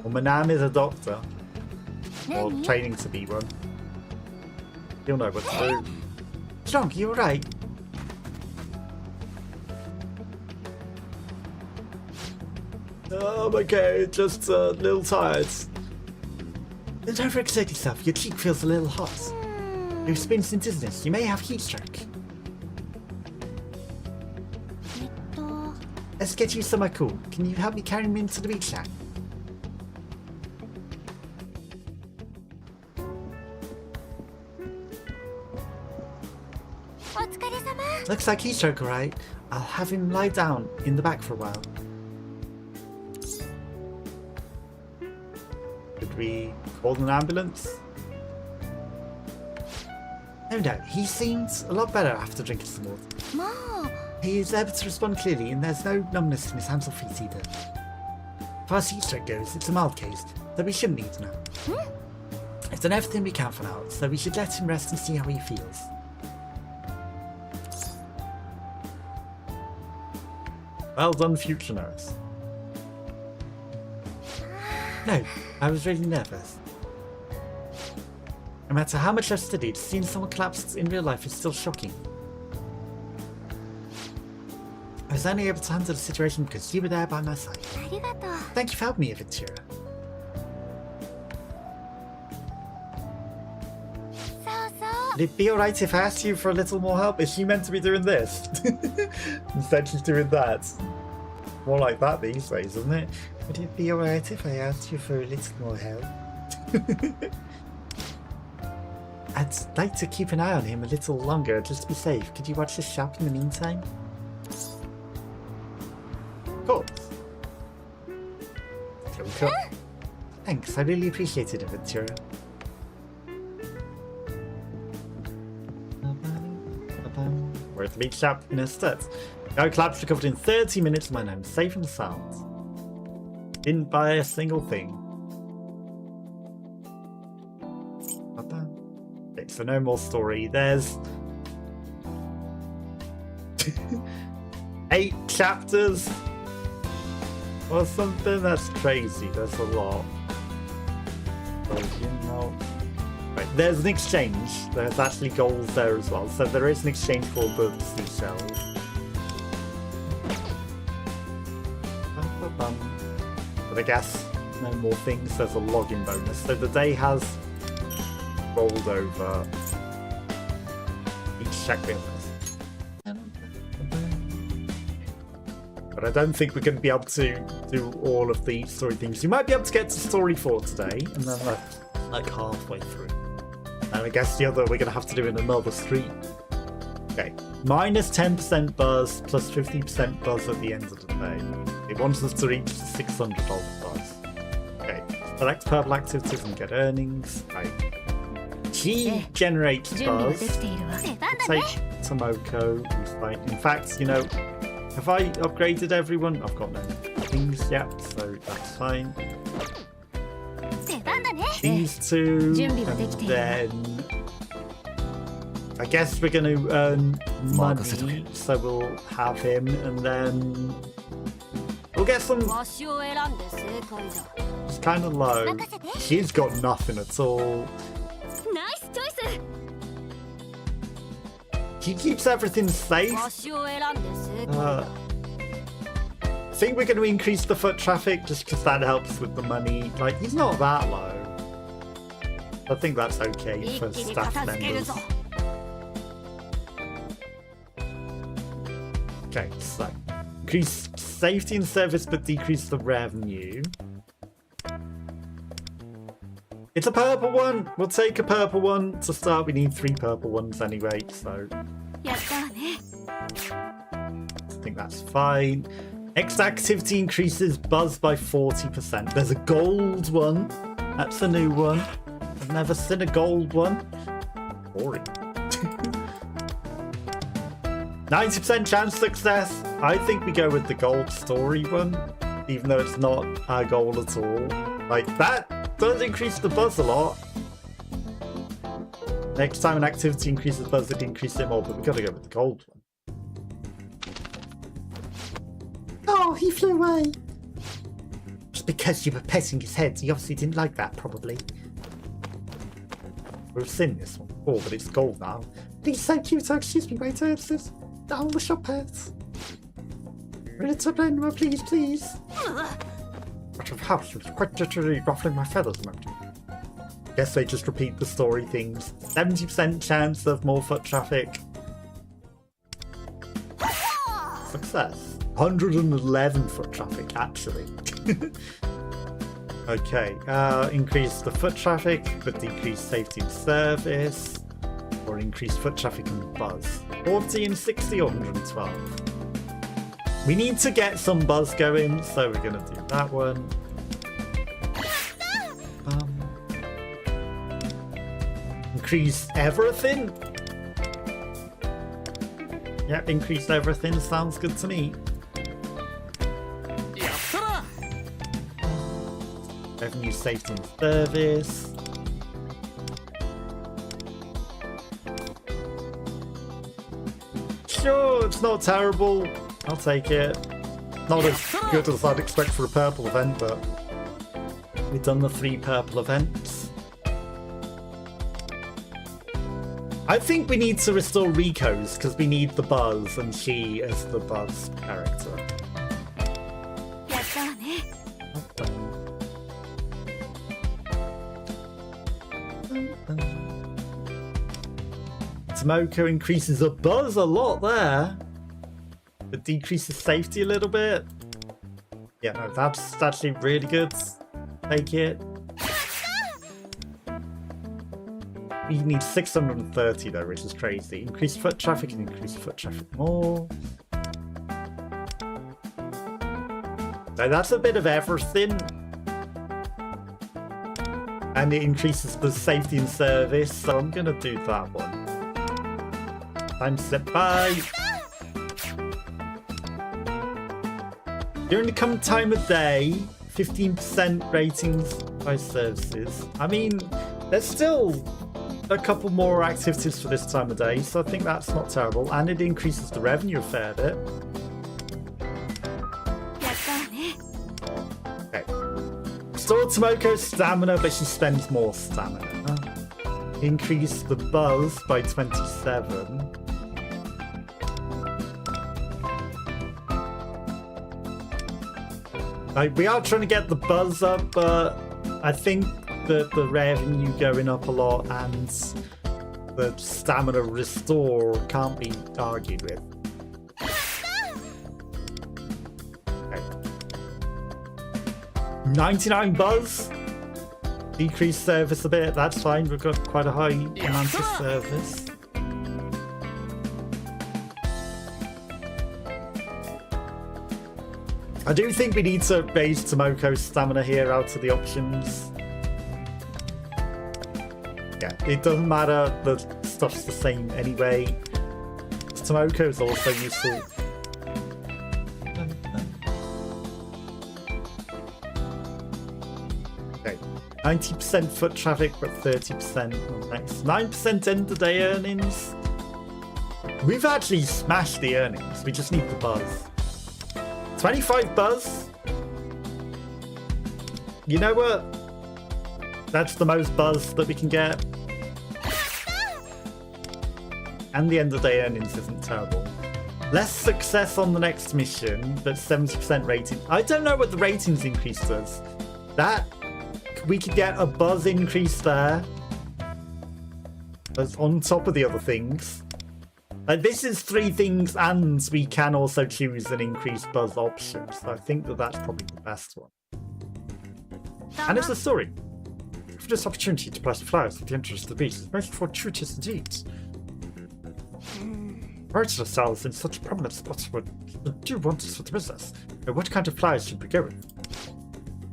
Well, Manam is a doctor. Or training to be one. He'll know what to do. Strong, you alright? I'm okay, just a little tired. Don't overexert yourself, your cheek feels a little hot. You're experiencing dizziness, you may have heat stroke. えっと Let's get you somewhere cool. Can you help me carry me into the beach shack? Looks like heat stroke, alright. I'll have him lie down in the back for a while. Could we call an ambulance? No doubt, he seems a lot better after drinking some water. もう He is able to respond clearly, and there's no numbness in his hands or feet either. As far as heat stroke goes, it's a mild case, though we shouldn't need to know. We've done everything we can for now, so we should let him rest and see how he feels. Well done, future nurse. No, I was really nervous. No matter how much I've studied, seeing someone collapse in real life is still shocking. I was only able to handle the situation because you were there by my side. ありがとう Thank you for helping me, Ventura. そうそう Would it be alright if I asked you for a little more help? Is she meant to be doing this? Instead she's doing that. More like that these days, isn't it? Would it be alright if I asked you for a little more help? I'd like to keep an eye on him a little longer, just to be safe. Could you watch the shop in the meantime? Of course. Here we go. Thanks, I really appreciate it, Ventura. We're at the beach shop in Estet. Our collapse recovered in 30 minutes, my name's safe and sound. Didn't buy a single thing. Okay, so no more story. There's 8 chapters or something. That's crazy. That's a lot. So, you know, Right, there's an exchange. There's actually goals there as well. So there is an exchange for the seashells. But I guess no more things. There's a login bonus. So the day has rolled over. Each check this. But I don't think we're going to be able to do all of the story things. You might be able to get to story 4 today, and then like halfway through. And I guess the other we're going to have to do in another stream. Okay, minus 10% buzz, plus 50% buzz at the end of the day. It wants us to reach the $600 buzz. Okay, select purple activities and get earnings. Right. He generates buzz. Take Tomoko, who's like, in fact, you know, have I upgraded everyone? I've got no things yet, so that's fine. These two, and then I guess we're going to earn money, so we'll have him, and then we'll get some. It's kind of low. He's got nothing at all. He keeps everything safe. I think we're going to increase the foot traffic just because that helps with the money. Like, he's not that low. I think that's okay for staff members. Okay, so increase safety and service but decrease the revenue. It's a purple one. We'll take a purple one to start. We need 3 purple ones anyway, so I think that's fine. Next activity increases buzz by 40%. There's a gold one. That's a new one. I've never seen a gold one. Boring. 90% chance success. I think we go with the gold story one, even though it's not our goal at all. Like, that does increase the buzz a lot. Next time an activity increases buzz, it increases it more, but we've got to go with the gold one. Oh, he flew away. Just because you were petting his head, he obviously didn't like that, probably. We've seen this one before, but it's gold now. He's so cute, excuse me, waiter. It's just all the shop pets. It's a blend, please, please. Out of house, it's quite literally ruffling my feathers, don't you? Guess they just repeat the story things. 70% chance of more foot traffic. Success. 111 foot traffic, actually. Okay, increase the foot traffic, but decrease safety and service. Or increase foot traffic and buzz. 40 and 60 or 112. We need to get some buzz going, so we're going to do that one. Increase everything? Yep, increase everything. Sounds good to me. Revenue, safety and service. Sure, it's not terrible. I'll take it. Not as good as I'd expect for a purple event, but we've done the 3 purple events. I think we need to restore Rico's because we need the buzz and she is the buzz character. Tomoko increases the buzz a lot there, but decreases safety a little bit. Yeah, no, that's actually really good. Take it. We need 630 though, which is crazy. Increase foot traffic and increase foot traffic more. So that's a bit of everything. And it increases the safety and service, so I'm gonna do that one. Time slip by. During the current time of day, 15% ratings by services. I mean, there's still a couple more activities for this time of day, so I think that's not terrible. And it increases the revenue a fair bit. Okay. Restore Tomoko's stamina, but she spends more stamina. Increase the buzz by 27. We are trying to get the buzz up, but I think that the revenue going up a lot and the stamina restore can't be argued with. Okay. 99 buzz. Decrease service a bit, that's fine. We've got quite a high demand for service. I do think we need to raise Tomoko's stamina here out of the options. Yeah, it doesn't matter, the stuff's the same anyway. Tomoko's also useful. Okay, 90% foot traffic, but 30% next. 9% end of day earnings. We've actually smashed the earnings, we just need the buzz. 25 buzz. You know what? That's the most buzz that we can get. And the end of day earnings isn't terrible. Less success on the next mission, but 70% rating. I don't know what the ratings increase does. That, we could get a buzz increase there. That's on top of the other things. This is 3 things, and we can also choose an increased buzz option. So I think that that's probably the best one. And it's a story. For this opportunity to place flowers at the entrance of the beach is most fortuitous indeed. Merchant ourselves in such prominent spots would do wonders for the business. Now, what kind of flowers should we go with?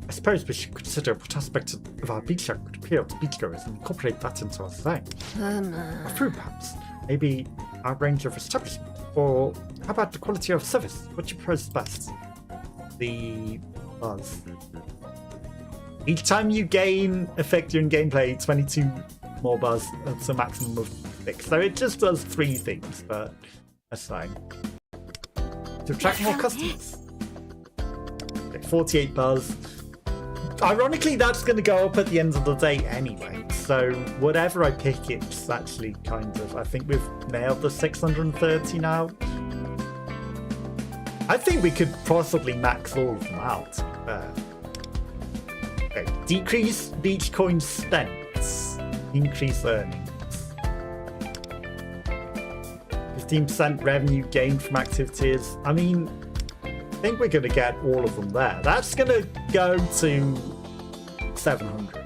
I suppose we should consider what aspect of our beach art would appeal to beachgoers and incorporate that into our design. A fruit, perhaps. Maybe our range of establishment. Or how about the quality of service? What do you propose is best? The buzz. Each time you gain effect during gameplay, 22 more buzz. That's a maximum of 6. So it just does 3 things, but that's fine. To attract more customers. Okay, 48 buzz. Ironically, that's going to go up at the end of the day anyway. So whatever I pick, it's actually kind of... I think we've nailed the 630 now. I think we could possibly max all of them out, to be fair. Okay, decrease beach coins spent. Increase earnings. 15% revenue gained from activities. I mean, I think we're going to get all of them there. That's going to go to 700.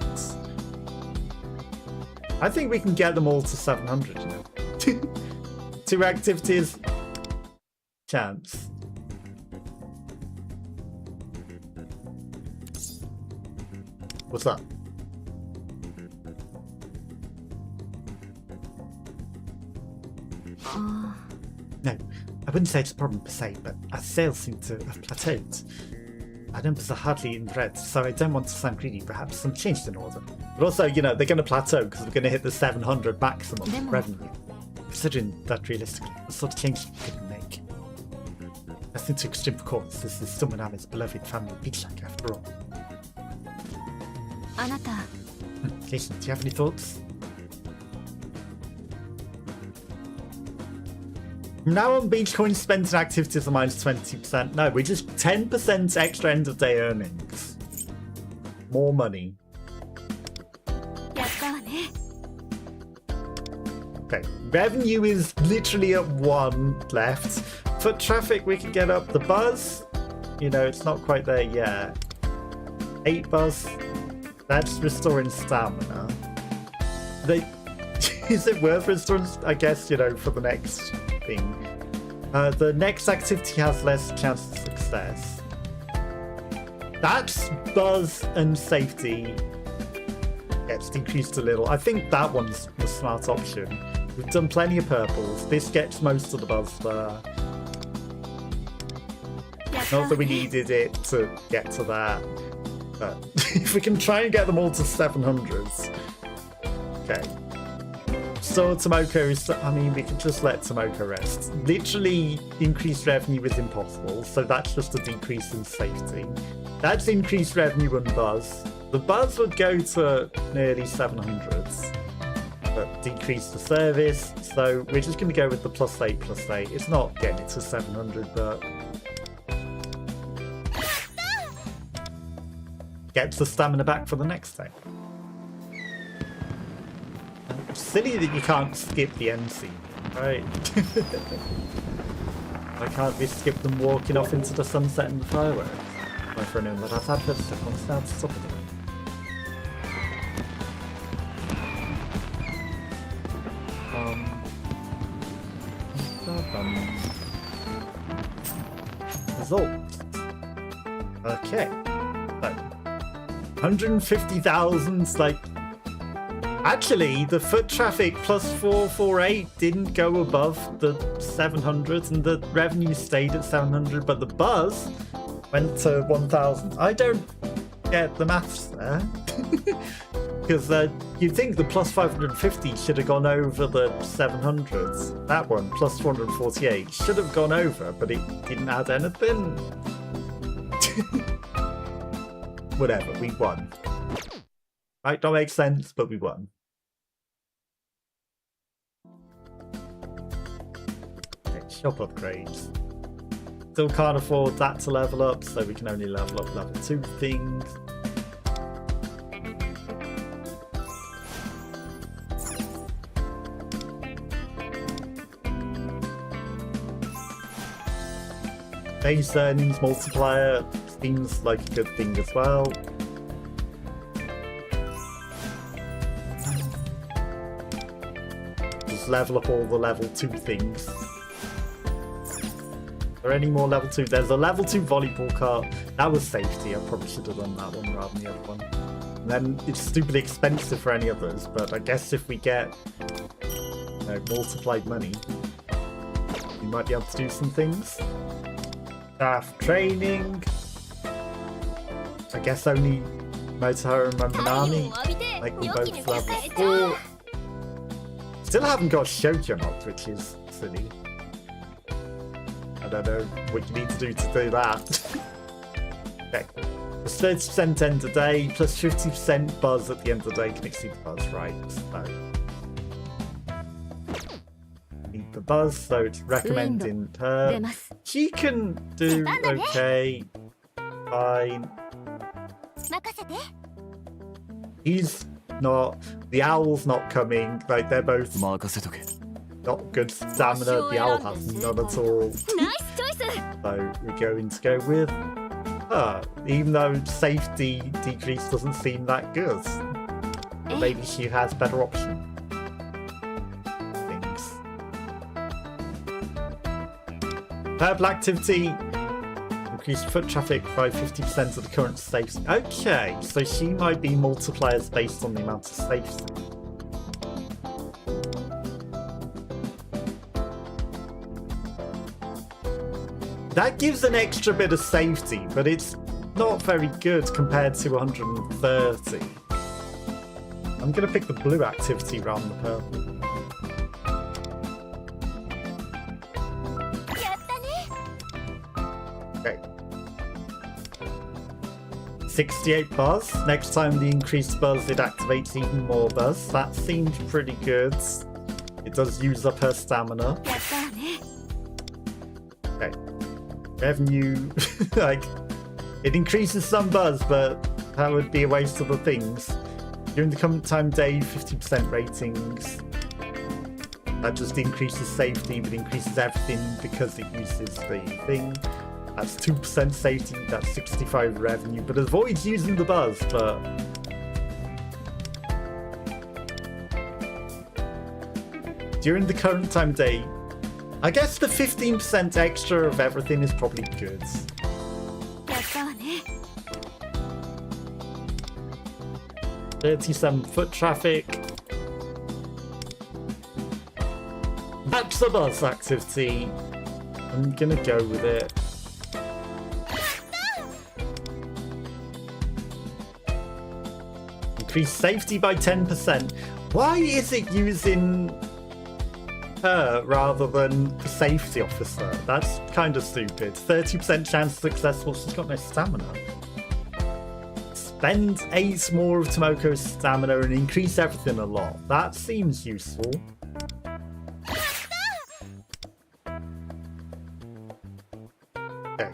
I think we can get them all to 700, you know. 2 activities. Chance. What's that? No, I wouldn't say it's a problem per se, but our sales seem to have plateaued. Our numbers are hardly in red, so I don't want to sound greedy. Perhaps some change in order. But also, you know, they're going to plateau because we're going to hit the 700 maximum revenue. Considering that realistically, the sort of change we could make. Nothing too extreme for course. This is someone Ami's beloved family beachshack after all. Jason, do you have any thoughts? From now on, beach coins spent in activities are minus 20%. No, we're just 10% extra end of day earnings. More money. Okay, revenue is literally at 1 left. Foot traffic, we can get up. The buzz, you know, it's not quite there yet. 8 buzz, that's restoring stamina. Is it worth restoring? I guess, you know, for the next thing. The next activity has less chance of success. That's buzz and safety gets decreased a little. I think that one's the smart option. We've done plenty of purples. This gets most of the buzz there. Not that we needed it to get to that, but if we can try and get them all to 700s. Okay. So Tomoko is, I mean, we can just let Tomoko rest. Literally, increased revenue is impossible, so that's just a decrease in safety. That's increased revenue and buzz. The buzz would go to nearly 700s. but decrease the service. So we're just going to go with the +8/+8. It's not getting it to 700, but gets the stamina back for the next day. Silly that you can't skip the end scene, right? Why can't we skip them walking off into the sunset and the fireworks? My friend, that has had first step on start to stop it. Results. Okay. So, 150,000, like, actually, the foot traffic +448 didn't go above the 700s, and the revenue stayed at 700, but the buzz went to 1,000. I don't get the maths there. Because you'd think the +550 should have gone over the 700s. That one, +448, should have gone over, but it didn't add anything. Whatever, we won. Might not make sense, but we won. Okay, shop upgrades. Still can't afford that to level up, so we can only level up level 2 things. Base earnings multiplier seems like a good thing as well. Just level up all the level 2 things. Are there any more level 2? There's a level 2 volleyball cart. That was safety. I probably should have done that one rather than the other one. And then it's stupidly expensive for any others, but I guess if we get multiplied money, we might be able to do some things. Staff training. I guess only Motohiro and Manami. Like we both level 4. Still haven't got Shoujo knocked, which is silly. I don't know what you need to do that. Okay. Plus 30% end of day, plus 50% buzz at the end of the day can exceed the buzz, right? So need the buzz, so it's recommending her. She can do okay. Fine. He's not. The owl's not coming. Like, they're both not good stamina. The owl has none at all. So we're going to go with her, even though safety decrease doesn't seem that good. But maybe she has better options. Purple activity. Increased foot traffic by 50% of the current safety. Okay, so she might be multipliers based on the amount of safety. That gives an extra bit of safety, but it's not very good compared to 130. I'm going to pick the blue activity rather than the purple. 68 buzz. Next time the increased buzz, it activates even more buzz. That seems pretty good. It does use up her stamina. Okay. Revenue, like, it increases some buzz, but that would be a waste of the things. During the current time day, 50% ratings. That just increases safety, but increases everything because it uses the thing. That's 2% safety, that's 65 revenue, but avoids using the buzz, but... During the current time day, I guess the 15% extra of everything is probably good. 37 foot traffic. Match the buzz activity. I'm gonna go with it. Increase safety by 10%. Why is it using her rather than the safety officer? That's kind of stupid. 30% chance successful. She's got no stamina. spend 8 more of Tomoko's stamina and increase everything a lot. That seems useful. Okay.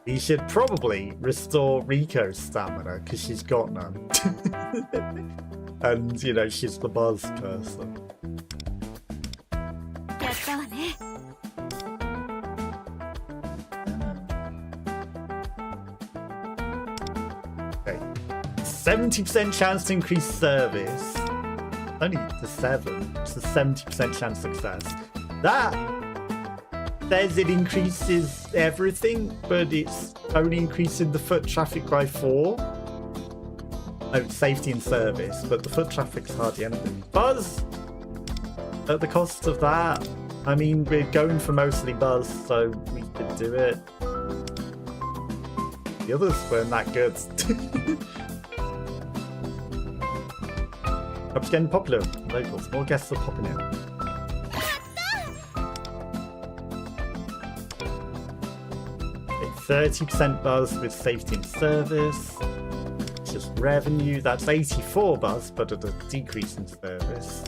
We should probably restore Riko's stamina because she's got none. And, you know, she's the buzz person. Okay. 70% chance to increase service. Only to 7. It's a 70% chance success. That says it increases everything, but it's only increasing the foot traffic by 4. Oh, safety and service, but the foot traffic's hardly anything. Buzz! At the cost of that, I mean, we're going for mostly buzz, so we could do it. The others weren't that good. It's getting popular. Locals, more guests are popping in. Okay, 30% buzz with safety and service. Just revenue, that's 84 buzz, but at a decrease in service.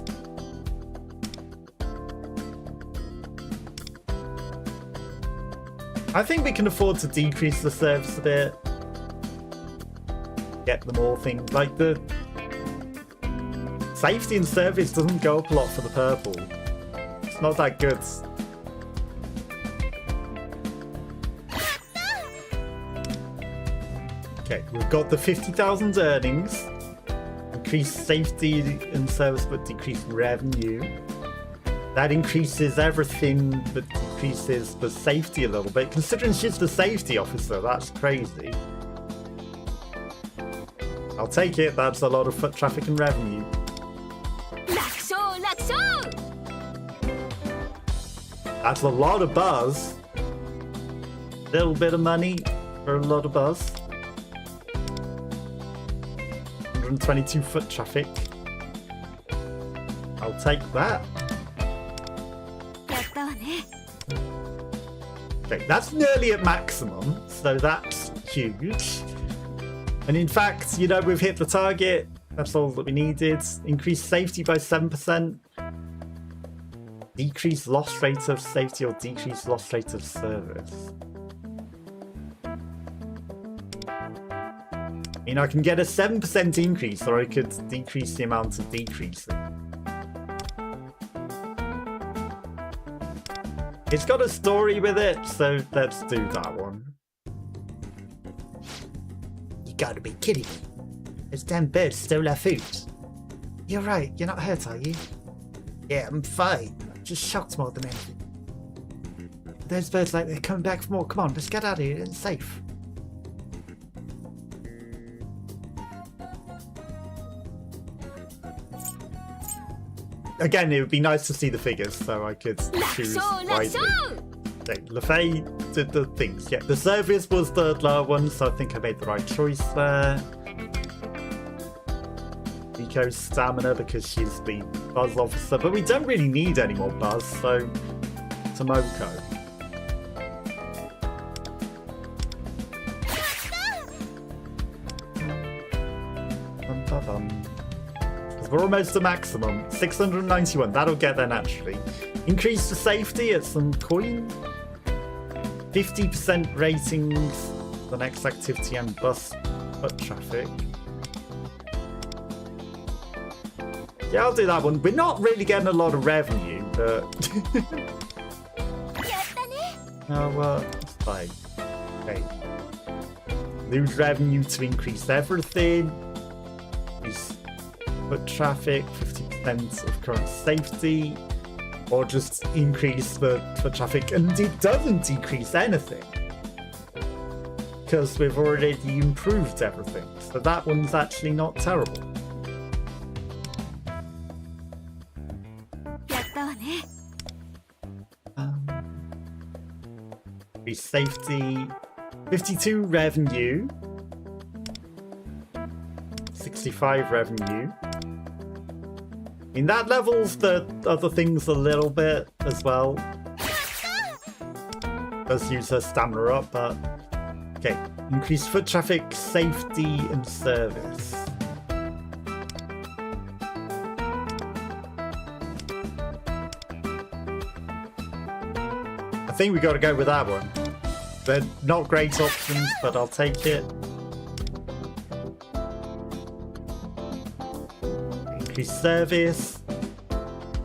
I think we can afford to decrease the service a bit. Get them all things like the safety and service doesn't go up a lot for the purple. It's not that good. Okay, we've got the 50,000 earnings. Increase safety and service but decrease revenue. That increases everything but decreases the safety a little bit. Considering she's the safety officer, that's crazy. I'll take it, that's a lot of foot traffic and revenue. That's a lot of buzz. Little bit of money for a lot of buzz. 122 foot traffic. I'll take that. Okay, that's nearly at maximum, so that's huge. And in fact, you know, we've hit the target. That's all that we needed. Increase safety by 7%. Decrease loss rate of safety or decrease loss rate of service. I mean, I can get a 7% increase, or I could decrease the amount of decreasing. It's got a story with it, so let's do that one. You gotta be kidding me. Those damn birds stole our food. You're right, you're not hurt, are you? Yeah, I'm fine. I'm just shocked more than anything. Those birds like they're coming back for more. Come on, let's get out of here. It's safe. Again, it would be nice to see the figures so I could choose wisely. Okay, LaFay did the things. Yeah, the service was the lower one, so I think I made the right choice there. Riko's stamina because she's the buzz officer, but we don't really need any more buzz, so Tomoko. We're almost to maximum. 691. That'll get there naturally. Increase the safety at some coin. 50% ratings. The next activity and bus foot traffic. Yeah, I'll do that one. We're not really getting a lot of revenue, but oh well, it's fine. Okay. Lose revenue to increase everything. Foot traffic, 50% of current safety, or just increase the foot traffic, and it doesn't decrease anything because we've already improved everything, so that one's actually not terrible. Increase safety, 52 revenue, 65 revenue. I mean, that levels the other things a little bit as well. Does use her stamina up, but okay. Increase foot traffic, safety, and service. I think we got to go with that one. They're not great options, but I'll take it. Increase service,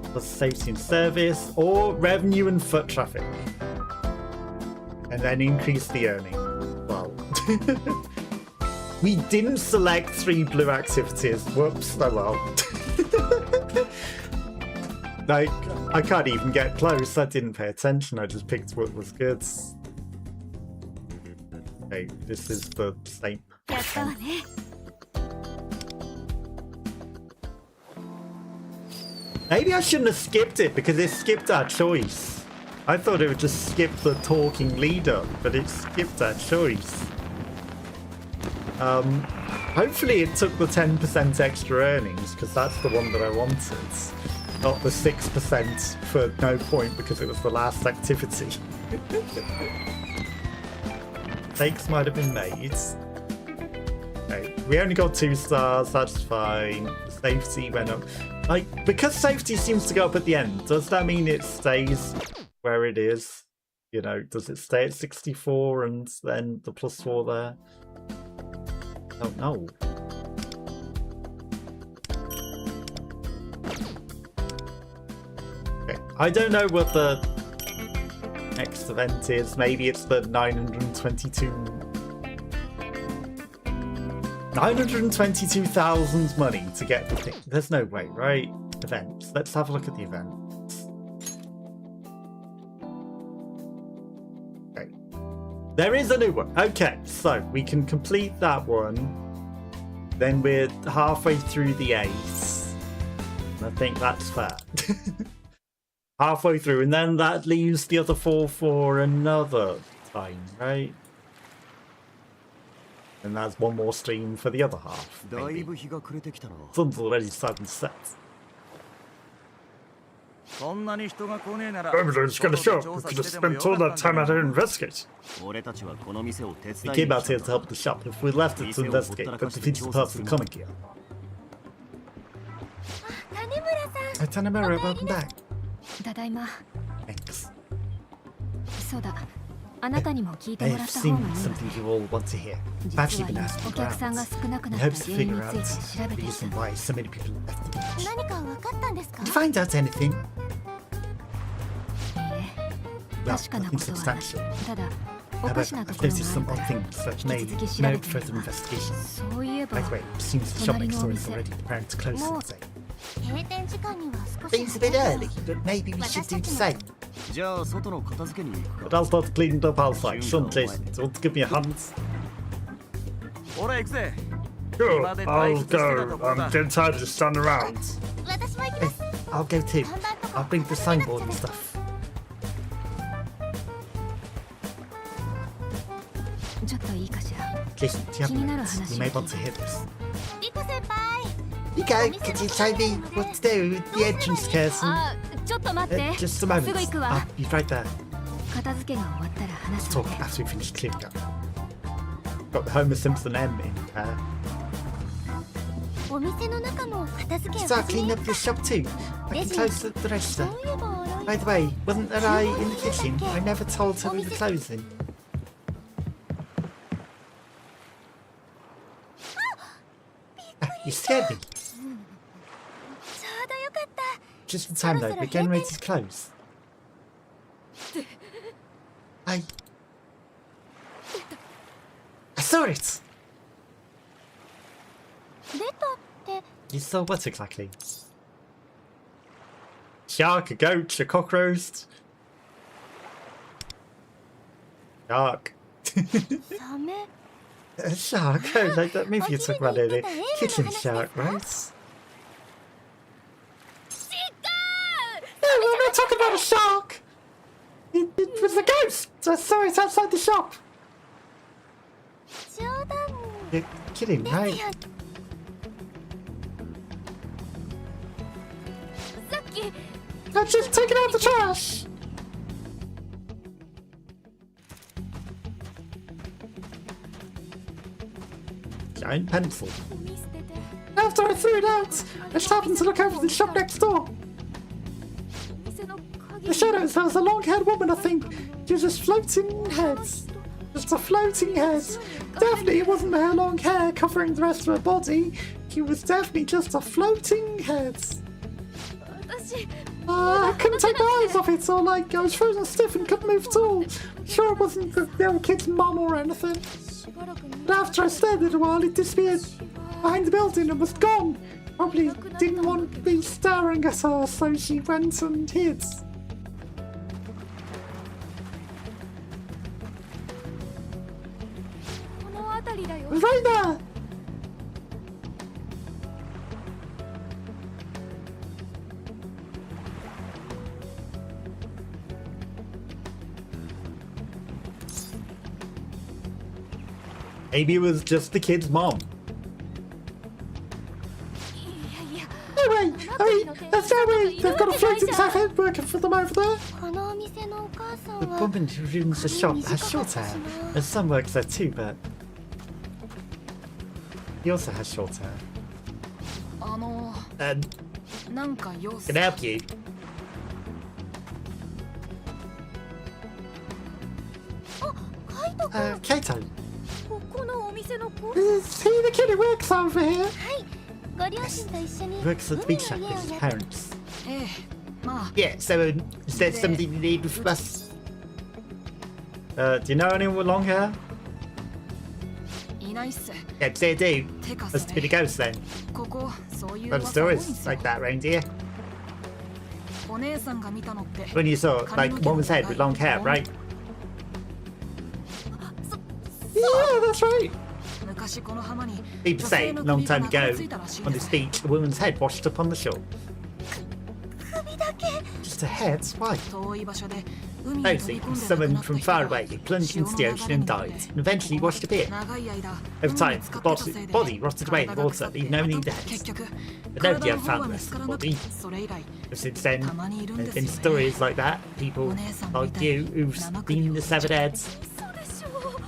plus safety and service, or revenue and foot traffic. And then increase the earning. Well, we didn't select 3 blue activities. Whoops, oh well. Like, I can't even get close. I didn't pay attention. I just picked what was good. Okay, this is the same. Maybe I shouldn't have skipped it because it skipped our choice. I thought it would just skip the talking leader, but it skipped our choice. Hopefully it took the 10% extra earnings because that's the one that I wanted. Not the 6% for no point because it was the last activity. Mistakes might have been made. Okay, we only got 2 stars, that's fine. Safety went up. Like, because safety seems to go up at the end, does that mean it stays where it is? You know, does it stay at 64 and then the +4 there? I don't know. Okay, I don't know what the next event is. Maybe it's the 922,000 money to get the thing. There's no way, right? Events. Let's have a look at the events. Okay. There is a new one. Okay, so we can complete that one. Then we're halfway through the 8. I think that's fair. Halfway through, and then that leaves the other 4 for another time, right? And that's one more stream for the other half. Maybe. Sun's already starting to set. Everyone's gonna show up. We could have spent all that time out here to investigate. We came out here to help the shop. If we left it to investigate, that defeats the purpose of coming here. Oh, Tanemura, welcome back. Thanks. そうだ。あなたにも聞いて I もら have った方がいい seen んだ。 something you all want to hear. I've 実は actually been 今 asking お客さんが around 少なくな in った hopes to 原因 figure に out ついて調べ the てい reason た。 why so many people left the village. 何か分かったんですか？ Did you find out anything? いいえ、 Well, 確かな nothing ことはない。 substantial. ただ、お However, かしな I've ところ noticed があ some るか odd ら。 things that 引き may 続き調べ merit てみ further るわ。 investigation. そういえば By the way, it seems the shop next door is already preparing to close for the day. 閉店時間には少し Seems a bit early, but maybe we should do the same. But I'll start cleaning up outside. Sean, Jason, do you want to give me a hand? Sure, I'll go. I'm getting tired of just standing around. 私も行きます I'll go too. I'll bring the signboard and stuff. ちょっといいかしら。 Jason, do you have a 気になる minute? 話 You を may 聞 want い to て hear this. リコ先輩 Nico, could you show me what to do with the entrance curtain? あ、ちょっと待って。 Just a す moment. ぐ行く I'll わ。 be right there. 片付けが終わったら話 Let's すの talk で。 after we finish cleaning up. Got the Homer Simpson M in there. お店の中も片付けを Start 始め cleaning よ up your shop too. I can close the そ register. ういえば By the way, wasn't there I in the kitchen? I never told her we were closing. You scared me. ちょうどよかった Just in time though, we're getting ready to close. I saw it! 出たって You saw what exactly? Shark, a goat, a cockroach. Shark. サメ A shark? Oh, like that movie you talked about earlier. Kitchen shark, right? No, we're not talking about a shark! It was a ghost! I saw it outside the shop! 冗談 You're kidding, ですよ right? さっき I'm just taking out the trash! in pencil. After I threw it out, I just happened to look over the shop next door. The shadows, there was a long-haired woman, I think. She was just floating heads. Just a floating head. Definitely it wasn't her long hair covering the rest of her body. She was definitely just a floating head. I couldn't take my eyes off it, so like I was frozen stiff and couldn't move at all. Sure it wasn't the other kid's mum or anything. But after I stared at it a while, it disappeared behind the building and was gone. Probably didn't want me staring at her, so she went and hid. It was right there! Maybe it was just the kid's mom. No way! There's no way! They've got a floating head working for them over there! The woman who runs the shop has short hair. Her son works there too, but he also has short hair. Can I help you? Kato. Is he the kid who works over here? He works at the beach shack with his parents. Yeah, so is there something you need from us? Do you know anyone with long hair? Yeah, they do. Must have been a ghost then. Some stories like that around here. When you saw, like, woman's head with long hair, right? Yeah, that's right. People say, a long time ago, on this beach, a woman's head washed up on the shore. Just a head? Why? Supposedly, someone from far away plunged into the ocean and died, and eventually washed up here. Over time, the body rotted away in the water, leaving only the head. But nobody ever found the rest of the body. But since then, there have been stories like that, people like you who've seen the severed heads.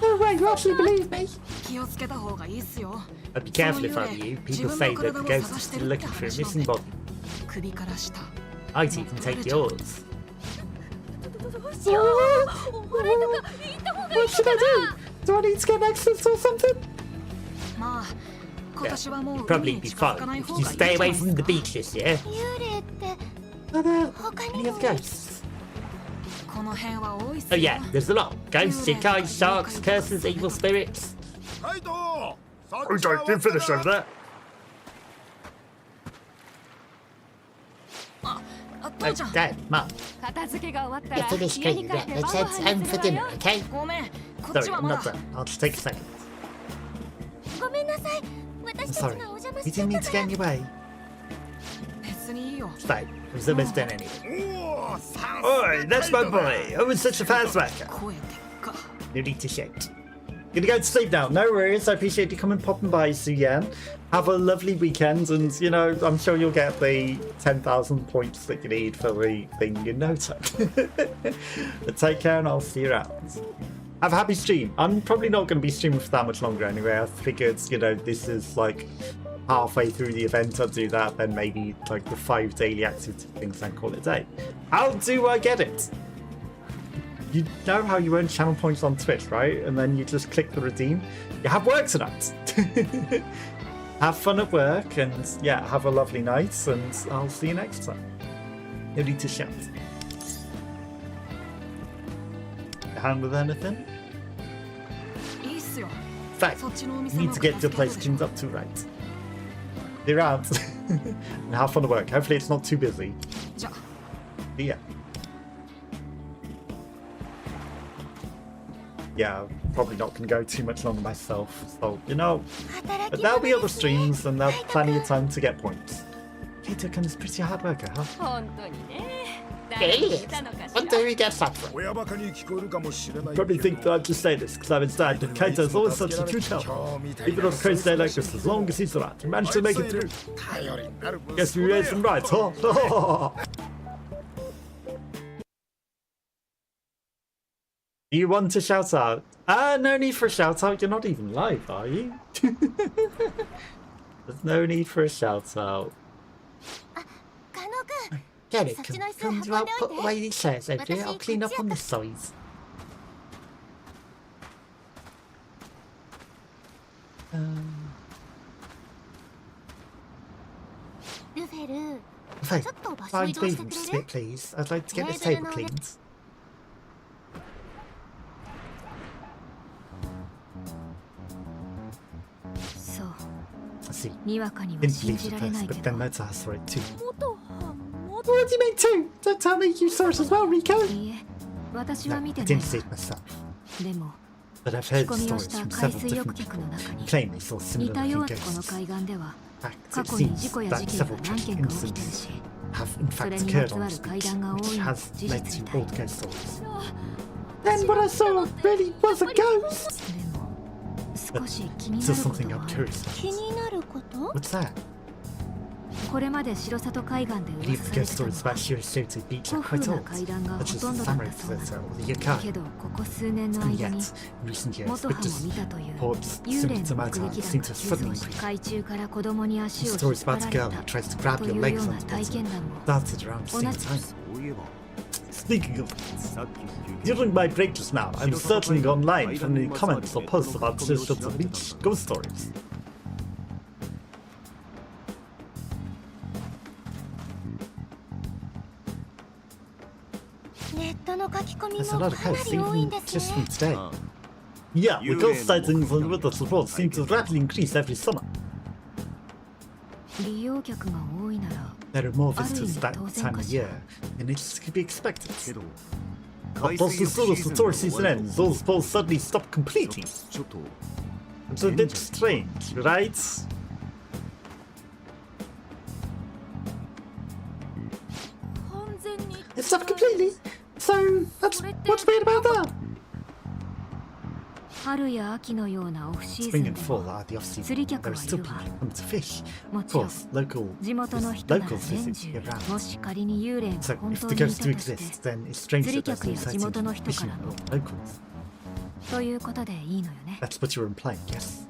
No way, you actually believe me? I'd be careful if I were you. People say that the ghost is still looking for a missing body. IT can take yours. What should I do? Do I need to get access or something? Yeah, you'll probably be fine if you stay away from the beach this year. Are there Any other ghosts? Oh yeah, there's a lot. Ghosts, ikai, sharks, curses, evil spirits. Oh, sorry, didn't finish over there. Oh, Dad, Mum. You're finished cleaning. Yeah, let's head home for dinner, okay? Sorry, I'm not done. I'll just take a second. I'm sorry. We didn't mean to get in your way. Stay. It was almost done anyway. Oi, that's my boy. Oh, it's such a fast worker. No need to shout. Gonna go to sleep now. No worries. I appreciate you coming popping by, Suyen. Have a lovely weekend, and you know, I'm sure you'll get the 10,000 points that you need for the thing in no time. But take care, and I'll see you around. Have a happy stream. I'm probably not going to be streaming for that much longer anyway. I figured, you know, this is like halfway through the event. I'll do that, then maybe like the 5 daily activity things and call it a day. How do I get it? You know how you earn channel points on Twitch, right? And then you just click the redeem. You have work tonight. Have fun at work, and yeah, have a lovely night, and I'll see you next time. No need to shout. Your hand with anything? In fact, you need to get your place cleaned up too, right? You're out. And have fun at work. Hopefully it's not too busy. Yeah. Yeah, I'm probably not going to go too much longer myself, so, you know, but there'll be other streams and there'll be plenty of time to get points. Kato is a pretty hard worker, huh? Wonder who he gets that from. You probably think that I just say this because I'm his dad, but Kato is always such a huge help. Even on a crazy day like this, as long as he's around, he managed to make it through. Guess we raised him right, huh? Do you want to shout out? No need for a shout out. You're not even live, are you? There's no need for a shout out. Get it, come you out, put away these chairs over here. I'll clean up on this side. Hey, find bathing just a bit, please. I'd like to get this table cleaned. I see. Didn't believe it first, but then Mozart saw it too. What do you mean too? Don't tell me you saw it as well, Rico. No, I didn't see it myself. But I've heard stories from several different people who claim they saw similar-looking ghosts. In fact, it seems that several tragic incidents have in fact occurred on this beach, which has led to old ghost stories. Then what I saw really was a ghost! But still something I'm curious about. What's that? I believe the ghost stories about Shirisoto Beach are quite old, such as the Samurai Plateau or the Yokai. And yet, in recent years, witness reports similar to Mozart seem to have suddenly increased. The stories about a girl who tries to grab your legs on the bottom started around the same time. Speaking of this, during my break just now, I was searching online for any comments or posts about Shirisoto Beach ghost stories. There's a lot of posts, even just from today. Yeah, the ghost sightings and witness reports seem to rapidly increase every summer. There are more visitors that time of year, and it's to be expected. But as soon as the tourist season ends, those boats suddenly stop completely. It's a bit strange, right? It stopped completely? So, what's weird about that? Spring and fall are the off-season. There are still people who come to fish. Of course, locals visit year-round. So, if the ghosts do exist, then it's strange that there's no sightings of fishing or locals. That's what you're implying, yes?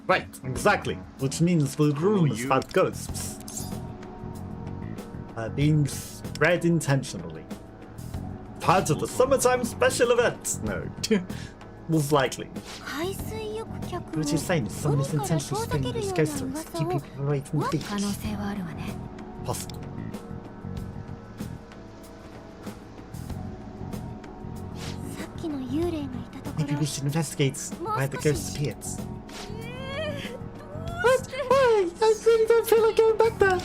Right, exactly. Which means the rumors about ghosts are being spread intentionally. Part of the summertime special event? No. Most likely. What you're saying is someone is intentionally spreading these ghost stories to keep people away from the beach. Possible. Maybe we should investigate why the ghost appeared. What? Why? I really don't feel like going back there.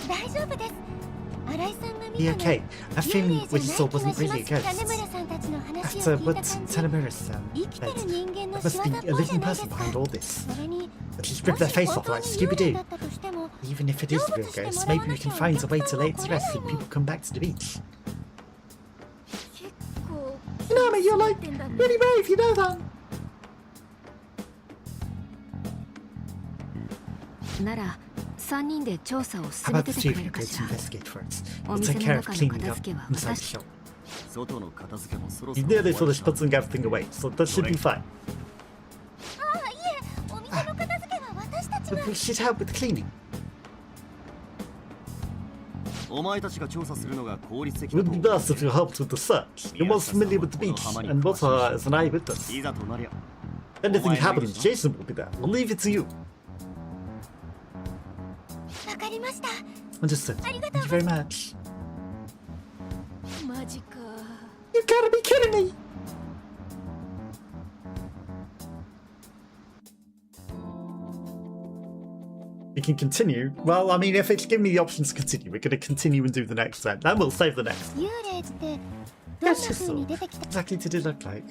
Be okay. That feeling what you saw wasn't really a ghost. After what Tanamura said, there must be a living person behind all this. But just rip their face off like Scooby-Doo. Even if it is the real ghost, maybe we can find a way to lay it to rest and people come back to the beach. Inami, you're like really brave, you know that. How about the two of you go to investigate for us? We'll take care of cleaning up inside the shop. He's nearly finished putting everything away, so that should be fine. But we should help with the cleaning. It would be best if you helped with the search. You're most familiar with the beach, and Wata as an eyewitness. If anything happens, Jason will be there. We'll leave it to you. Understood. Thank you very much. You gotta be kidding me! We can continue. Well, I mean, if it's giving me the option to continue, we're going to continue and do the next event. Then we'll save the next. That's just so. Exactly did it look like?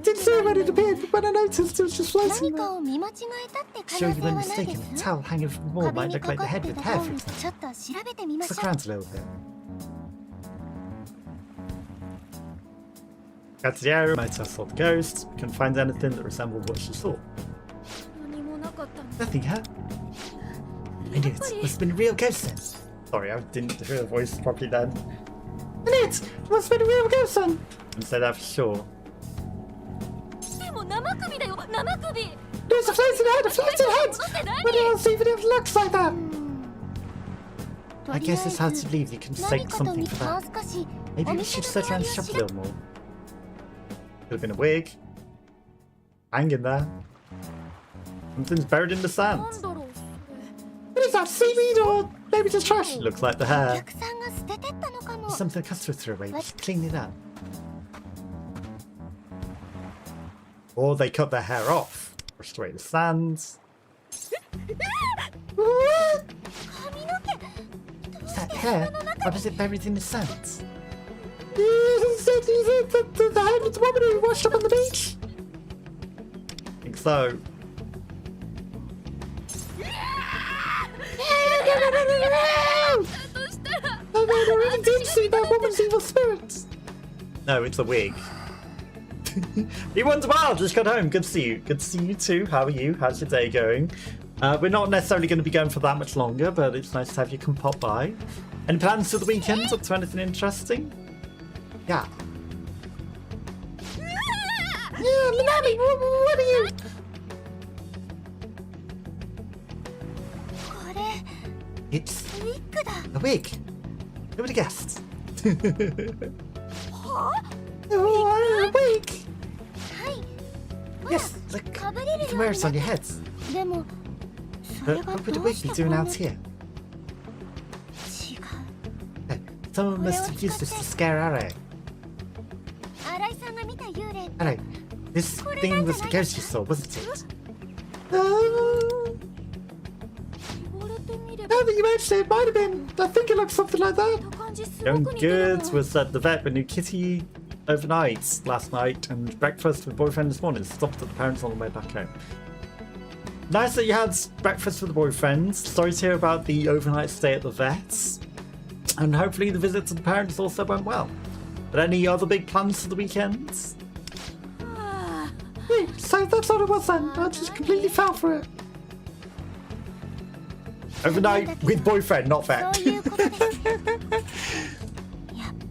Didn't see when it appeared, but when I noticed it was just floating there. Sure you weren't mistaken. The towel hanging from the wall might look like the head with hair, for example. Look around a little bit. Katsuyara might have saw the ghost. Couldn't find anything that resembled what she saw. Nothing, huh? I knew it. Must have been a real ghost then. Sorry, I didn't hear the voice properly then. I knew it! Must have been a real ghost then. And say that for sure. でも生首だよ、生首。 There's a floating head, a floating head! What else, even if it looks like that? I guess it's hard to believe you can stake something for that. Maybe we should sit around and shop a little more. Could have been a wig. Hanging there. Something's buried in the sand. What is that, seaweed or maybe just trash? Looks like the hair. 客さんが捨ててったのかも。 Something the customer threw away. We should clean it up. Or they cut their hair off. Brushed away the sands. What? 髪の毛。 Is that hair? Or was it buried in the sand? The homeless woman who washed up on the beach? I think so. I really did see that woman's evil spirits. No, it's a wig. You went well, just got home. Good to see you. Good to see you too. How are you? How's your day going? We're not necessarily going to be going for that much longer, but it's nice to have you come pop by. Any plans for the weekend? Up to anything interesting? Yeah. Yeah, Minami, what are you? これ It's ウィッグだ。 a wig. Who would have guessed? Oh, a wig. はい。 Yes, look. かぶれ You る can よ wear う it に on な your っ head. た。でもそれ But が what would ど a う wig し be て doing こんな out here? 違う。 Someone must have used this to scare Are. 新井さんが見た幽霊。 Hello. This thing was the ghost you saw, wasn't it? Uh, 言われてみれば now that you mention it, it might have been. I think it looks something like that. 感じす Going ごく似てる good. わ。 Was at the vet with new kitty overnight last night and breakfast with boyfriend this morning. Stopped at the parents on the way back home. Nice that you had breakfast with the boyfriend. Sorry to hear about the overnight stay at the vets. And hopefully the visit to the parents also went well. But any other big plans for the weekends? Wait, so that's all it was then. I just completely fell for it. Overnight with boyfriend, not そう vet. いうことです。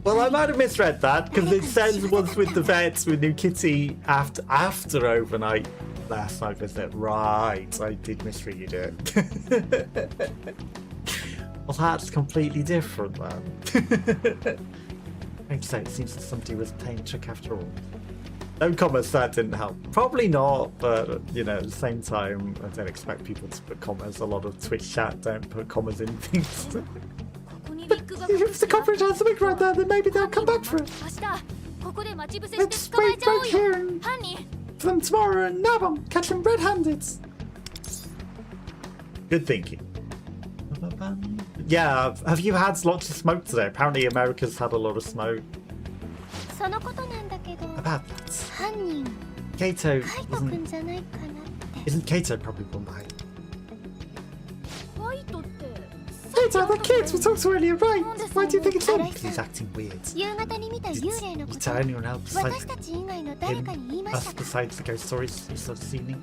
Well, I might have misread that because it says once with the vets with new kitty after overnight last night visit. Right, I did misread it. Well, that's completely different then. Like you say, it seems that somebody was playing trick after all. No comments, that didn't help. Probably not, but you know, at the same time, I don't expect people to put comments. A lot of Twitch chat don't put commas in things. ここにウィッグが If the coverage has a wig right there, then maybe they'll come back for it. 明日ここで待ち伏せして Let's 捕まえ wait ちゃおう right よ。 here and 犯人。 for them tomorrow and nab them, catch them red-handed. Good thinking. Yeah, have you had lots of smoke today? Apparently America's had a lot of smoke. そのことなんだけど、 About that. 犯人 Kato カイトく wasn't... んじゃないかなって。 Isn't Kato probably one behind? カイトって。 Later, the kids we talked to earlier, right? Why do you think it's him? Because he's acting weird. 夕方に見た Did 幽霊の you こと tell anyone else 私 besides たち以外の誰かに言い him? まし Us たか？ besides the ghost stories you saw this evening?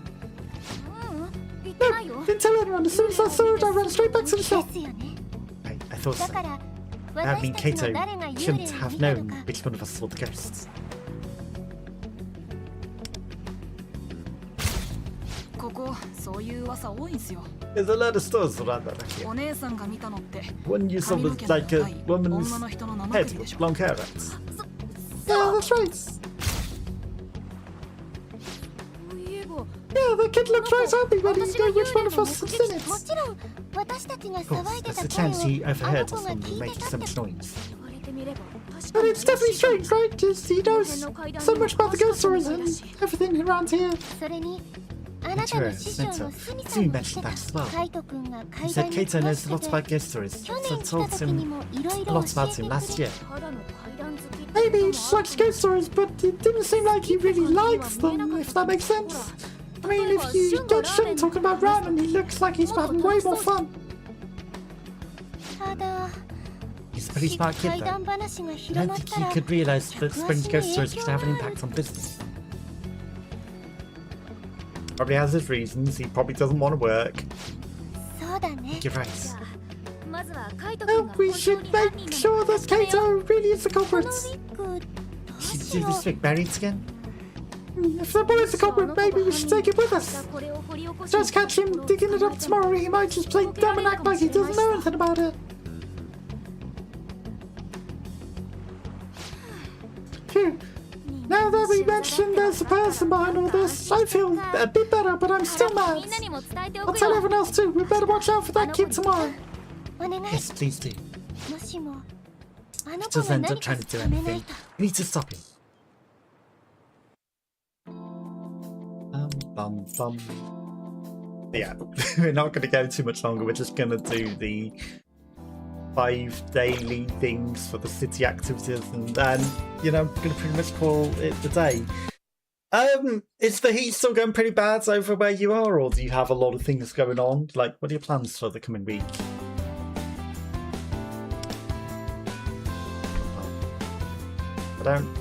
言ってないよ。 Didn't tell anyone. As soon as I saw it, I ran straight back to the shop. ですよね。 I thought だ so. から I 私 mean, たち Kato の誰が幽 shouldn't 霊を have 見たの known か。 which one of us saw the ghosts. ここそういう噂多いんすよ。 There's a lot of stores around that お here. 姉さんが見たのって One you saw 髪の was 毛の like a 長い woman's 女の人の生 head 首で with しょ。 long hair. Right? Yeah, that's right. そういえば Yeah, the kid looked right at me when he knew which one of us had seen も it. ちろん私たちが Of course, 騒いで there's た a 声 chance he をあの overheard 子が someone 聞いて making たっ so て much noise. 言われてみれば確 But かに it's definitely strange, right? Just he knows so much about the ghost stories and everything around here. それにあなたの師匠のスミさんも言ってたカイト君が He 階 said 段に Kato 詳 knows し lots く about て ghost stories. 去 So 年 I 来た told 時に him もいろい a ろ lot 教 about えて him く last れ year. ただの階段好きって Maybe こと he も just ある likes ghost stories, but it didn't seem like he really likes them, if that makes sense. I mean, if you judge him talking about ramen, he looks like he's having way more fun. ただ He's a pretty smart kid 怪 though. 談話が I 広 don't まっ think た he ら could realize that 客 spreading 足に ghost 影 stories 響 could が have あ an る impact on business. Probably has his reasons. He probably doesn't want to work. そうだね You're right. まずはカイト君 Oh, が we 本当 should に犯 make 人な sure のか that 確かめよう Kato really is the このウ culprit. ィッグどう She し do this trick buried again? If the boy's a culprit, maybe we should take it with us. Just catch him digging it up tomorrow. He might just play dumb and act like he doesn't know anything about it. Phew. Now that we mentioned there's a person behind all this, I feel a bit better, but I'm still mad. I'll tell everyone else too. We better watch out for that kid tomorrow. Yes, please do. If he does end up trying to do anything, we need to stop him. Yeah, we're not going to go too much longer. We're just going to do the 5 daily things for the city activities, and then, you know, going to pretty much call it the day. Is the heat still going pretty bad over where you are, or do you have a lot of things going on? Like, what are your plans for the coming week? I don't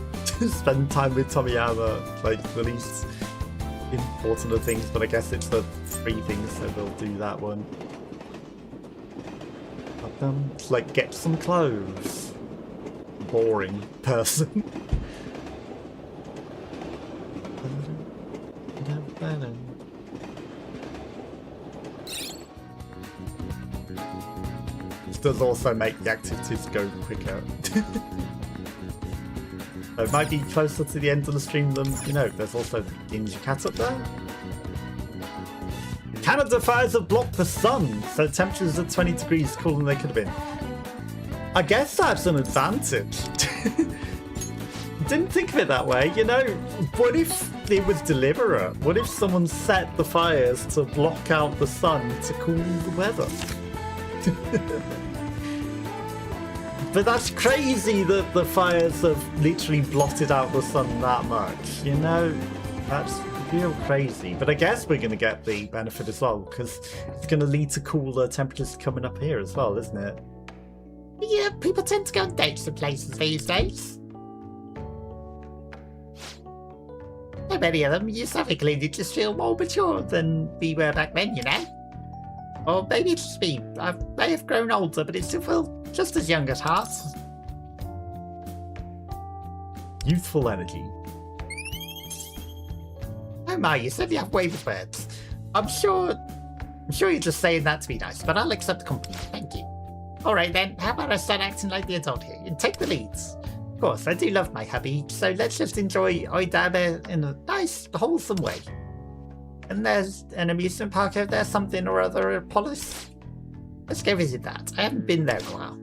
spend time with Tomiyama, like the least important of things, but I guess it's the 3 things, so we'll do that one. Like, get some clothes. Boring person. This does also make the activities go quicker. So it might be closer to the end of the stream than, you know, there's also the Ninja Cat up there. Canada fires have blocked the sun, so temperatures are 20 degrees cooler than they could have been. I guess that's an advantage. Didn't think of it that way, you know. What if it was deliberate? What if someone set the fires to block out the sun to cool the weather? But that's crazy that the fires have literally blotted out the sun that much, you know? That's real crazy. But I guess we're going to get the benefit as well, because it's going to lead to cooler temperatures coming up here as well, isn't it? Yeah, people tend to go on dates to places these days. So many of them, you Sophically just feel more mature than we were back then, you know? Or maybe it's just me. I may have grown older, but it still feels just as young at heart. Youthful energy. Oh my, you certainly have way with words. I'm sure you're just saying that to be nice, but I'll accept the compliment, thank you. Alright then, how about I start acting like the adult here and take the leads? Of course, I do love my hubby, so let's just enjoy Oidaba in a nice, wholesome way. And there's an amusement park over there, something or other at Polis. Let's go visit that. I haven't been there in a while.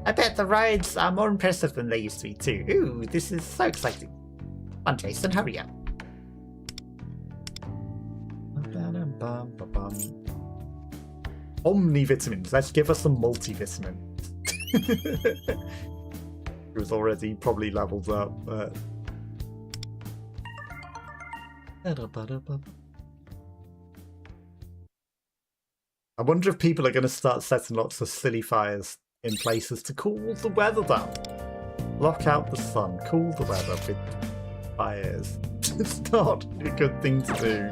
I bet the rides are more impressive than they used to be too. Ooh, this is so exciting. Come on, Jason, hurry up. Omnivitamins. Let's give us some multivitamin. It was already probably leveled up, but... I wonder if people are going to start setting lots of silly fires in places to cool the weather down. Block out the sun, cool the weather with fires. It's not a good thing to do.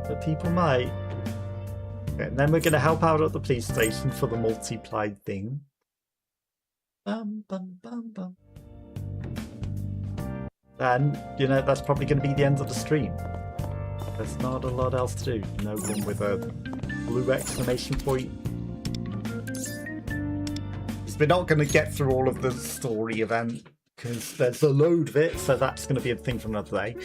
But people might. Okay, and then we're going to help out at the police station for the multiplied thing. Bum, bum, bum, bum. And, you know, that's probably going to be the end of the stream. There's not a lot else to do. No one with a blue exclamation point. Because we're not going to get through all of the story event, because there's a load of it, so that's going to be a thing for another day.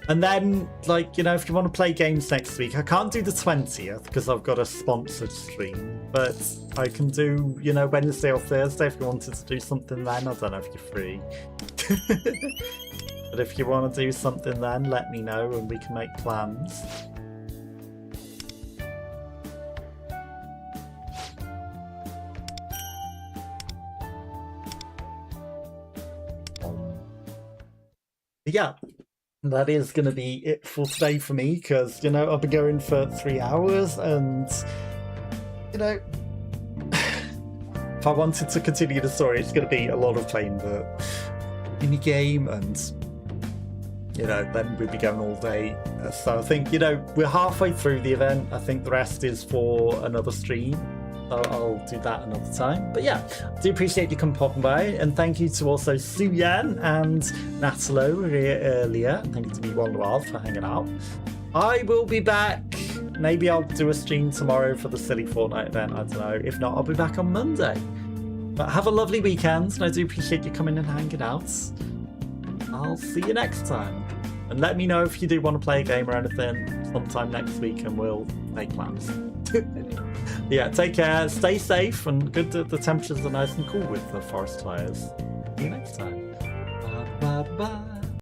And then, like, you know, if you want to play games next week, I can't do the 20th because I've got a sponsored stream, but I can do, you know, Wednesday or Thursday if you wanted to do something then. I don't know if you're free. But if you want to do something then, let me know and we can make plans. Yeah, that is going to be it for today for me, because, you know, I've been going for 3 hours and, you know, if I wanted to continue the story, it's going to be a lot of playing the mini game and, you know, then we'd be going all day. So I think, you know, we're halfway through the event. I think the rest is for another stream. I'll do that another time. But yeah, I do appreciate you coming popping by, and thank you to also Suyan and Natalo who were here earlier. Thank you to me Wonderwild for hanging out. I will be back. Maybe I'll do a stream tomorrow for the silly Fortnite event. I don't know. If not, I'll be back on Monday. But have a lovely weekend, and I do appreciate you coming and hanging out. I'll see you next time. And let me know if you do want to play a game or anything sometime next week, and we'll make plans. Yeah, take care, stay safe, and good that the temperatures are nice and cool with the forest fires. See you next time. Bye bye bye.